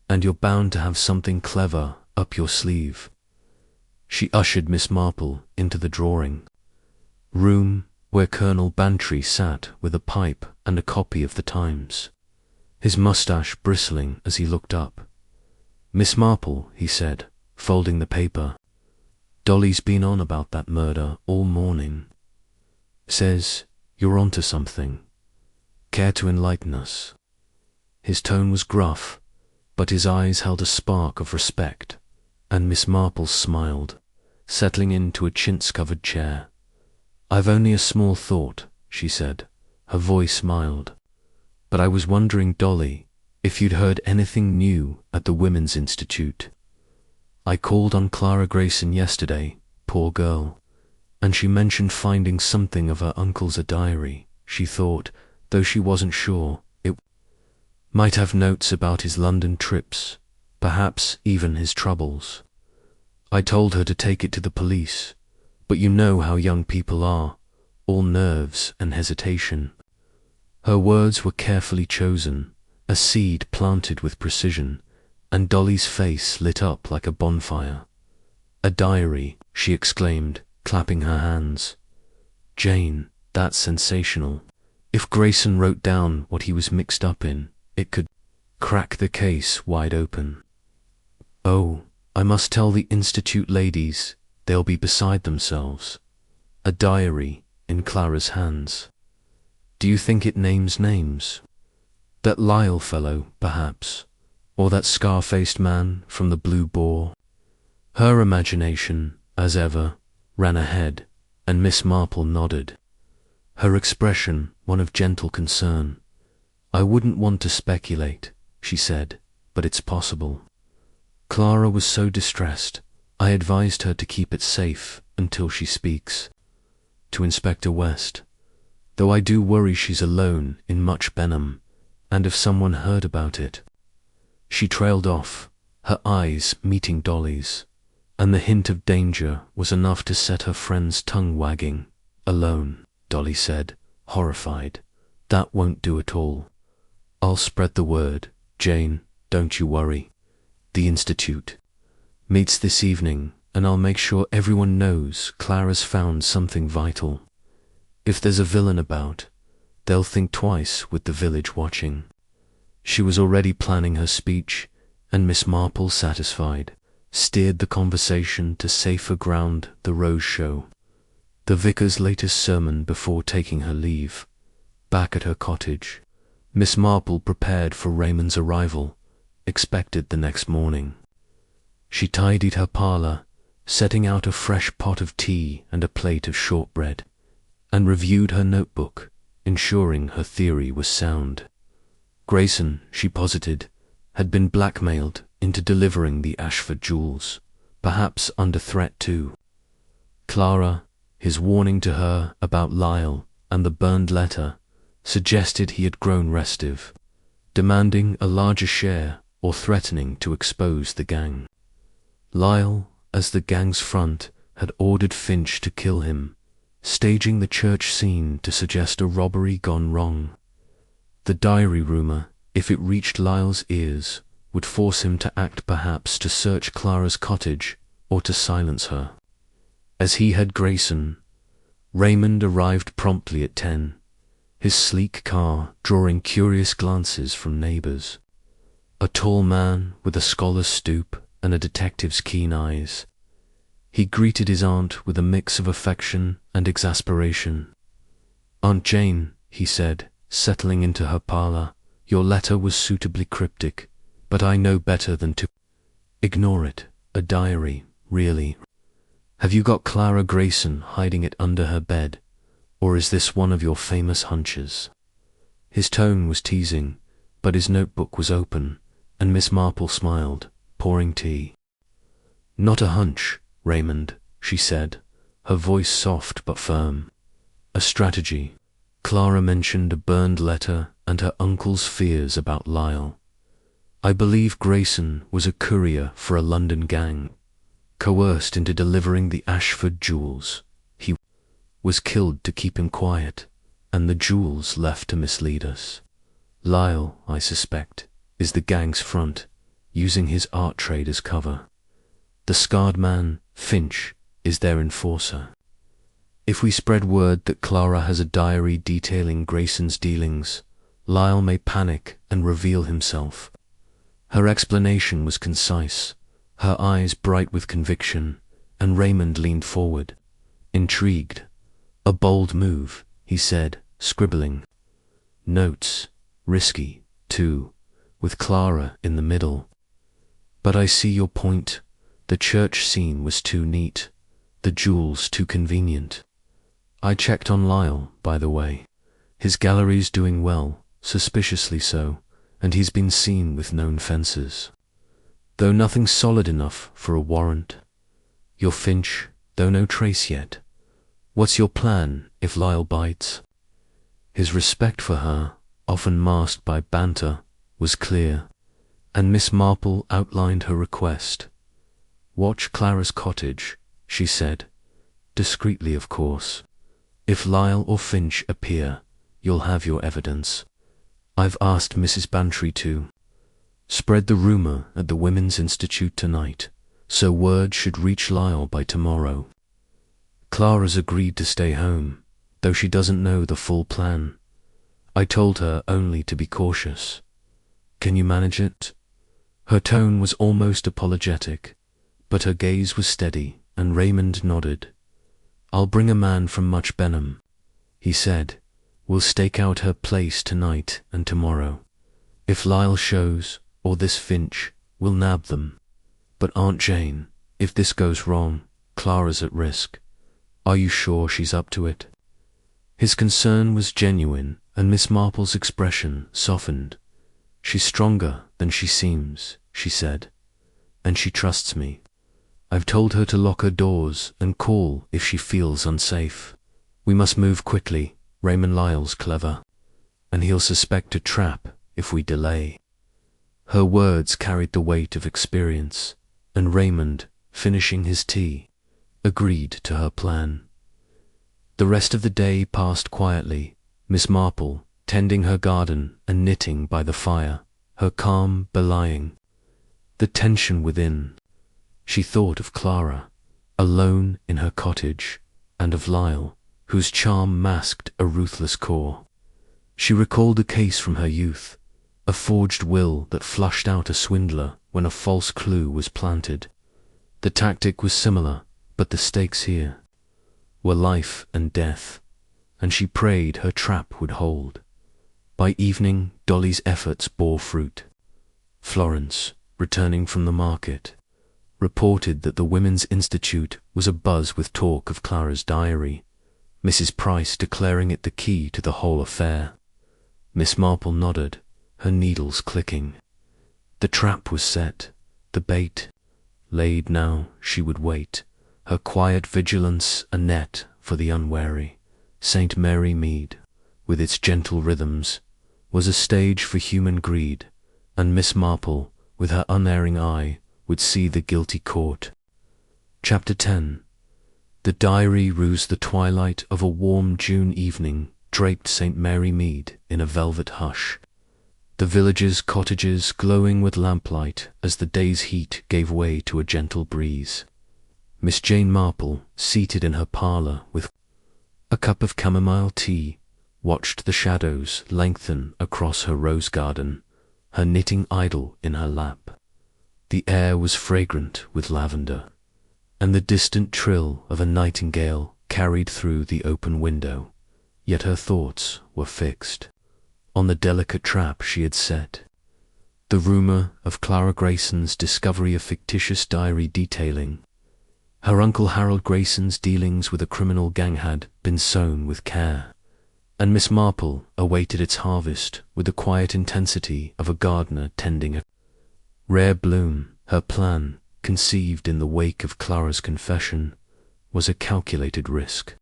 and you're bound to have something clever up your sleeve." She ushered Miss Marple into the drawing room where Colonel Bantry sat with a pipe and a copy of the Times, his moustache bristling as he looked up. "Miss Marple," he said, folding the paper, "Dolly's been on about that murder all morning. Says you're onto something. Care to enlighten us?" His tone was gruff, but his eyes held a spark of respect, and Miss Marple smiled, settling into a chintz-covered chair. "I've only a small thought," she said, her voice mild, "but I was wondering, Dolly, if you'd heard anything new at the Women's Institute. I called on Clara Grayson yesterday, poor girl, and she mentioned finding something of her uncle's a diary. She thought, though she wasn't sure, it might have notes about his London trips, perhaps even his troubles. I told her to take it to the police, but you know how young people are, all nerves and hesitation." Her words were carefully chosen, a seed planted with precision, and Dolly's face lit up like a bonfire. "A diary," she exclaimed, clapping her hands. "Jane, that's sensational. If Grayson wrote down what he was mixed up in, it could crack the case wide open. Oh, I must tell the Institute ladies, they'll be beside themselves. A diary in Clara's hands. Do you think it names names? That Lyle fellow, perhaps, or that scar-faced man from the Blue Boar?" Her imagination, as ever, ran ahead, and Miss Marple nodded, her expression one of gentle concern. "I wouldn't want to speculate," she said, "but it's possible. Clara was so distressed, I advised her to keep it safe until she speaks to Inspector West, though I do worry she's alone in much Benham, and if someone heard about it." She trailed off, her eyes meeting Dolly's, and the hint of danger was enough to set her friend's tongue wagging. "Alone," Dolly said, horrified. "That won't do at all. I'll spread the word, Jane, don't you worry. The Institute meets this evening, and I'll make sure everyone knows Clara's found something vital. If there's a villain about, they'll think twice with the village watching." She was already planning her speech, and Miss Marple, satisfied, steered the conversation to safer ground. The Rose Show, the vicar's latest sermon before taking her leave. Back at her cottage, Miss Marple prepared for Raymond's arrival, expected the next morning. She tidied her parlour, setting out a fresh pot of tea and a plate of shortbread, and reviewed her notebook, ensuring her theory was sound. Grayson, she posited, had been blackmailed into delivering the Ashford jewels, perhaps under threat too. Clara, his warning to her about Lyle and the burned letter, suggested he had grown restive, demanding a larger share or threatening to expose the gang. Lyle, as the gang's front, had ordered Finch to kill him, staging the church scene to suggest a robbery gone wrong. The diary rumour, if it reached Lyle's ears, would force him to act, perhaps to search Clara's cottage or to silence her. As he had Grayson, Raymond arrived promptly at 10, his sleek car drawing curious glances from neighbors. A tall man with a scholar's stoop and a detective's keen eyes. He greeted his aunt with a mix of affection and exasperation. "Aunt Jane," he said, settling into her parlor, "your letter was suitably cryptic, but I know better than to ignore it. A diary, really. Have you got Clara Grayson hiding it under her bed, or is this one of your famous hunches?" His tone was teasing, but his notebook was open, and Miss Marple smiled, pouring tea. "Not a hunch, Raymond," she said, her voice soft but firm. "A strategy. Clara mentioned a burned letter and her uncle's fears about Lyle. I believe Grayson was a courier for a London gang, coerced into delivering the Ashford jewels. He was killed to keep him quiet, and the jewels left to mislead us. Lyle, I suspect, is the gang's front, using his art trade as cover. The scarred man, Finch, is their enforcer. If we spread word that Clara has a diary detailing Grayson's dealings, Lyle may panic and reveal himself." Her explanation was concise, her eyes bright with conviction, and Raymond leaned forward, intrigued. "A bold move," he said, scribbling. "Notes, risky, too, with Clara in the middle. But I see your point. The church scene was too neat, the jewels too convenient. I checked on Lyle, by the way. His gallery's doing well, suspiciously so, and he's been seen with known fences. Though nothing solid enough for a warrant. Your Finch, though no trace yet. What's your plan if Lyle bites?" His respect for her, often masked by banter, was clear, and Miss Marple outlined her request. "Watch Clara's cottage," she said, discreetly of course. "If Lyle or Finch appear, you'll have your evidence. I've asked Mrs. Bantry to spread the rumor at the Women's Institute tonight, so word should reach Lyle by tomorrow. Clara's agreed to stay home, though she doesn't know the full plan. I told her only to be cautious. Can you manage it?" Her tone was almost apologetic, but her gaze was steady, and Raymond nodded. "I'll bring a man from Much Benham," he said. "We'll stake out her place tonight and tomorrow. If Lyle shows, or this Finch, we'll nab them. But Aunt Jane, if this goes wrong, Clara's at risk. Are you sure she's up to it?" His concern was genuine, and Miss Marple's expression softened. "She's stronger than she seems," she said, "and she trusts me. I've told her to lock her doors and call if she feels unsafe. We must move quickly. Raymond Lyle's clever, and he'll suspect a trap if we delay." Her words carried the weight of experience, and Raymond, finishing his tea, agreed to her plan. The rest of the day passed quietly, Miss Marple tending her garden and knitting by the fire, her calm belying the tension within. She thought of Clara, alone in her cottage, and of Lyle, whose charm masked a ruthless core. She recalled a case from her youth, a forged will that flushed out a swindler when a false clue was planted. The tactic was similar, but the stakes here were life and death, and she prayed her trap would hold. By evening, Dolly's efforts bore fruit. Florence, returning from the market, reported that the Women's Institute was abuzz with talk of Clara's diary, Mrs. Price declaring it the key to the whole affair. Miss Marple nodded, her needles clicking. The trap was set, the bait laid. Now she would wait, her quiet vigilance a net for the unwary. St. Mary Mead, with its gentle rhythms, was a stage for human greed, and Miss Marple, with her unerring eye, would see the guilty caught. Chapter 10. The diary ruse. The twilight of a warm June evening draped St. Mary Mead in a velvet hush. the village's cottages glowing with lamplight as the day's heat gave way to a gentle breeze. Miss Jane Marple, seated in her parlour with a cup of chamomile tea, watched the shadows lengthen across her rose garden, her knitting idle in her lap. The air was fragrant with lavender, and the distant trill of a nightingale carried through the open window, yet her thoughts were fixed on the delicate trap she had set. The rumour of Clara Grayson's discovery of fictitious diary detailing her Uncle Harold Grayson's dealings with a criminal gang had been sown with care, and Miss Marple awaited its harvest with the quiet intensity of a gardener tending a rare bloom. Her plan, conceived in the wake of Clara's confession, was a calculated risk.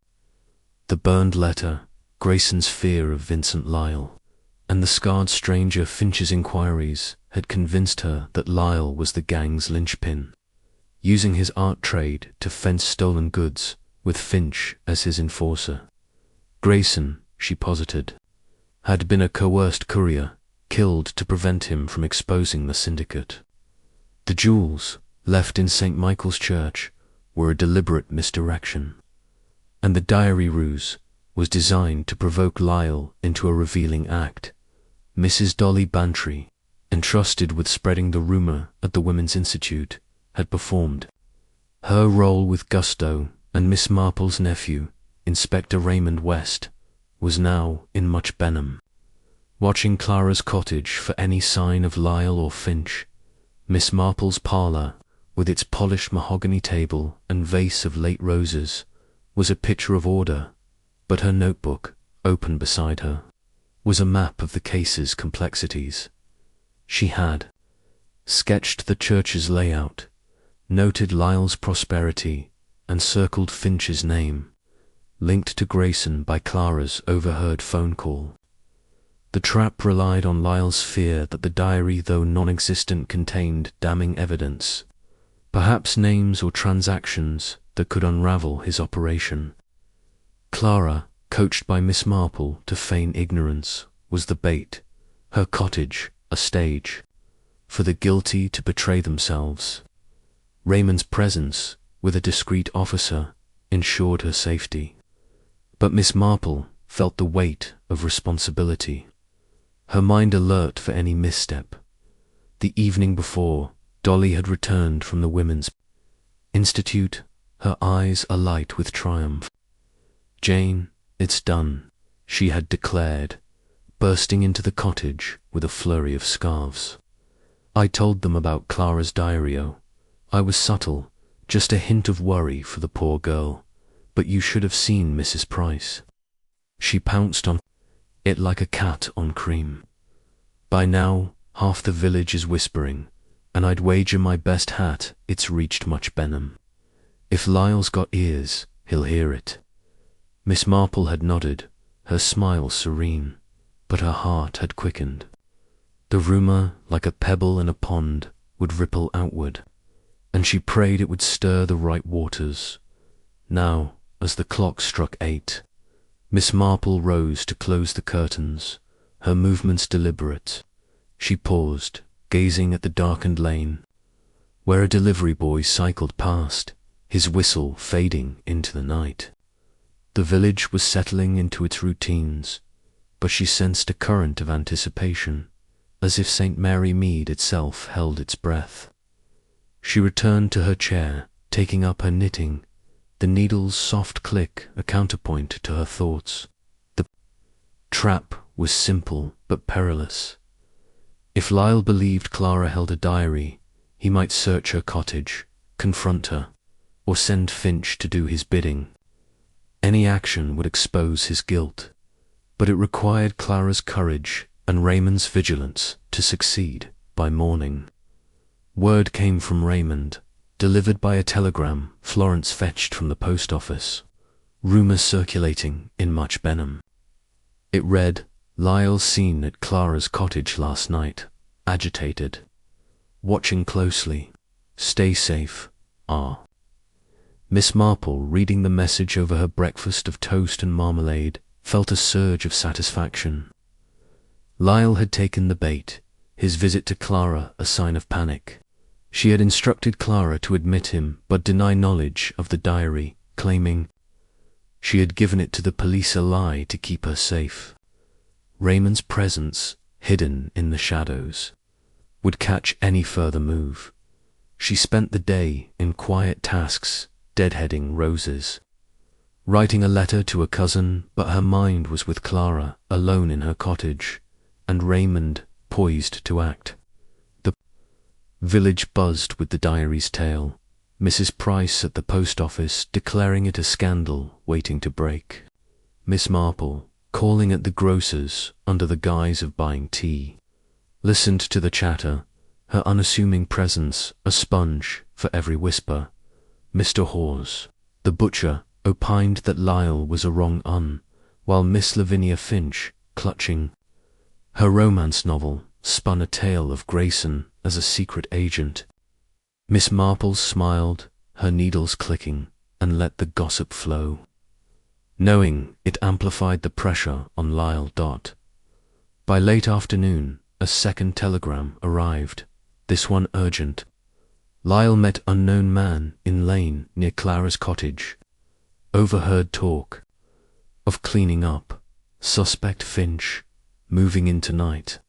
The burned letter, Grayson's fear of Vincent Lyle, and the scarred stranger Finch's inquiries had convinced her that Lyle was the gang's linchpin, using his art trade to fence stolen goods with Finch as his enforcer. Grayson, she posited, had been a coerced courier, killed to prevent him from exposing the syndicate. The jewels, left in St. Michael's Church, were a deliberate misdirection, and the diary ruse was designed to provoke Lyle into a revealing act. Mrs. Dolly Bantry, entrusted with spreading the rumour at the Women's Institute, had performed her role with gusto, and Miss Marple's nephew, Inspector Raymond West, was now in Much Benham, watching Clara's cottage for any sign of Lyle or Finch. Miss Marple's parlour, with its polished mahogany table and vase of late roses, was a picture of order, but her notebook, open beside her, was a map of the case's complexities. She had sketched the church's layout, noted Lyle's prosperity, and circled Finch's name, linked to Grayson by Clara's overheard phone call. The trap relied on Lyle's fear that the diary, though non-existent, contained damning evidence, perhaps names or transactions that could unravel his operation. Clara, coached by Miss Marple to feign ignorance, was the bait, her cottage a stage, for the guilty to betray themselves. Raymond's presence, with a discreet officer, ensured her safety, but Miss Marple felt the weight of responsibility, her mind alert for any misstep. The evening before, Dolly had returned from the Women's Institute, her eyes alight with triumph. "Jane, it's done," she had declared, bursting into the cottage with a flurry of scarves. "I told them about Clara's diario. I was subtle, just a hint of worry for the poor girl, but you should have seen Mrs. Price. She pounced on it like a cat on cream. By now, half the village is whispering, and I'd wager my best hat it's reached Much Benham. If Lyle's got ears, he'll hear it." Miss Marple had nodded, her smile serene, but her heart had quickened. The rumour, like a pebble in a pond, would ripple outward, and she prayed it would stir the right waters. Now, as the clock struck 8, Miss Marple rose to close the curtains, her movements deliberate. She paused, gazing at the darkened lane, where a delivery boy cycled past, his whistle fading into the night. The village was settling into its routines, but she sensed a current of anticipation, as if St. Mary Mead itself held its breath. She returned to her chair, taking up her knitting, the needle's soft click a counterpoint to her thoughts. The trap was simple but perilous. If Lyle believed Clara held a diary, he might search her cottage, confront her, or send Finch to do his bidding. Any action would expose his guilt, but it required Clara's courage and Raymond's vigilance to succeed by morning. Word came from Raymond, delivered by a telegram Florence fetched from the post office, rumours circulating in Much Benham. It read, "Lyle seen at Clara's cottage last night, agitated. Watching closely. Stay safe, R." Miss Marple, reading the message over her breakfast of toast and marmalade, felt a surge of satisfaction. Lyle had taken the bait, his visit to Clara a sign of panic. She had instructed Clara to admit him but deny knowledge of the diary, claiming she had given it to the police a lie to keep her safe. Raymond's presence, hidden in the shadows, would catch any further move. She spent the day in quiet tasks, deadheading roses, writing a letter to a cousin, but her mind was with Clara, alone in her cottage, and Raymond poised to act. The village buzzed with the diary's tale, Mrs. Price at the post office declaring it a scandal waiting to break, Miss Marple calling at the grocer's under the guise of buying tea, listened to the chatter, her unassuming presence a sponge for every whisper. Mr. Hawes, the butcher, opined that Lyle was a wrong-un, while Miss Lavinia Finch, clutching her romance novel, spun a tale of Grayson as a secret agent. Miss Marple smiled, her needles clicking, and let the gossip flow, knowing it amplified the pressure on Lyle. By late afternoon, a second telegram arrived, this one urgent. Lyle met unknown man in lane near Clara's cottage. Overheard talk of cleaning up. Suspect Finch, moving in tonight.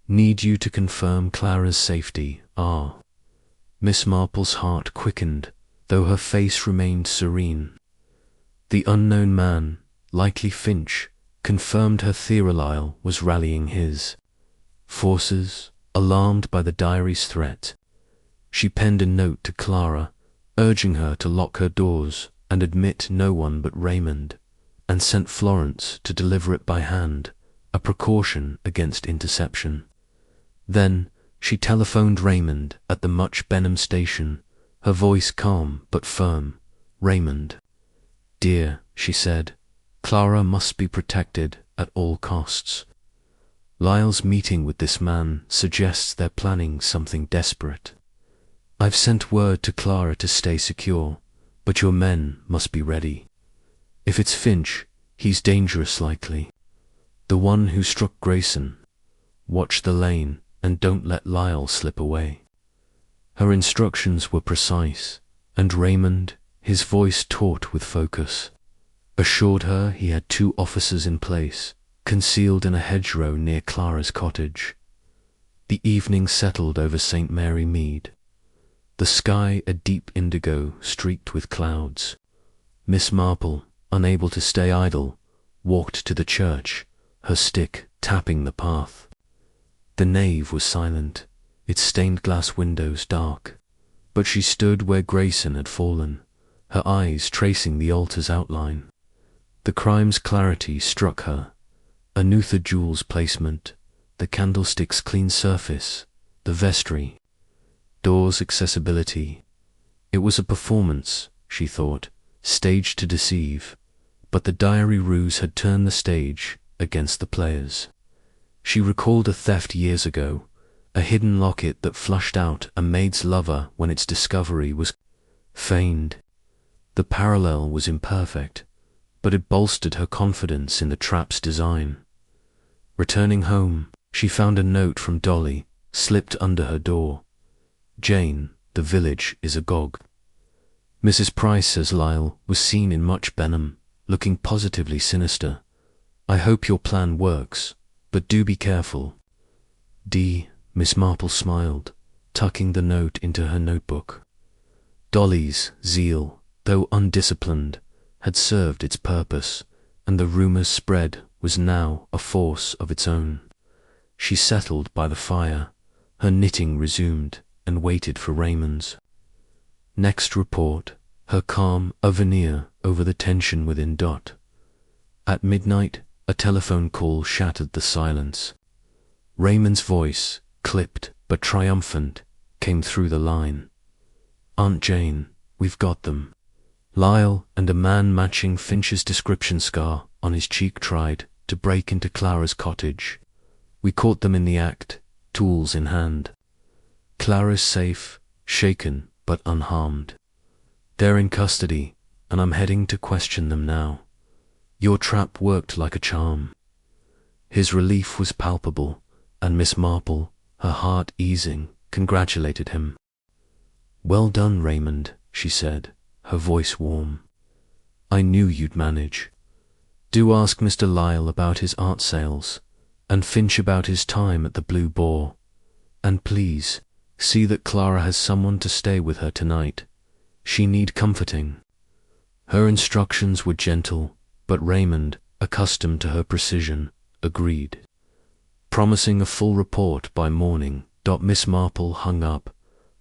Need you to confirm Clara's safety. Miss Marple's heart quickened, though her face remained serene. The unknown man, likely Finch, confirmed her theory. Lyle was rallying his forces, alarmed by the diary's threat. She penned a note to Clara, urging her to lock her doors and admit no one but Raymond, and sent Florence to deliver it by hand, a precaution against interception. Then she telephoned Raymond at the Much Benham station, her voice calm but firm. "Raymond, dear," she said, "Clara must be protected at all costs. Lyle's meeting with this man suggests they're planning something desperate. I've sent word to Clara to stay secure, but your men must be ready. If it's Finch, he's dangerous likely. The one who struck Grayson. Watch the lane and don't let Lyle slip away." Her instructions were precise, and Raymond, his voice taut with focus, assured her he had 2 officers in place, concealed in a hedgerow near Clara's cottage. The evening settled over St. Mary Mead, the sky a deep indigo streaked with clouds. Miss Marple, unable to stay idle, walked to the church, her stick tapping the path. The nave was silent, its stained-glass windows dark, but she stood where Grayson had fallen, her eyes tracing the altar's outline. The crime's clarity struck her, Anutha jewels placement, the candlestick's clean surface, the vestry, doors accessibility. It was a performance, she thought, staged to deceive, but the diary ruse had turned the stage against the players. She recalled a theft years ago, a hidden locket that flushed out a maid's lover when its discovery was feigned. The parallel was imperfect, but it bolstered her confidence in the trap's design. Returning home, she found a note from Dolly, slipped under her door. "Jane, the village is agog. Mrs. Price says Lyle was seen in Much Benham, looking positively sinister. I hope your plan works, but do be careful. D." Miss Marple smiled, tucking the note into her notebook. Dolly's zeal, though undisciplined, had served its purpose, and the rumour's spread was now a force of its own. She settled by the fire, her knitting resumed, and waited for Raymond's next report, her calm a veneer over the tension within. At midnight, a telephone call shattered the silence. Raymond's voice, clipped but triumphant, came through the line. "Aunt Jane, we've got them. Lyle and a man matching Finch's description scar on his cheek tried to break into Clara's cottage. We caught them in the act, tools in hand. Clara's safe, shaken but unharmed. They're in custody, and I'm heading to question them now. Your trap worked like a charm." His relief was palpable, and Miss Marple, her heart easing, congratulated him. "Well done, Raymond," she said, her voice warm. "I knew you'd manage. Do ask Mr. Lyle about his art sales, and Finch about his time at the Blue Boar. And please, see that Clara has someone to stay with her tonight. She need comforting." Her instructions were gentle, but Raymond, accustomed to her precision, agreed. Promising a full report by morning, Miss Marple hung up,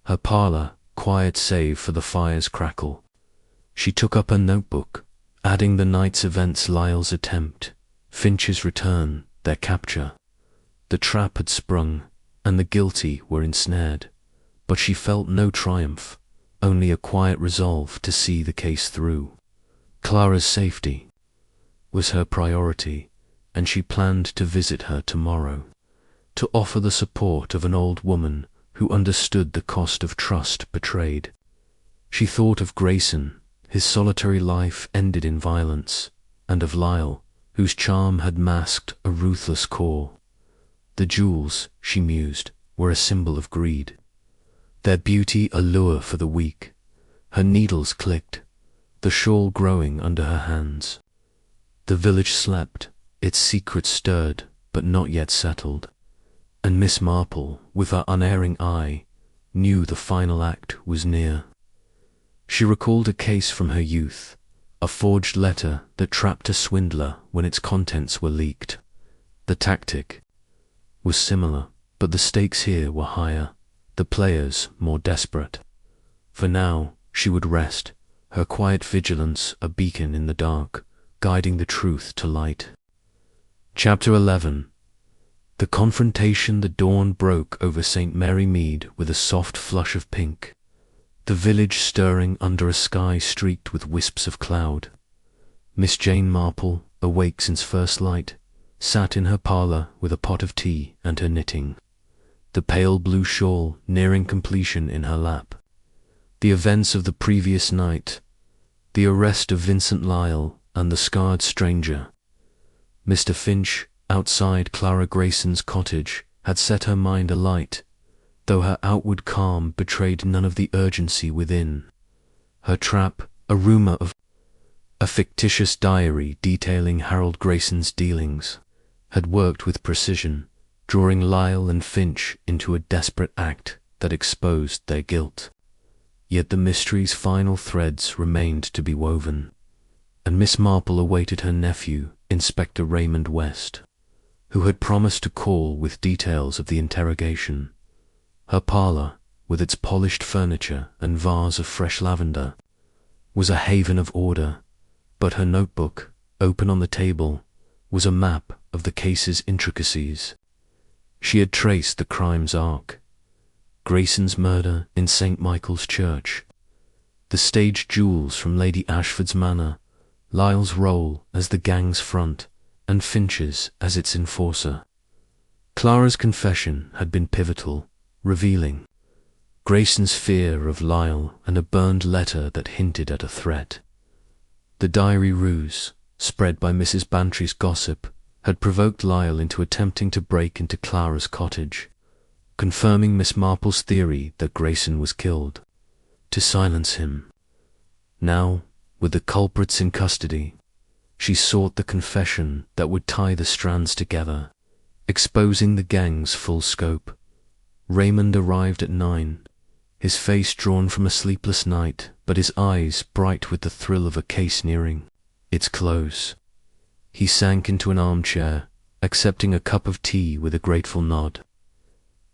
her parlour quiet save for the fire's crackle. She took up a notebook, adding the night's events: Lyle's attempt, Finch's return, their capture. The trap had sprung, and the guilty were ensnared, but she felt no triumph, only a quiet resolve to see the case through. Clara's safety was her priority, and she planned to visit her tomorrow, to offer the support of an old woman who understood the cost of trust betrayed. She thought of Grayson, his solitary life ended in violence, and of Lyle, whose charm had masked a ruthless core. The jewels, she mused, were a symbol of greed, their beauty a lure for the weak. Her needles clicked, the shawl growing under her hands. The village slept, its secrets stirred, but not yet settled. And Miss Marple, with her unerring eye, knew the final act was near. She recalled a case from her youth, a forged letter that trapped a swindler when its contents were leaked. The tactic was similar, but the stakes here were higher, the players more desperate. For now, she would rest, her quiet vigilance a beacon in the dark, guiding the truth to light. Chapter 11. The confrontation. The dawn broke over St. Mary Mead with a soft flush of pink, the village stirring under a sky streaked with wisps of cloud. Miss Jane Marple, awake since first light, sat in her parlour with a pot of tea and her knitting, the pale blue shawl nearing completion in her lap. The events of the previous night, the arrest of Vincent Lyle and the scarred stranger, Mr. Finch outside Clara Grayson's cottage, had set her mind alight, though her outward calm betrayed none of the urgency within. Her trap, a rumour of a fictitious diary detailing Harold Grayson's dealings, had worked with precision, drawing Lyle and Finch into a desperate act that exposed their guilt. Yet the mystery's final threads remained to be woven, and Miss Marple awaited her nephew, Inspector Raymond West, who had promised to call with details of the interrogation. Her parlour, with its polished furniture and vase of fresh lavender, was a haven of order, but her notebook, open on the table, was a map of the case's intricacies. She had traced the crime's arc: Grayson's murder in St. Michael's Church, the staged jewels from Lady Ashford's manor, Lyle's role as the gang's front, and Finch's as its enforcer. Clara's confession had been pivotal, revealing Grayson's fear of Lyle and a burned letter that hinted at a threat. The diary ruse, spread by Mrs. Bantry's gossip, had provoked Lyle into attempting to break into Clara's cottage, confirming Miss Marple's theory that Grayson was killed, to silence him. Now, with the culprits in custody, she sought the confession that would tie the strands together, exposing the gang's full scope. Raymond arrived at 9, his face drawn from a sleepless night, but his eyes bright with the thrill of a case nearing its close. He sank into an armchair, accepting a cup of tea with a grateful nod.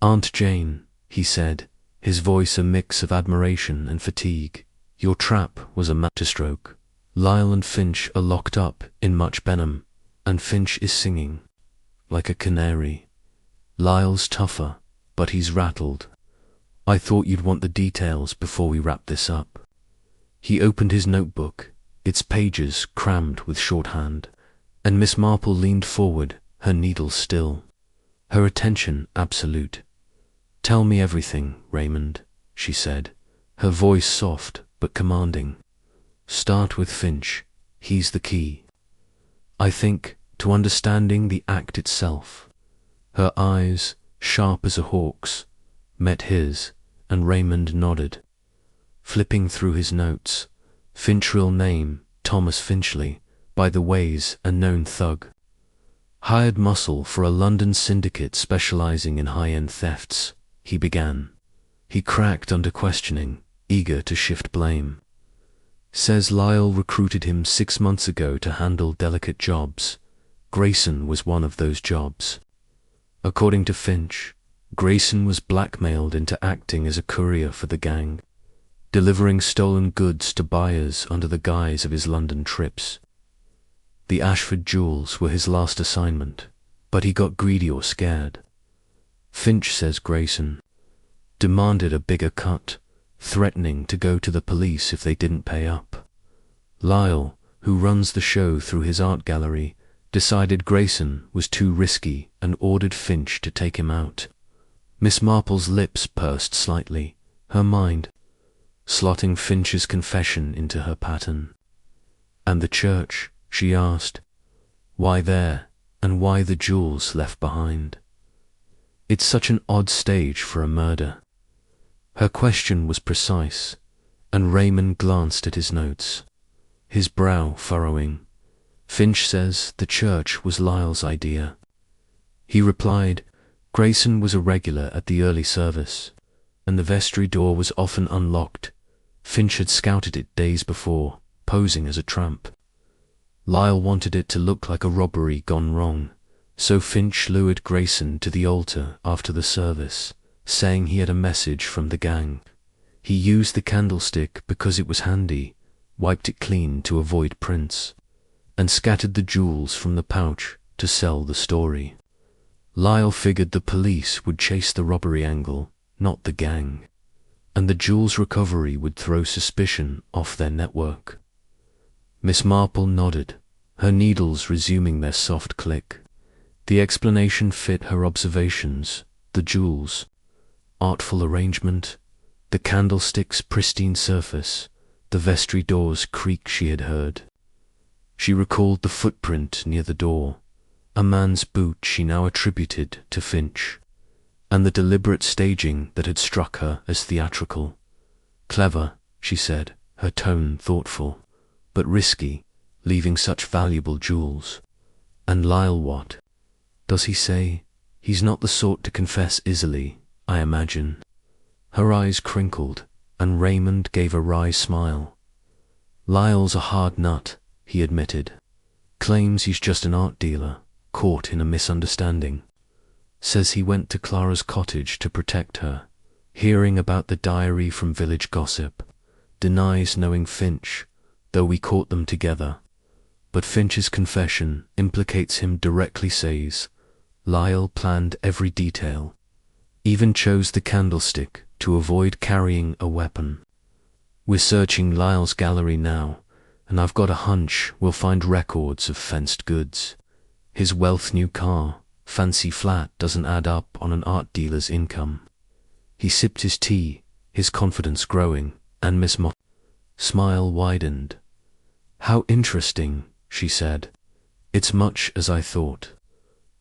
"Aunt Jane," he said, his voice a mix of admiration and fatigue, "your trap was a masterstroke. Lyle and Finch are locked up in Much Benham, and Finch is singing like a canary. Lyle's tougher, but he's rattled. I thought you'd want the details before we wrap this up." He opened his notebook, its pages crammed with shorthand, and Miss Marple leaned forward, her needle still, her attention absolute. "Tell me everything, Raymond," she said, her voice soft but commanding. "Start with Finch, he's the key." "I think," to understanding the act itself. Her eyes, sharp as a hawk's, met his, and Raymond nodded. Flipping through his notes, Finch real name, Thomas Finchley, by the ways a known thug. Hired muscle for a London syndicate specializing in high-end thefts, he began. He cracked under questioning, eager to shift blame. Says Lyle recruited him 6 months ago to handle delicate jobs. Grayson was one of those jobs. According to Finch, Grayson was blackmailed into acting as a courier for the gang, delivering stolen goods to buyers under the guise of his London trips. The Ashford jewels were his last assignment, but he got greedy or scared. Finch says Grayson demanded a bigger cut, threatening to go to the police if they didn't pay up. Lyle, who runs the show through his art gallery, decided Grayson was too risky and ordered Finch to take him out. Miss Marple's lips pursed slightly, her mind slotting Finch's confession into her pattern. And the church, she asked. Why there, and why the jewels left behind? It's such an odd stage for a murder. Her question was precise, and Raymond glanced at his notes, his brow furrowing. Finch says the church was Lyle's idea. He replied, Grayson was a regular at the early service, and the vestry door was often unlocked. Finch had scouted it days before, posing as a tramp. Lyle wanted it to look like a robbery gone wrong, so Finch lured Grayson to the altar after the service, saying he had a message from the gang. He used the candlestick because it was handy, wiped it clean to avoid prints, and scattered the jewels from the pouch to sell the story. Lyle figured the police would chase the robbery angle, not the gang, and the jewels recovery would throw suspicion off their network. Miss Marple nodded, her needles resuming their soft click. The explanation fit her observations. The jewels, artful arrangement, the candlestick's pristine surface, the vestry door's creak she had heard. She recalled the footprint near the door, a man's boot she now attributed to Finch, and the deliberate staging that had struck her as theatrical. Clever, she said, her tone thoughtful, but risky, leaving such valuable jewels. And Lyle what? Does he say? He's not the sort to confess easily, I imagine. Her eyes crinkled, and Raymond gave a wry smile. Lyle's a hard nut, he admitted. Claims he's just an art dealer, caught in a misunderstanding. Says he went to Clara's cottage to protect her, hearing about the diary from village gossip. Denies knowing Finch, though we caught them together. But Finch's confession implicates him directly, says Lyle planned every detail, even chose the candlestick to avoid carrying a weapon. We're searching Lyle's gallery now, and I've got a hunch we'll find records of fenced goods. His wealth-new car, fancy flat doesn't add up on an art dealer's income. He sipped his tea, his confidence growing, and Miss Marple's smile widened. How interesting, she said. It's much as I thought.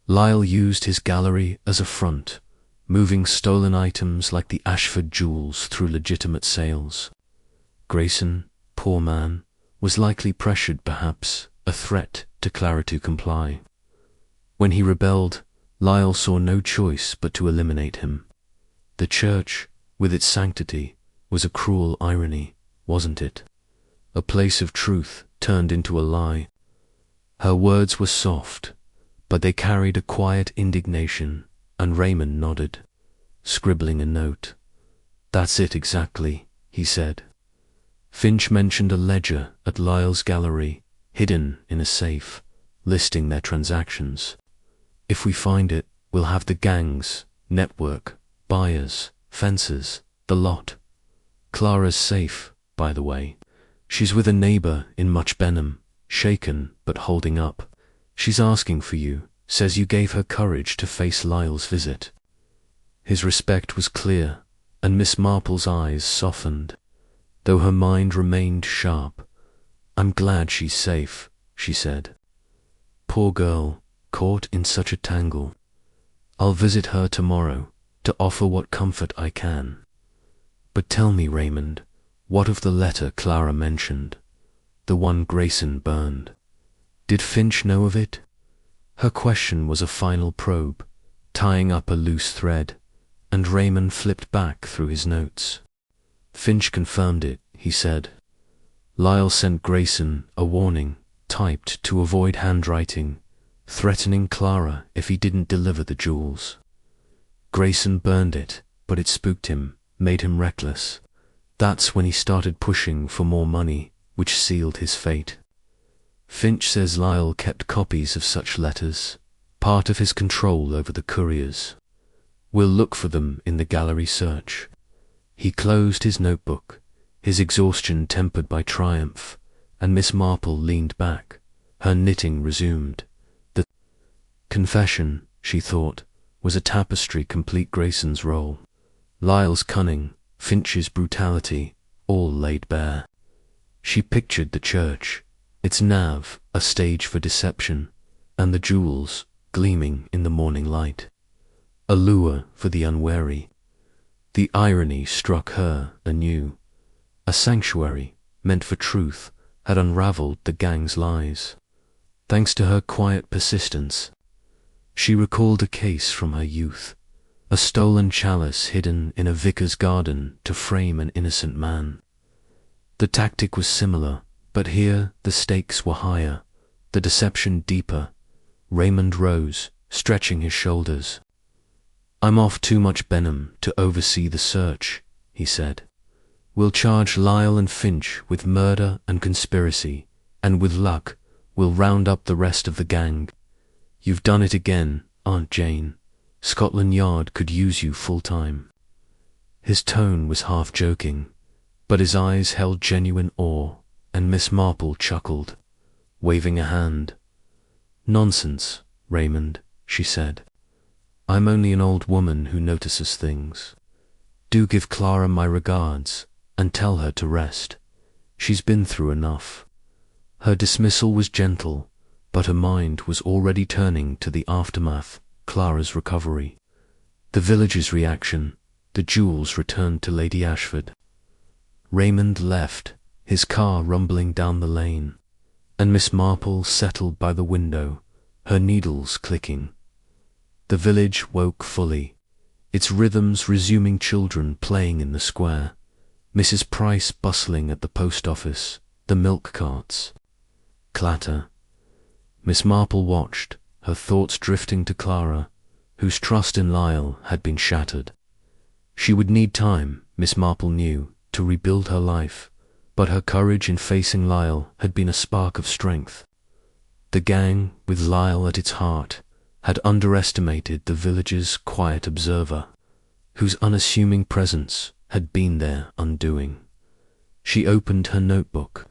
Lyle used his gallery as a front, moving stolen items like the Ashford jewels through legitimate sales. Grayson, poor man, was likely pressured, perhaps, a threat to Clara to comply. When he rebelled, Lyle saw no choice but to eliminate him. The church, with its sanctity, was a cruel irony, wasn't it? A place of truth turned into a lie. Her words were soft, but they carried a quiet indignation, and Raymond nodded, scribbling a note. That's it exactly, he said. Finch mentioned a ledger at Lyle's gallery, hidden in a safe, listing their transactions. If we find it, we'll have the gang's network, buyers, fencers, the lot. Clara's safe, by the way. She's with a neighbour in Much Benham, shaken but holding up. She's asking for you, says you gave her courage to face Lyle's visit. His respect was clear, and Miss Marple's eyes softened, though her mind remained sharp. I'm glad she's safe, she said. poor girl, caught in such a tangle. I'll visit her tomorrow, to offer what comfort I can. But tell me, Raymond, what of the letter Clara mentioned, the one Grayson burned? Did Finch know of it? Her question was a final probe, tying up a loose thread, and Raymond flipped back through his notes. Finch confirmed it, he said. Lyle sent Grayson a warning, typed to avoid handwriting, threatening Clara if he didn't deliver the jewels. Grayson burned it, but it spooked him, made him reckless. That's when he started pushing for more money, which sealed his fate. Finch says Lyle kept copies of such letters, part of his control over the couriers. We'll look for them in the gallery search. He closed his notebook, his exhaustion tempered by triumph, and Miss Marple leaned back, her knitting resumed. The confession, she thought, was a tapestry complete Grayson's role. Lyle's cunning, Finch's brutality, all laid bare. She pictured the church, its nave a stage for deception, and the jewels gleaming in the morning light. A lure for the unwary. The irony struck her anew. A sanctuary, meant for truth, had unraveled the gang's lies. Thanks to her quiet persistence, she recalled a case from her youth, a stolen chalice hidden in a vicar's garden to frame an innocent man. The tactic was similar, but here the stakes were higher, the deception deeper. Raymond rose, stretching his shoulders. I'm off too much Benham to oversee the search, he said. We'll charge Lyle and Finch with murder and conspiracy, and with luck, we'll round up the rest of the gang. You've done it again, Aunt Jane. Scotland Yard could use you full-time. His tone was half-joking, but his eyes held genuine awe, and Miss Marple chuckled, waving a hand. Nonsense, Raymond, she said. I'm only an old woman who notices things. Do give Clara my regards, and tell her to rest. She's been through enough. Her dismissal was gentle, but her mind was already turning to the aftermath, Clara's recovery. The village's reaction, the jewels returned to Lady Ashford. Raymond left, his car rumbling down the lane, and Miss Marple settled by the window, her needles clicking. The village woke fully, its rhythms resuming, children playing in the square, Mrs. Price bustling at the post office, the milk carts. Clatter. Miss Marple watched, her thoughts drifting to Clara, whose trust in Lyle had been shattered. She would need time, Miss Marple knew, to rebuild her life, but her courage in facing Lyle had been a spark of strength. The gang, with Lyle at its heart, had underestimated the village's quiet observer, whose unassuming presence had been their undoing. She opened her notebook,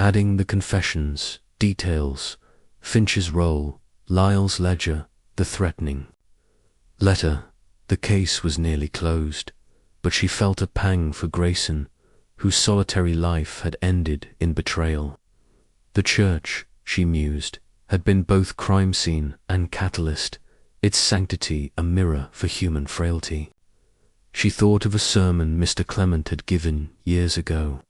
adding the confessions, details, Finch's role, Lyle's ledger, the threatening letter. The case was nearly closed, but she felt a pang for Grayson, whose solitary life had ended in betrayal. The church, she mused, had been both crime scene and catalyst, its sanctity a mirror for human frailty. She thought of a sermon Mr. Clement had given years ago,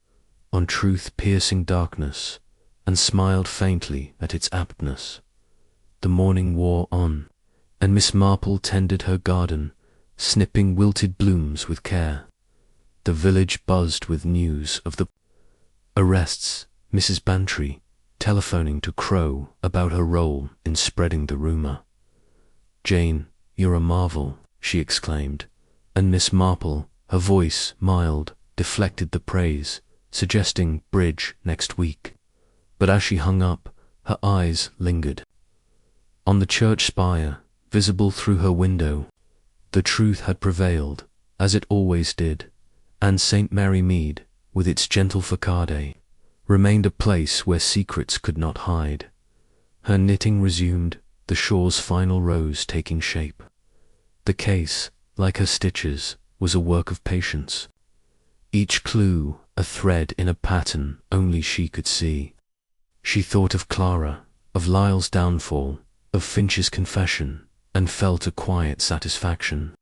on truth piercing darkness, and smiled faintly at its aptness. The morning wore on, and Miss Marple tended her garden, snipping wilted blooms with care. The village buzzed with news of the arrests, Mrs. Bantry telephoning to Crow about her role in spreading the rumour. "Jane, you're a marvel," she exclaimed, and Miss Marple, her voice mild, deflected the praise, suggesting bridge next week. But as she hung up, her eyes lingered. On the church spire, visible through her window, the truth had prevailed, as it always did, and St. Mary Mead, with its gentle facade, remained a place where secrets could not hide. Her knitting resumed, the shawl's final rose taking shape. The case, like her stitches, was a work of patience. Each clue a thread in a pattern only she could see. She thought of Clara, of Lyle's downfall, of Finch's confession, and felt a quiet satisfaction.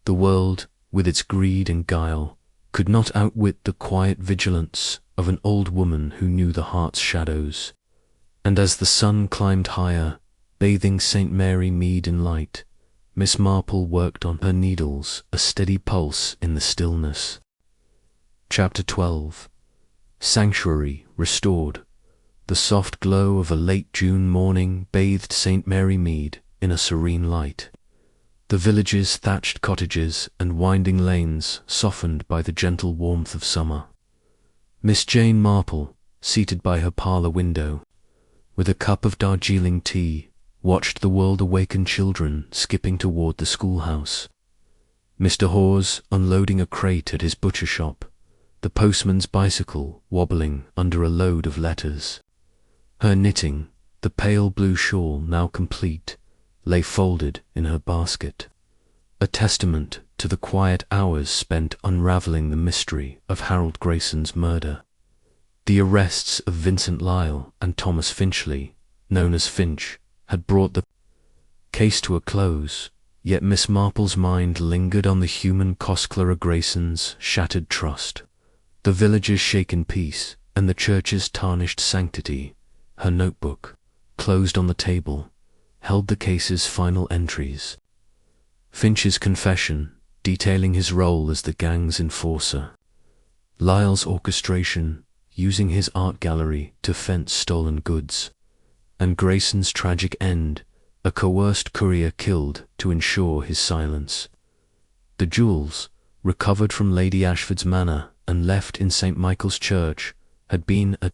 The world, with its greed and guile, could not outwit the quiet vigilance of an old woman who knew the heart's shadows. And as the sun climbed higher, bathing St. Mary Mead in light, Miss Marple worked on her needles, a steady pulse in the stillness. Chapter 12. Sanctuary restored. The soft glow of a late June morning bathed St. Mary Mead in a serene light. The village's thatched cottages and winding lanes softened by the gentle warmth of summer. Miss Jane Marple, seated by her parlour window, with a cup of Darjeeling tea, watched the world-awakened children skipping toward the schoolhouse. Mr. Hawes unloading a crate at his butcher shop, the postman's bicycle wobbling under a load of letters. Her knitting, the pale blue shawl now complete, lay folded in her basket, a testament to the quiet hours spent unravelling the mystery of Harold Grayson's murder. The arrests of Vincent Lyle and Thomas Finchley, known as Finch, had brought the case to a close, yet Miss Marple's mind lingered on the human cost Clara Grayson's shattered trust, the village's shaken peace, and the church's tarnished sanctity. Her notebook, closed on the table, held the case's final entries. Finch's confession, detailing his role as the gang's enforcer. Lyle's orchestration, using his art gallery to fence stolen goods. And Grayson's tragic end, a coerced courier killed to ensure his silence. The jewels, recovered from Lady Ashford's manor and left in St. Michael's Church, had been a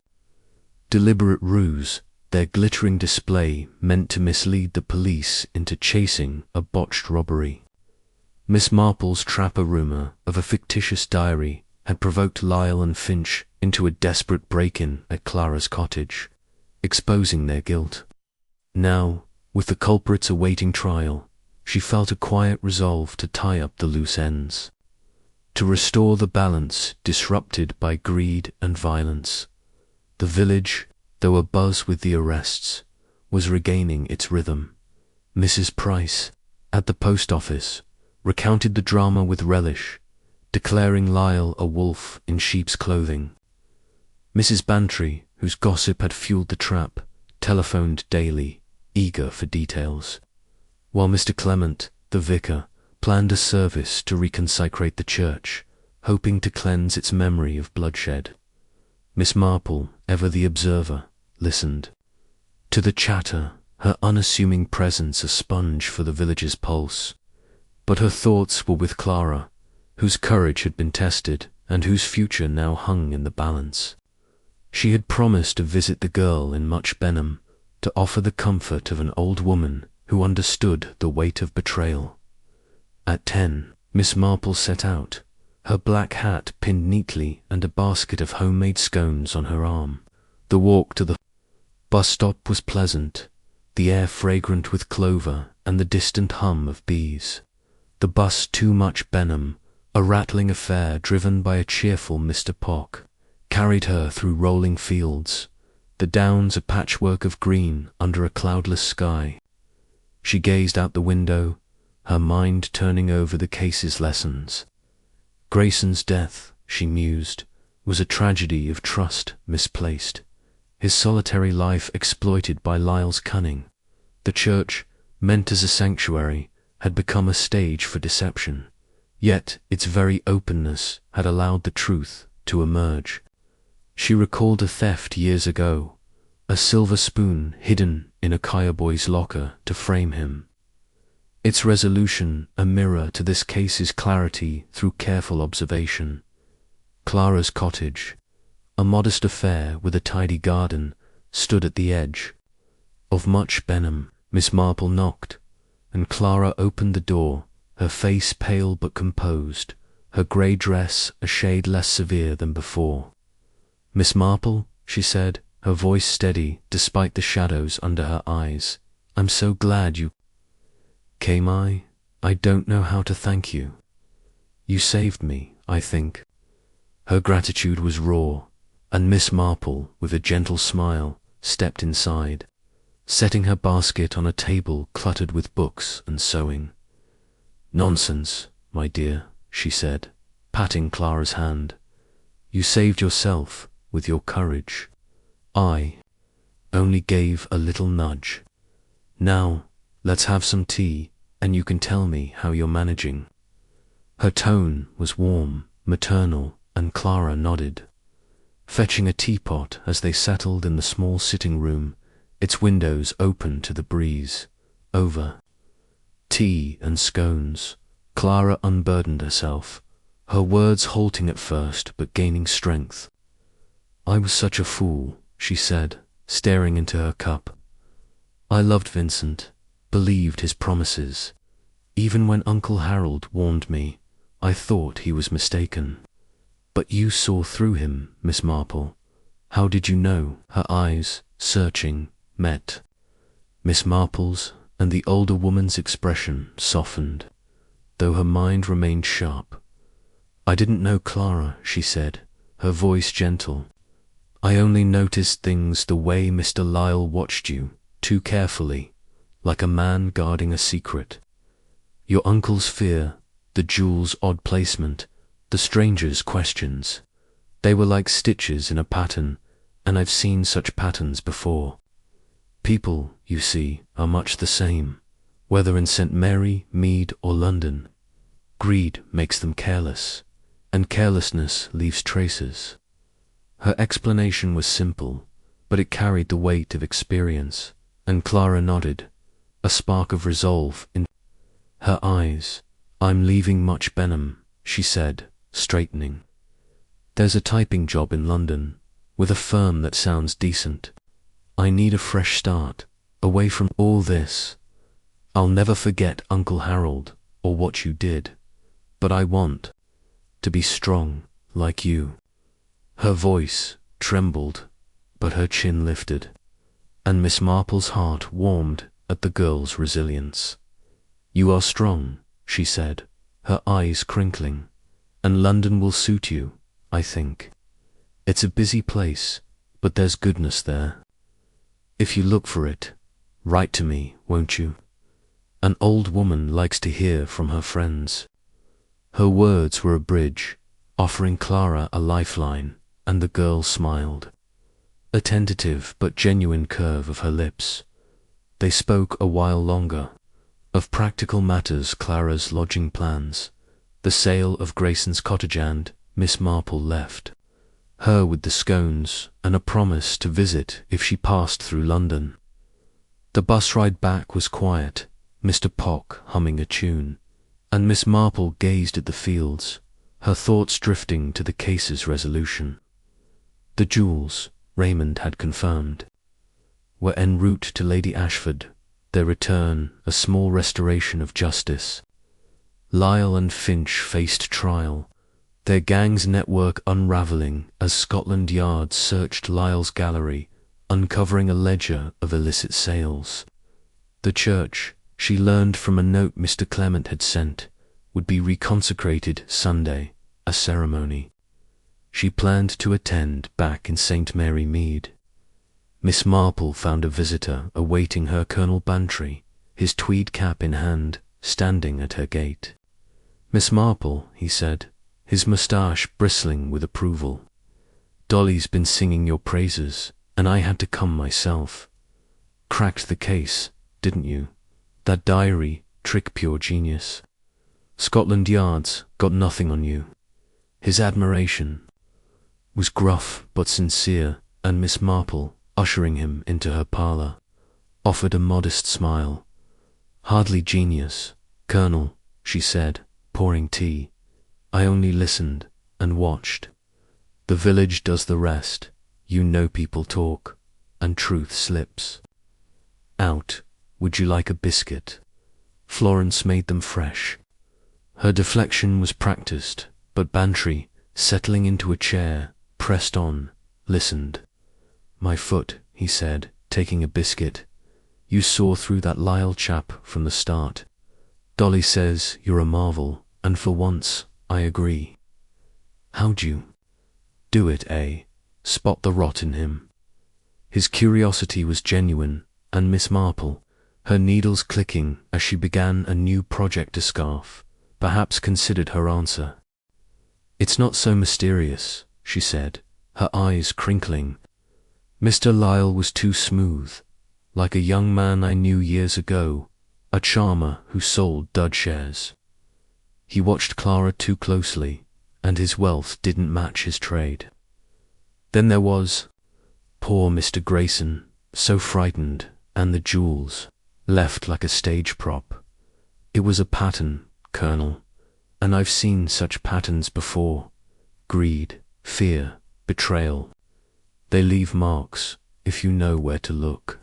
deliberate ruse, their glittering display meant to mislead the police into chasing a botched robbery. Miss Marple's trapper rumour of a fictitious diary had provoked Lyle and Finch into a desperate break-in at Clara's cottage, exposing their guilt. Now, with the culprits awaiting trial, she felt a quiet resolve to tie up the loose ends, to restore the balance disrupted by greed and violence. The village, though abuzz with the arrests, was regaining its rhythm. Mrs. Price, at the post office, recounted the drama with relish, declaring Lyle a wolf in sheep's clothing. Mrs. Bantry, whose gossip had fueled the trap, telephoned daily, eager for details, while Mr. Clement, the vicar, planned a service to reconsecrate the church, hoping to cleanse its memory of bloodshed. Miss Marple, ever the observer, listened to the chatter, her unassuming presence a sponge for the village's pulse. But her thoughts were with Clara, whose courage had been tested and whose future now hung in the balance. She had promised to visit the girl in Much Benham, to offer the comfort of an old woman who understood the weight of betrayal. At 10, Miss Marple set out, her black hat pinned neatly and a basket of homemade scones on her arm. The walk to the bus stop was pleasant, the air fragrant with clover and the distant hum of bees. The bus to Much Benham, a rattling affair driven by a cheerful Mr. Pock, carried her through rolling fields, the downs a patchwork of green under a cloudless sky. She gazed out the window, her mind turning over the case's lessons. Grayson's death, she mused, was a tragedy of trust misplaced, his solitary life exploited by Lyle's cunning. The church, meant as a sanctuary, had become a stage for deception, yet its very openness had allowed the truth to emerge. She recalled a theft years ago, a silver spoon hidden in a Kaya-boy's locker to frame him. Its resolution a mirror to this case's clarity through careful observation. Clara's cottage, a modest affair with a tidy garden, stood at the edge of Much Benham. Miss Marple knocked, and Clara opened the door, her face pale but composed, her grey dress a shade less severe than before. "Miss Marple," she said, her voice steady despite the shadows under her eyes, "I'm so glad you came. I don't know how to thank you. You saved me, I think." Her gratitude was raw, and Miss Marple, with a gentle smile, stepped inside. setting her basket on a table cluttered with books and sewing. "Nonsense, my dear," she said, patting Clara's hand. "You saved yourself with your courage. I only gave a little nudge. Now, let's have some tea, and you can tell me how you're managing." Her tone was warm, maternal, and Clara nodded, fetching a teapot as they settled in the small sitting room, its windows open to the breeze. Over tea and scones, Clara unburdened herself, her words halting at first but gaining strength. "I was such a fool," she said, staring into her cup. "I loved Vincent, believed his promises. Even when Uncle Harold warned me, I thought he was mistaken. But you saw through him, Miss Marple. How did you know?" Her eyes, searching, met Miss Marple's, and the older woman's expression softened, though her mind remained sharp. "I didn't know Clara," she said, her voice gentle. "I only noticed things the way Mr. Lyle watched you, too carefully, like a man guarding a secret. Your uncle's fear, the jewel's odd placement, the stranger's questions. They were like stitches in a pattern, and I've seen such patterns before. People, you see, are much the same, whether in St. Mary, Mead, or London. Greed makes them careless, and carelessness leaves traces." Her explanation was simple, but it carried the weight of experience, and Clara nodded, a spark of resolve in her eyes. "I'm leaving Much Benham," she said, straightening. "There's a typing job in London, with a firm that sounds decent. I need a fresh start, away from all this. I'll never forget Uncle Harold or what you did, but I want to be strong like you." Her voice trembled, but her chin lifted, and Miss Marple's heart warmed at the girl's resilience. "You are strong," she said, her eyes crinkling, "and London will suit you, I think. It's a busy place, but there's goodness there. If you look for it, write to me, won't you? An old woman likes to hear from her friends." Her words were a bridge, offering Clara a lifeline, and the girl smiled, a tentative but genuine curve of her lips. They spoke a while longer, of practical matters, Clara's lodging plans, the sale of Grayson's cottage, and Miss Marple left her with the scones and a promise to visit if she passed through London. The bus ride back was quiet, Mr. Pock humming a tune, and Miss Marple gazed at the fields, her thoughts drifting to the case's resolution. The jewels, Raymond had confirmed, were en route to Lady Ashford, their return a small restoration of justice. Lyle and Finch faced trial, their gang's network unravelling as Scotland Yard searched Lyle's gallery, uncovering a ledger of illicit sales. The church, she learned from a note Mr. Clement had sent, would be reconsecrated Sunday, a ceremony she planned to attend back in St. Mary Mead. Miss Marple found a visitor awaiting her, Colonel Bantry, his tweed cap in hand, standing at her gate. "Miss Marple," he said, his moustache bristling with approval. "Dolly's been singing your praises, and I had to come myself. Cracked the case, didn't you? That diary, trick pure genius. Scotland Yard's got nothing on you." His admiration was gruff but sincere, and Miss Marple, ushering him into her parlour, offered a modest smile. "Hardly genius, Colonel," she said, pouring tea. "I only listened and watched. The village does the rest. You know people talk, and truth slips out. Would you like a biscuit? Florence made them fresh." Her deflection was practiced, but Bantry, settling into a chair, pressed on, listened. "My foot," he said, taking a biscuit. "You saw through that Lyle chap from the start. Dolly says you're a marvel, and for once, I agree. How'd you do it, eh? Spot the rot in him." His curiosity was genuine, and Miss Marple, her needles clicking as she began a new project. A scarf, perhaps, considered her answer. "It's not so mysterious," she said, her eyes crinkling. "Mr. Lyle was too smooth, like a young man I knew years ago, a charmer who sold dud shares. He watched Clara too closely, and his wealth didn't match his trade. Then there was poor Mr. Grayson, so frightened, and the jewels, left like a stage prop. It was a pattern, Colonel, and I've seen such patterns before. Greed, fear, betrayal. They leave marks, if you know where to look."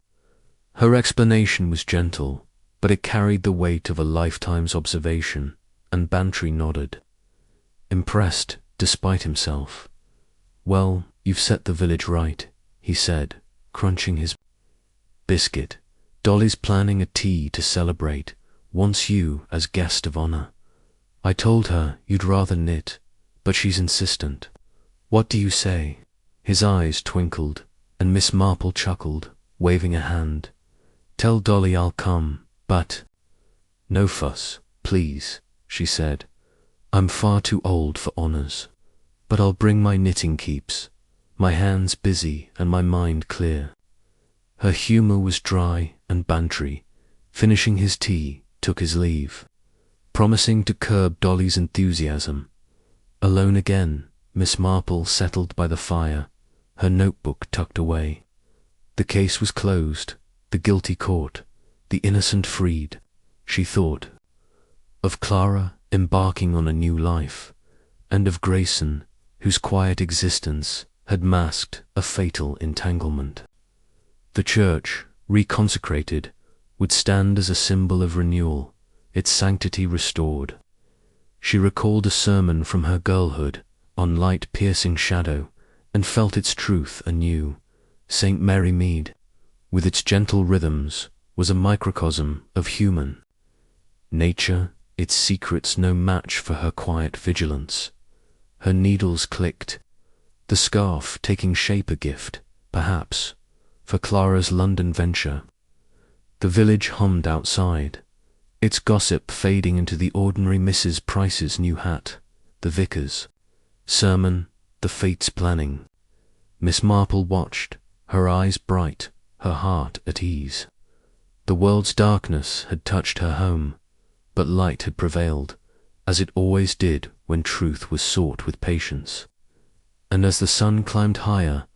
Her explanation was gentle, but it carried the weight of a lifetime's observation, and Bantry nodded, impressed despite himself. "Well, you've set the village right," he said, crunching his biscuit. "Dolly's planning a tea to celebrate, wants you as guest of honor. I told her you'd rather knit, but she's insistent. What do you say?" His eyes twinkled, and Miss Marple chuckled, waving a hand. "Tell Dolly I'll come, but—" "No fuss, please," she said. "I'm far too old for honors, but I'll bring my knitting keeps, my hands busy and my mind clear." Her humor was dry, and Bantry, finishing his tea, took his leave, promising to curb Dolly's enthusiasm. Alone again, Miss Marple settled by the fire, her notebook tucked away. The case was closed, the guilty caught, the innocent freed. She thought of Clara embarking on a new life, and of Grayson, whose quiet existence had masked a fatal entanglement. The church, reconsecrated, would stand as a symbol of renewal, its sanctity restored. She recalled a sermon from her girlhood on light-piercing shadow, and felt its truth anew. St. Mary Mead, with its gentle rhythms, was a microcosm of human nature, its secrets no match for her quiet vigilance. Her needles clicked, the scarf taking shape, a gift, perhaps, for Clara's London venture. The village hummed outside, its gossip fading into the ordinary Mrs. Price's new hat, the vicar's sermon, the fates planning. Miss Marple watched, her eyes bright, her heart at ease. The world's darkness had touched her home, but light had prevailed, as it always did when truth was sought with patience. And as the sun climbed higher,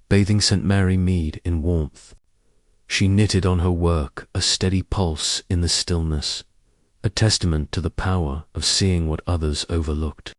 bathing St. Mary Mead in warmth, she knitted on her work, a steady pulse in the stillness, a testament to the power of seeing what others overlooked.